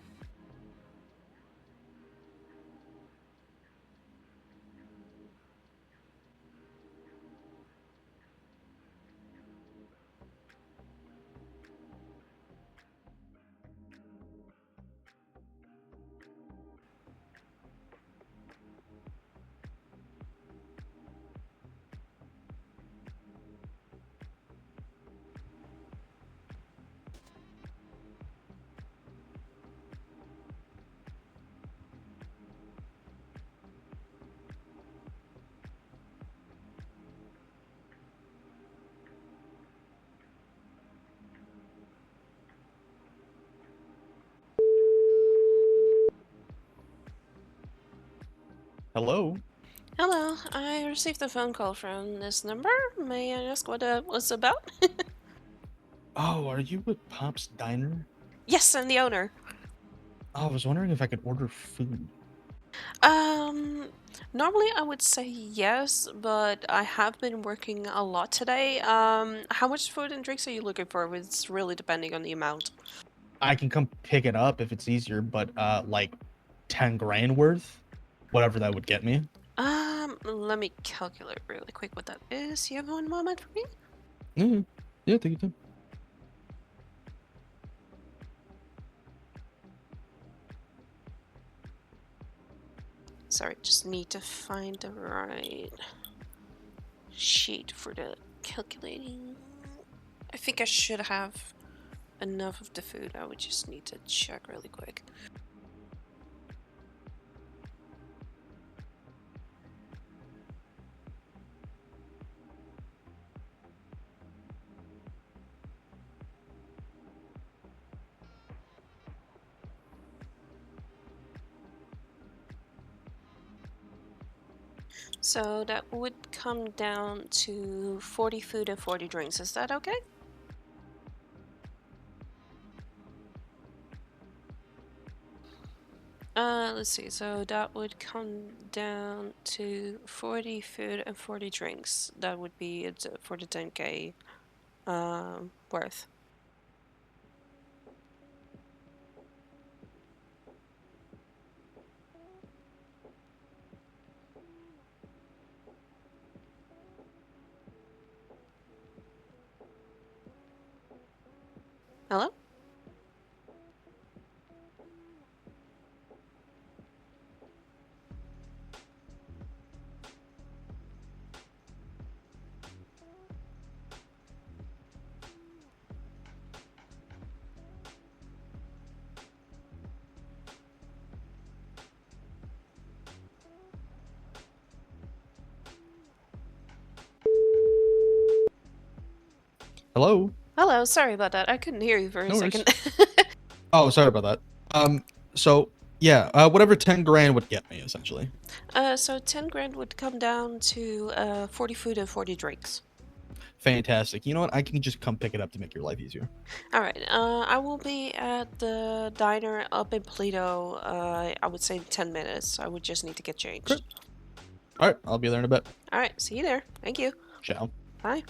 Speaker 4: Hello?
Speaker 2: Hello, I received a phone call from this number. May I ask what it was about?
Speaker 4: Oh, are you with Pop's Diner?
Speaker 2: Yes, I'm the owner.
Speaker 4: Oh, I was wondering if I could order food.
Speaker 2: Um, Normally I would say yes, but I have been working a lot today. How much food and drinks are you looking for? It's really depending on the amount.
Speaker 4: I can come pick it up if it's easier, but like 10 grand worth, whatever that would get me.
Speaker 2: Let me calculate really quick what that is. You have one moment for me?
Speaker 4: Mm-hmm. Yeah, take your time.
Speaker 2: Sorry, just need to find the right sheet for the calculating. I think I should have enough of the food. I would just need to check really quick. So that would come down to 40 food and 40 drinks. Is that okay? Let's see. So that would come down to 40 food and 40 drinks. That would be it for the 10K worth. Hello?
Speaker 4: Hello?
Speaker 2: Hello, sorry about that. I couldn't hear you for a
Speaker 4: No worries.
Speaker 2: second.
Speaker 4: Oh, sorry about that. So yeah, whatever 10 grand would get me essentially.
Speaker 2: So 10 grand would come down to 40 food and 40 drinks.
Speaker 4: Fantastic. You know what? I can just come pick it up to make your life easier.
Speaker 2: All right. I will be at the diner up in Polito. I would say 10 minutes. I would just need to get changed.
Speaker 4: Great. All right, I'll be there in a bit.
Speaker 2: All right. See you there. Thank you.
Speaker 4: Ciao.
Speaker 2: Bye.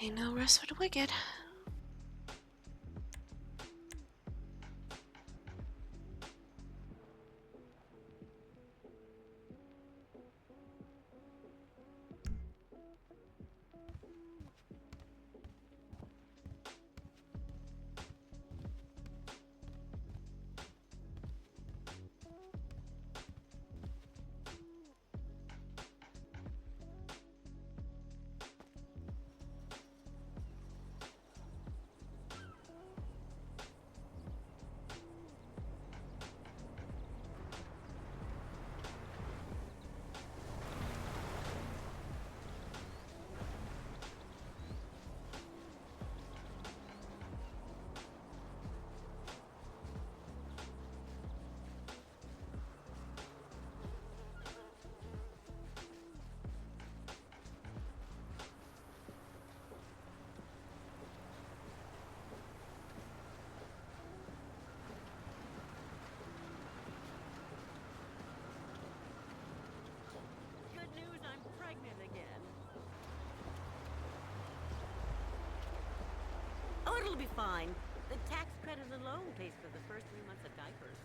Speaker 2: Ain't no rest for the wicked.
Speaker 5: Good news, I'm pregnant again. Oh, it'll be fine. The tax credit alone pays for the first 3 months of diapers.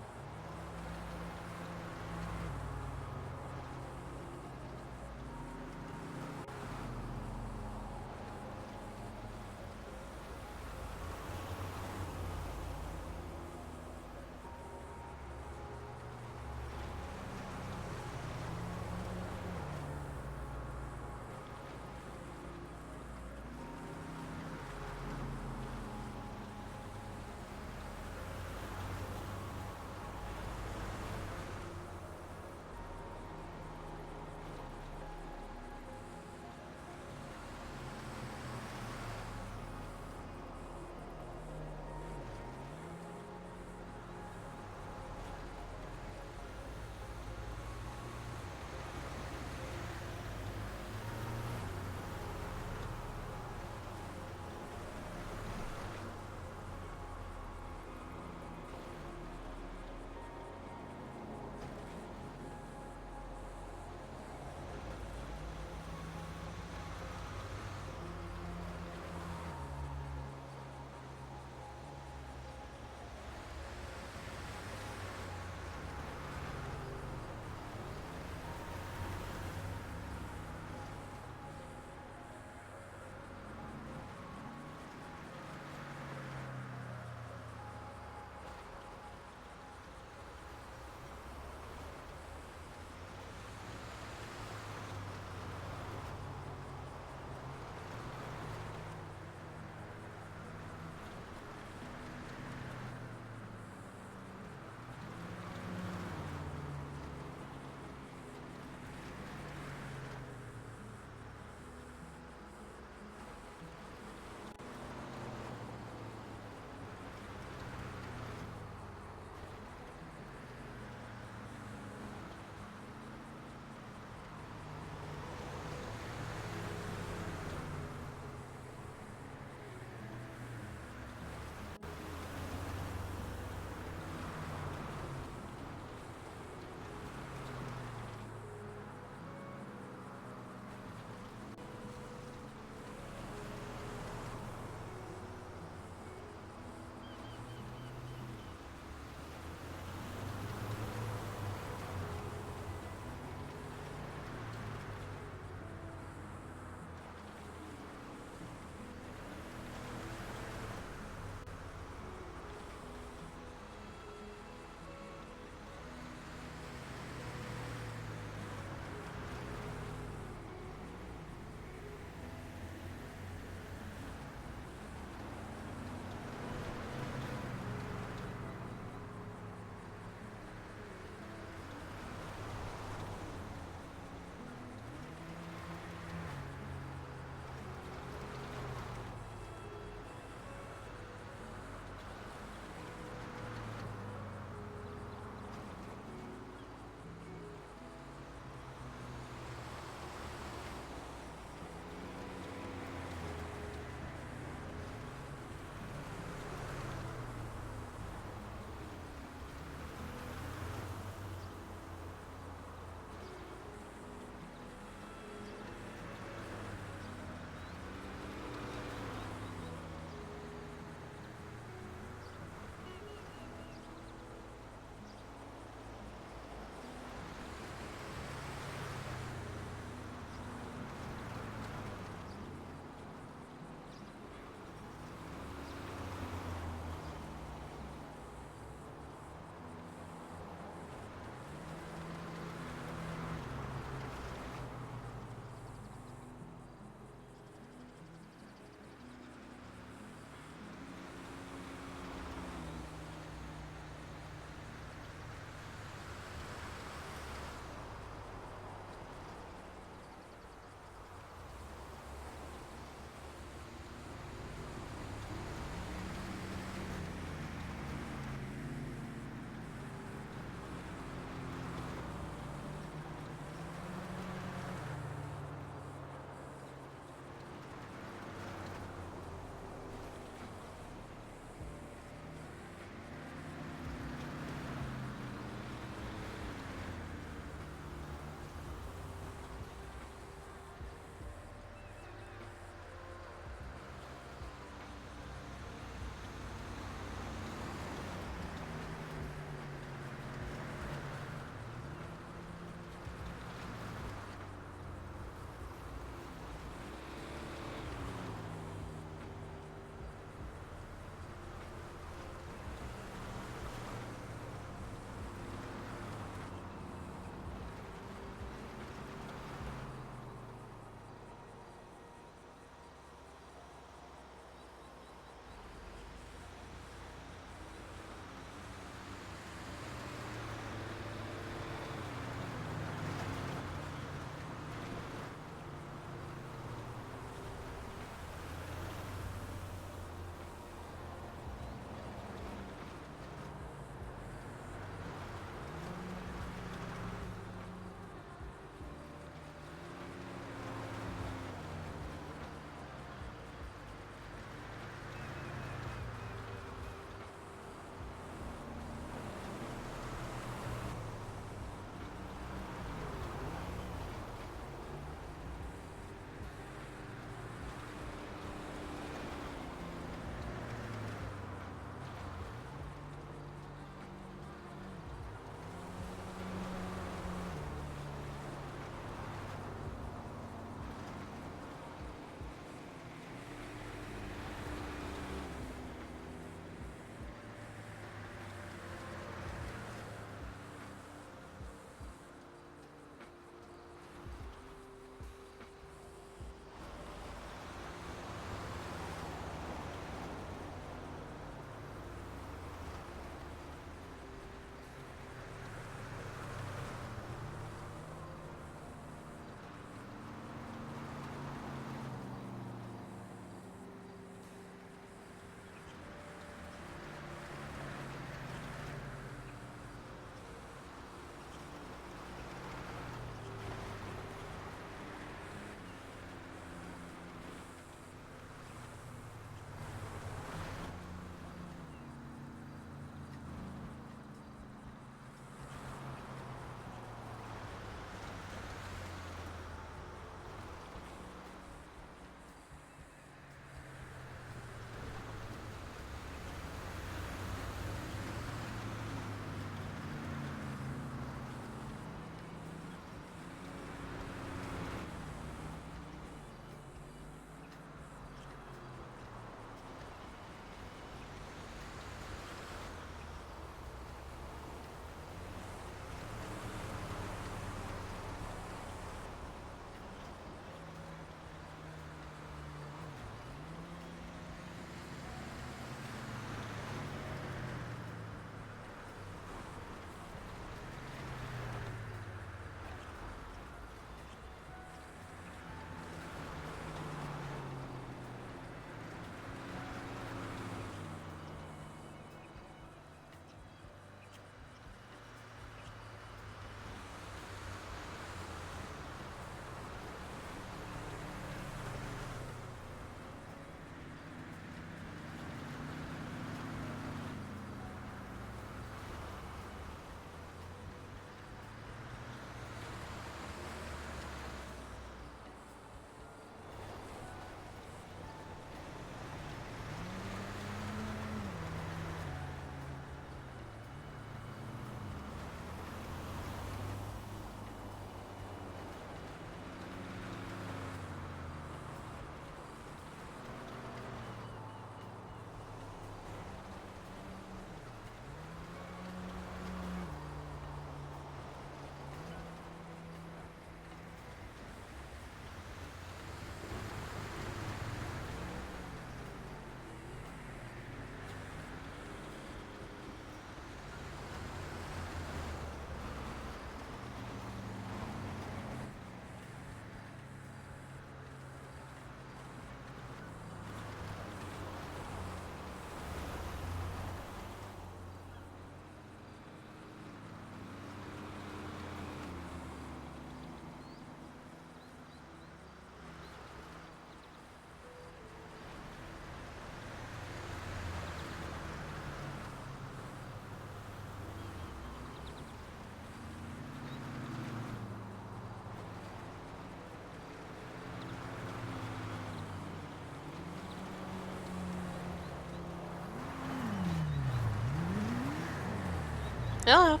Speaker 2: Hello.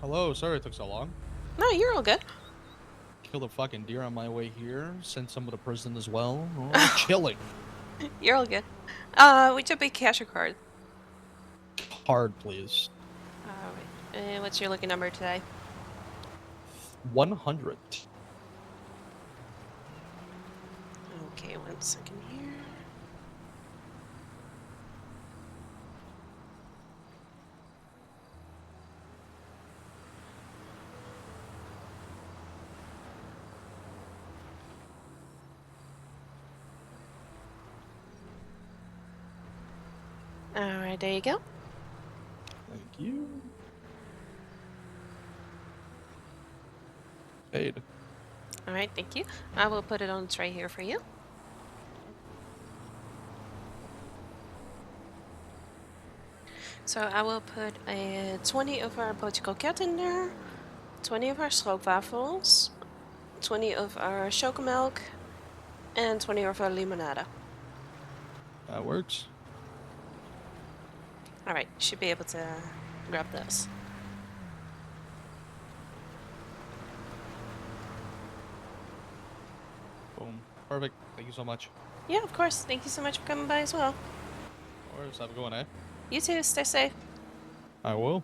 Speaker 4: Hello, sorry it took so long.
Speaker 2: No, you're all good.
Speaker 4: Killed a fucking deer on my way here. Sent someone to prison as well. Oh, chilling.
Speaker 2: You're all good. Would you be cash or card?
Speaker 4: Card, please.
Speaker 2: Alright. What's your lucky number today?
Speaker 4: 100.
Speaker 2: Okay, 1 second here. Alright, there you go.
Speaker 4: Thank you. Paid.
Speaker 2: Alright, thank you. I will put it on the tray here for you. So I will put 20 of our Portugal cat in there, 20 of our stroopwafels, 20 of our chocomilk, and 20 of our limonada.
Speaker 4: That works.
Speaker 2: Alright, should be able to grab those.
Speaker 4: Boom. Perfect. Thank you so much.
Speaker 2: Yeah, of course. Thank you so much for coming by as well.
Speaker 4: Of course, have a good one, eh?
Speaker 2: You too. Stay safe.
Speaker 4: I will.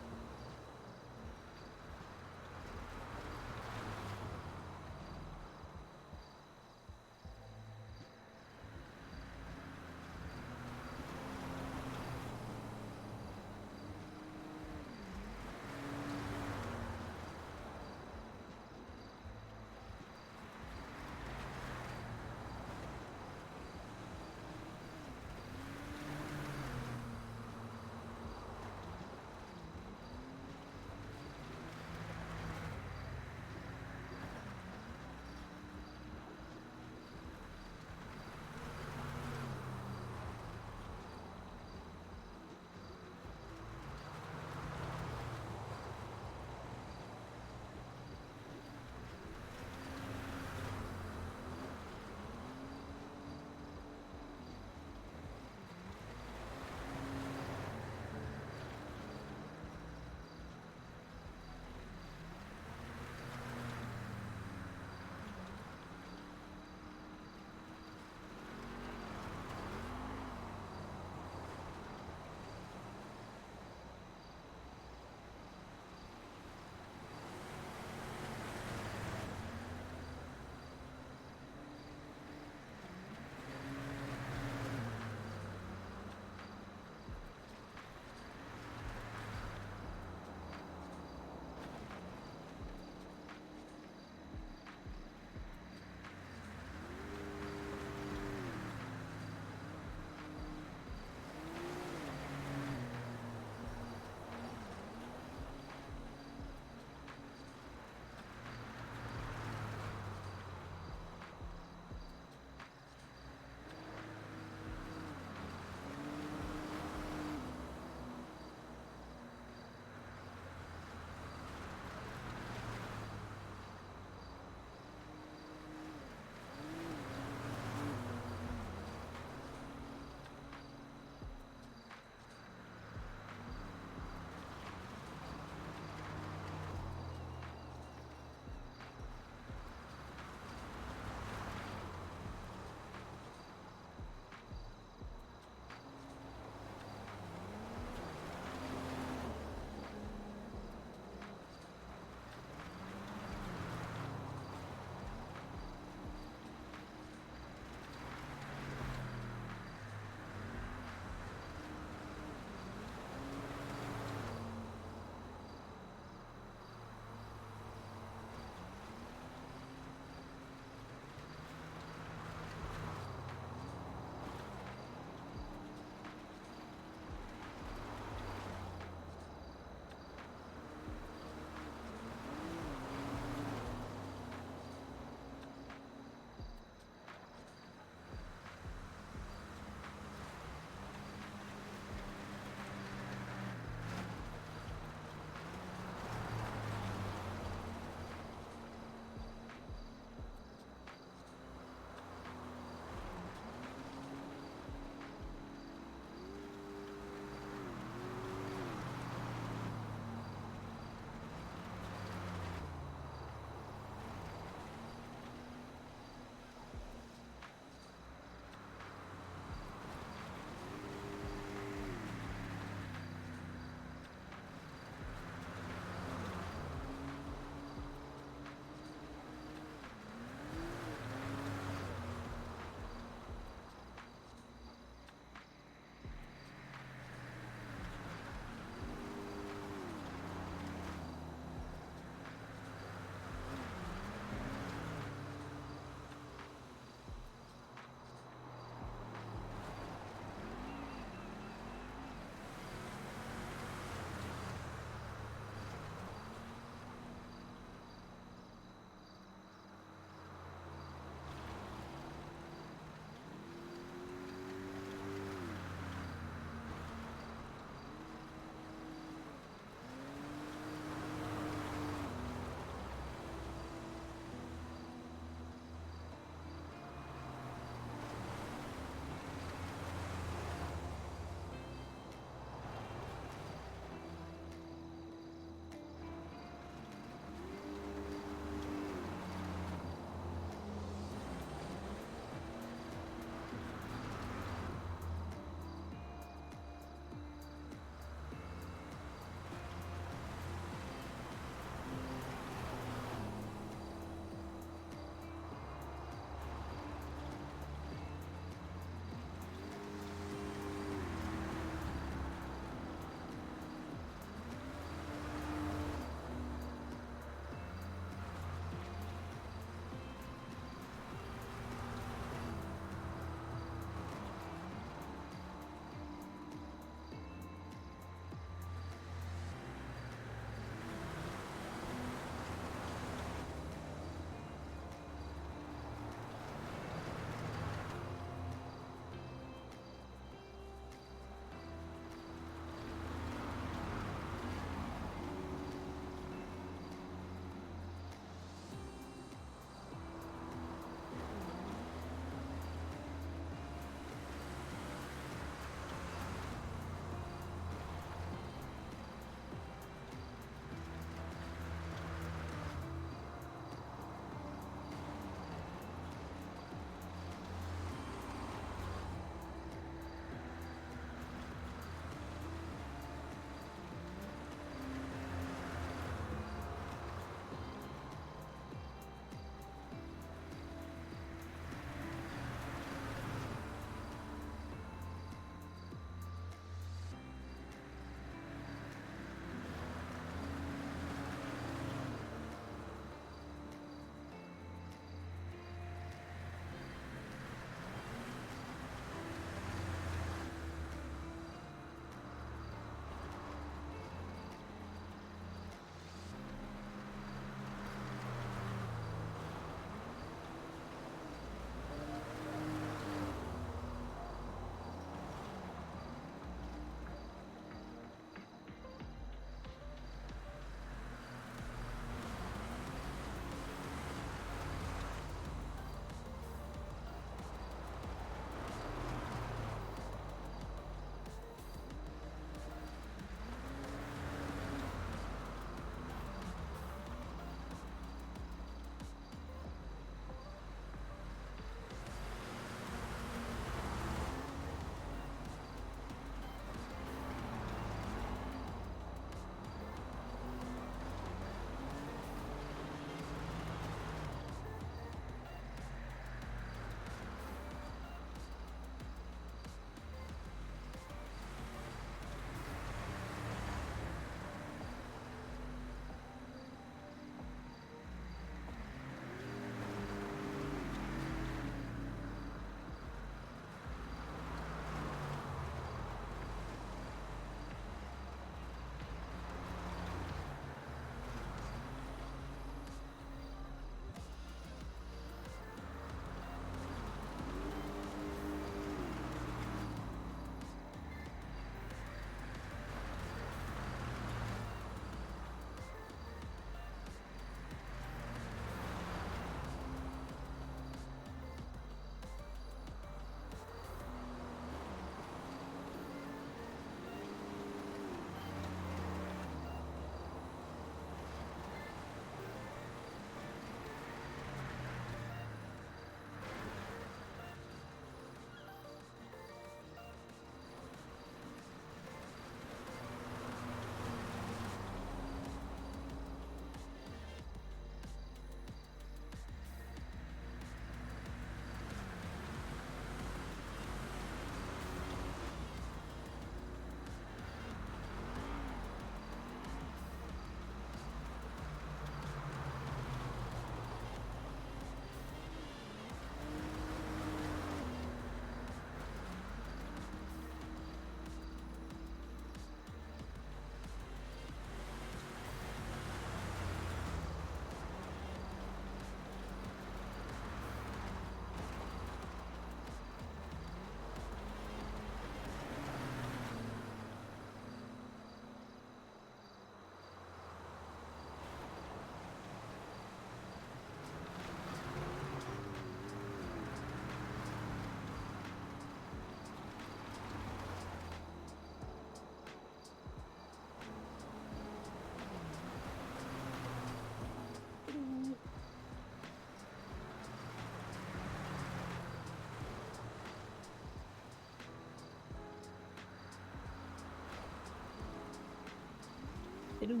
Speaker 6: Hello.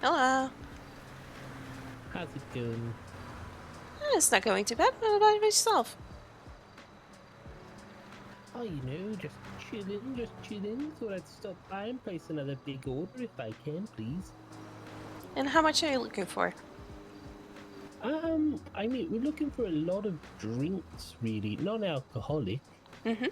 Speaker 2: Hello.
Speaker 6: How's it going?
Speaker 2: It's not going too bad. What about yourself?
Speaker 6: Oh, just chilling. Thought I'd stop by and place another big order if I can, please.
Speaker 2: And how much are you looking for?
Speaker 6: I mean, we're looking for a lot of drinks, really, non-alcoholic.
Speaker 2: Mm-hmm.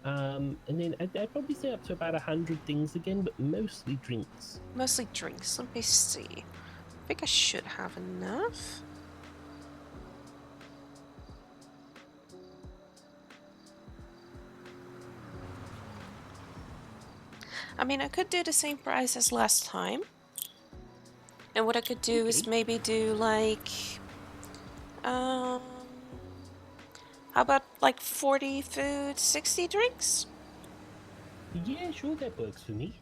Speaker 6: And then I'd probably say up to about 100 things again, but mostly drinks.
Speaker 2: Mostly drinks. Let me see. I think I should have enough. I mean, I could do the same price as last time. And what I could do is
Speaker 6: Okay.
Speaker 2: maybe do like... how about like 40 food, 60 drinks?
Speaker 6: Yeah, sure, that works for me.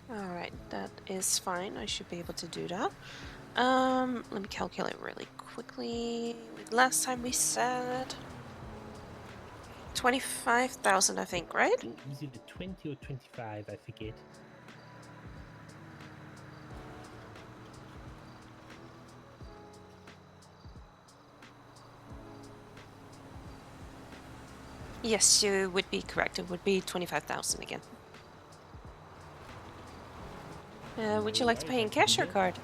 Speaker 2: Alright, that is fine. I should be able to do that. Let me calculate really quickly. Last time we said 25,000, I think, right?
Speaker 6: I think it was either 20 or 25, I forget.
Speaker 2: Yes, you would be correct. It would be 25,000 again. Would you like to pay in cash or card?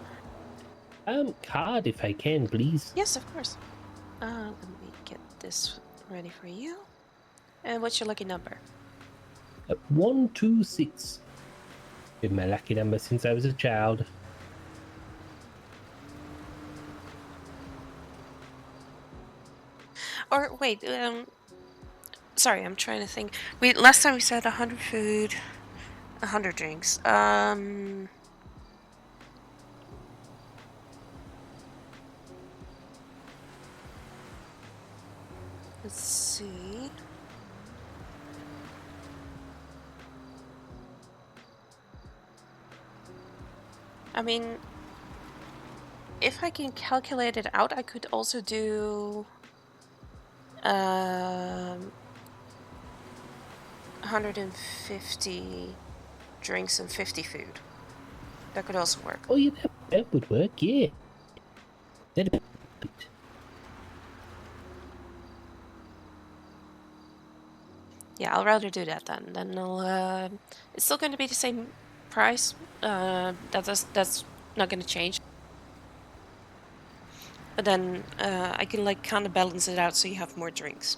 Speaker 6: Card if I can, please.
Speaker 2: Yes, of course. Let me get this ready for you. And what's your lucky number?
Speaker 6: 126. Been my lucky number since I was a child.
Speaker 2: Or wait, sorry, I'm trying to think. Last time we said 100 food, 100 drinks. Let's see. I mean, if I can calculate it out, I could also do 150 drinks and 50 food. That could also work.
Speaker 6: Oh, yeah, that would work, yeah. That'd be perfect.
Speaker 2: Yeah, I'll rather do that then. Then I'll. It's still going to be the same price. That's not going to change. But then I can like kind of balance it out so you have more drinks.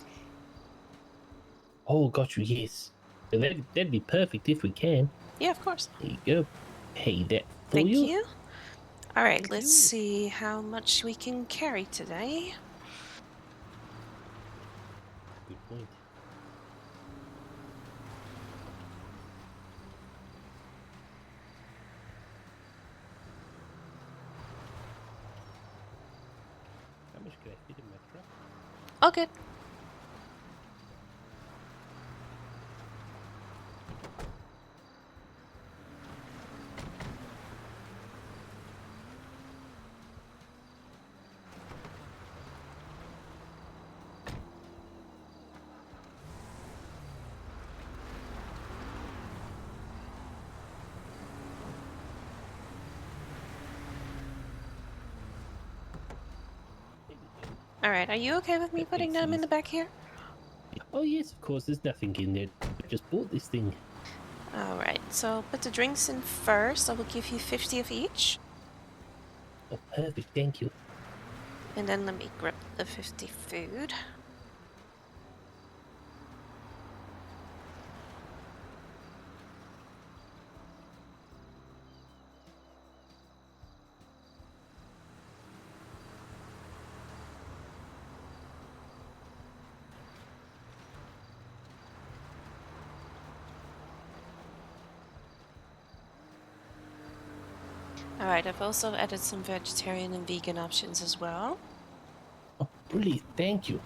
Speaker 6: Oh, got you, yes. So that'd be perfect if we can.
Speaker 2: Yeah, of course.
Speaker 6: There you go. Pay that for
Speaker 2: Thank
Speaker 6: you.
Speaker 2: you. All right,
Speaker 6: Thank
Speaker 2: let's
Speaker 6: you.
Speaker 2: see how much we can carry today.
Speaker 6: Good point. How much could I fit in my truck?
Speaker 2: All good.
Speaker 6: There we go.
Speaker 2: All right, are you okay with me
Speaker 6: That
Speaker 2: putting
Speaker 6: makes it
Speaker 2: them in the
Speaker 6: easy.
Speaker 2: back here?
Speaker 6: Oh, yes, of course. There's nothing in there. I just bought this thing.
Speaker 2: All right, so put the drinks in first. I will give you 50 of each.
Speaker 6: Oh, perfect. Thank you.
Speaker 2: And then let me grab the 50 food. All right, I've also added some vegetarian and vegan options as well.
Speaker 6: Oh, brilliant. Thank you.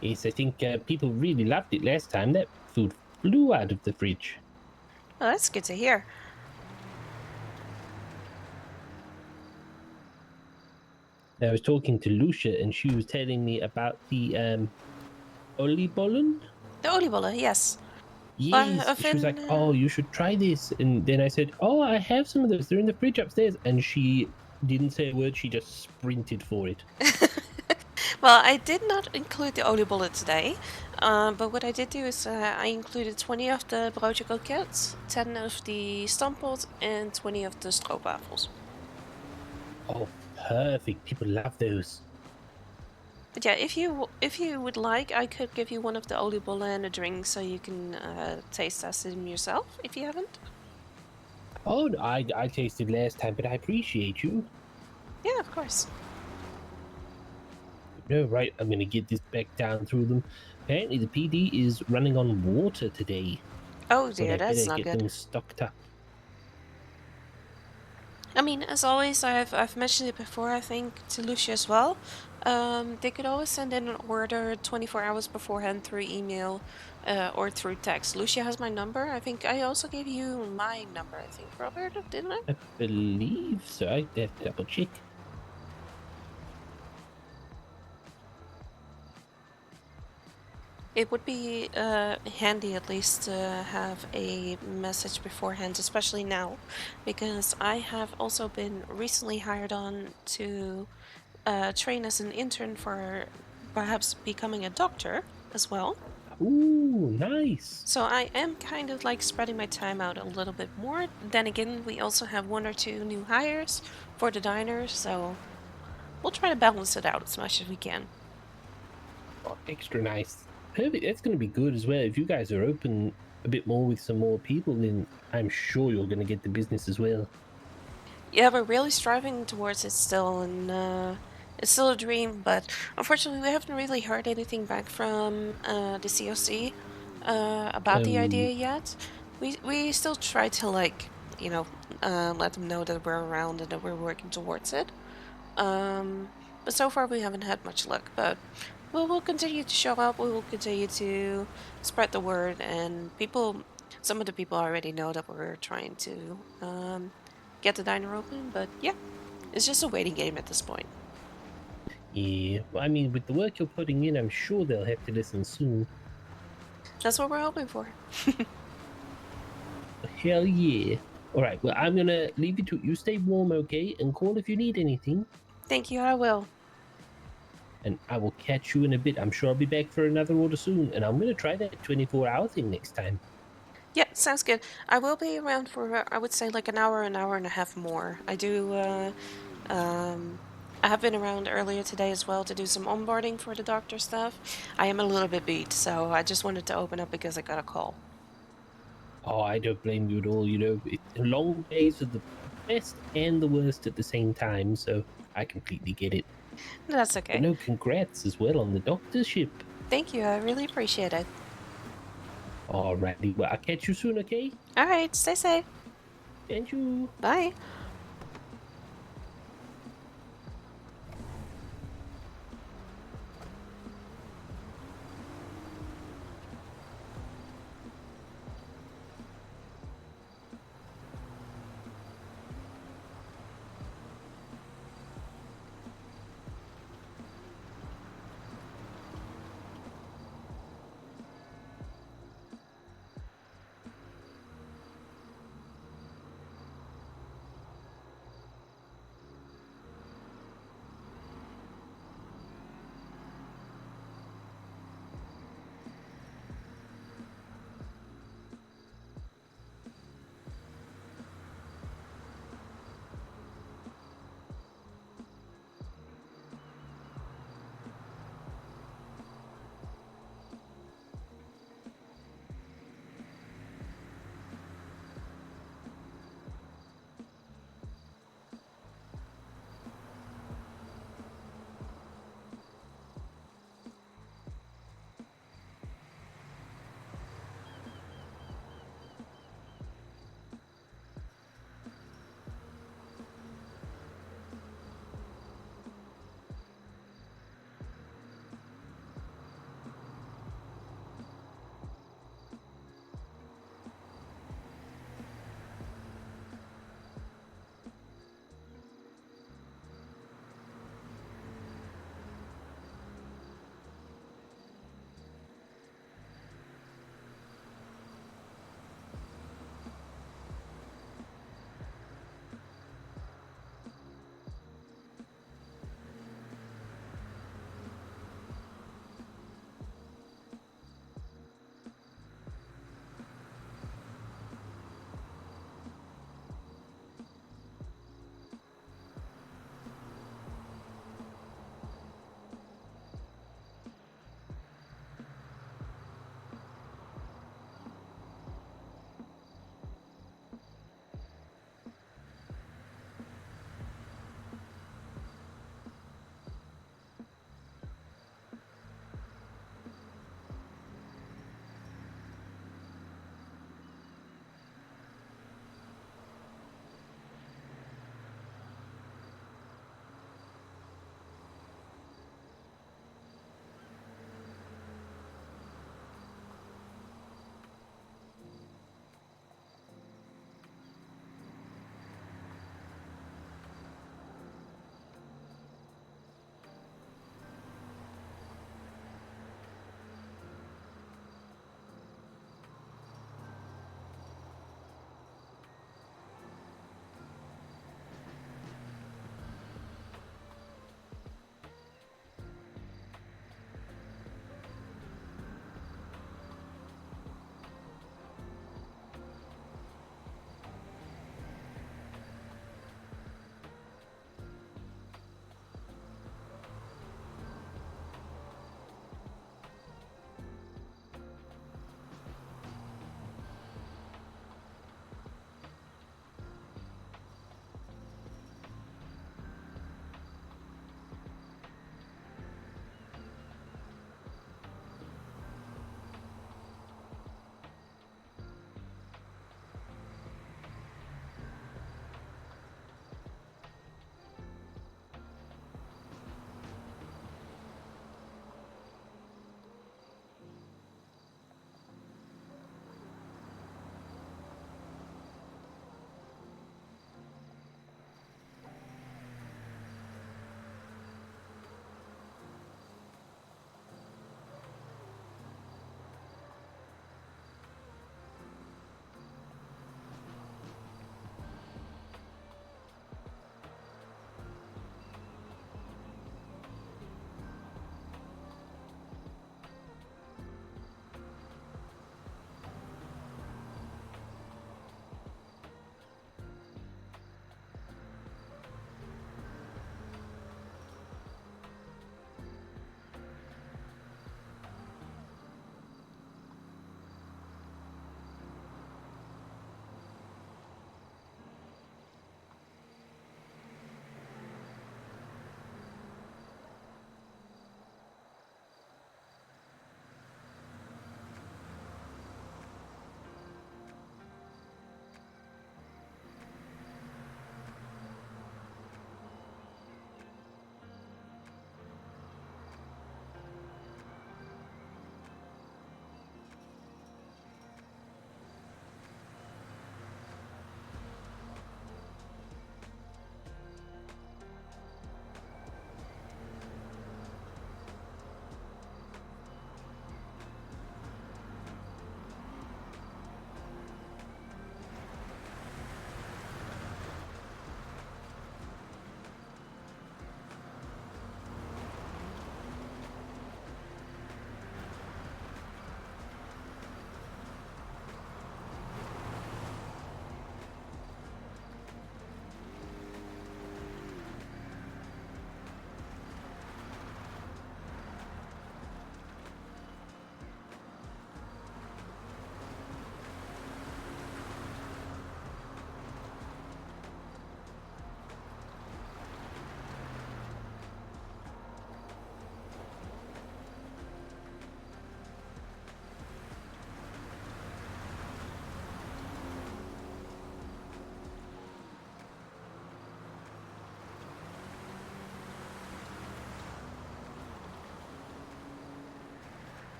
Speaker 6: Yes, I think people really loved it last time. That food flew out of the fridge.
Speaker 2: Oh, that's good to hear.
Speaker 6: I was talking to Lucia, and she was telling me about the Oliebollen.
Speaker 2: The oliebollen, yes.
Speaker 6: Yes.
Speaker 2: I've
Speaker 6: She was like,
Speaker 2: been,
Speaker 6: "Oh, you should try this." And then I said, "Oh, I have some of those. They're in the fridge upstairs." And she didn't say a word. She just sprinted for it.
Speaker 2: well, I did not include the oliebollen today, but what I did do is I included 20 of the broodje kroket, 10 of the stamppot, and 20 of the stroopwafels.
Speaker 6: Oh, perfect. People love those.
Speaker 2: But yeah, if you would like, I could give you one of the oliebollen and a drink so you can taste test them yourself if you haven't.
Speaker 6: Oh, no, I tasted last time, but I appreciate you.
Speaker 2: Yeah, of course.
Speaker 6: No, right. I'm gonna get this back down through them. Apparently, the PD is running on water today,
Speaker 2: Oh
Speaker 6: so
Speaker 2: dear,
Speaker 6: they
Speaker 2: that's
Speaker 6: better
Speaker 2: not
Speaker 6: get
Speaker 2: good.
Speaker 6: them stocked up.
Speaker 2: I mean, as always, I've mentioned it before, I think, to Lucia as well. They could always send in an order 24 hours beforehand through email or through text. Lucia has my number. I think I also gave you my number, I think, Robert, didn't I?
Speaker 6: I believe so. I have to double check.
Speaker 2: It would be handy at least to have a message beforehand, especially now, because I have also been recently hired on to train as an intern for perhaps becoming a doctor as well.
Speaker 6: Ooh, nice.
Speaker 2: So I am kind of like spreading my time out a little bit more. Then again, we also have 1 or 2 new hires for the diners, so we'll try to balance it out as much as we can.
Speaker 6: Oh, extra nice. Perfect. That's gonna be good as well. If you guys are open a bit more with some more people, then I'm sure you're gonna get the business as well.
Speaker 2: Yeah, we're really striving towards it still, and it's still a dream. But unfortunately, we haven't really heard anything back from the COC about the idea yet. We still try to let them know that we're around and that we're working towards it. But so far we haven't had much luck. But we'll continue to show up. We will continue to spread the word, and some of the people already know that we're trying to get the diner open. But yeah, it's just a waiting game at this point.
Speaker 6: Yeah, well, I mean, with the work you're putting in, I'm sure they'll have to listen soon.
Speaker 2: That's what we're hoping for.
Speaker 6: Hell yeah. All right, well, I'm gonna leave you to you stay warm, okay? And call if you need anything.
Speaker 2: Thank you. I will.
Speaker 6: And I will catch you in a bit. I'm sure I'll be back for another order soon. And I'm gonna try that 24-hour thing next time.
Speaker 2: Yeah, sounds good. I will be around for I would say like an hour and a half more. I have been around earlier today as well to do some onboarding for the doctor stuff. I am a little bit beat, so I just wanted to open up because I got a call.
Speaker 6: Oh, I don't blame you at all. Long days are the best and the worst at the same time, so I completely get it.
Speaker 2: That's
Speaker 6: But
Speaker 2: okay.
Speaker 6: no, congrats as well on the doctorship.
Speaker 2: Thank you. I really appreciate it.
Speaker 6: Alrighty, well, I'll catch you soon, okay?
Speaker 2: All right, stay safe.
Speaker 6: And you.
Speaker 2: Bye.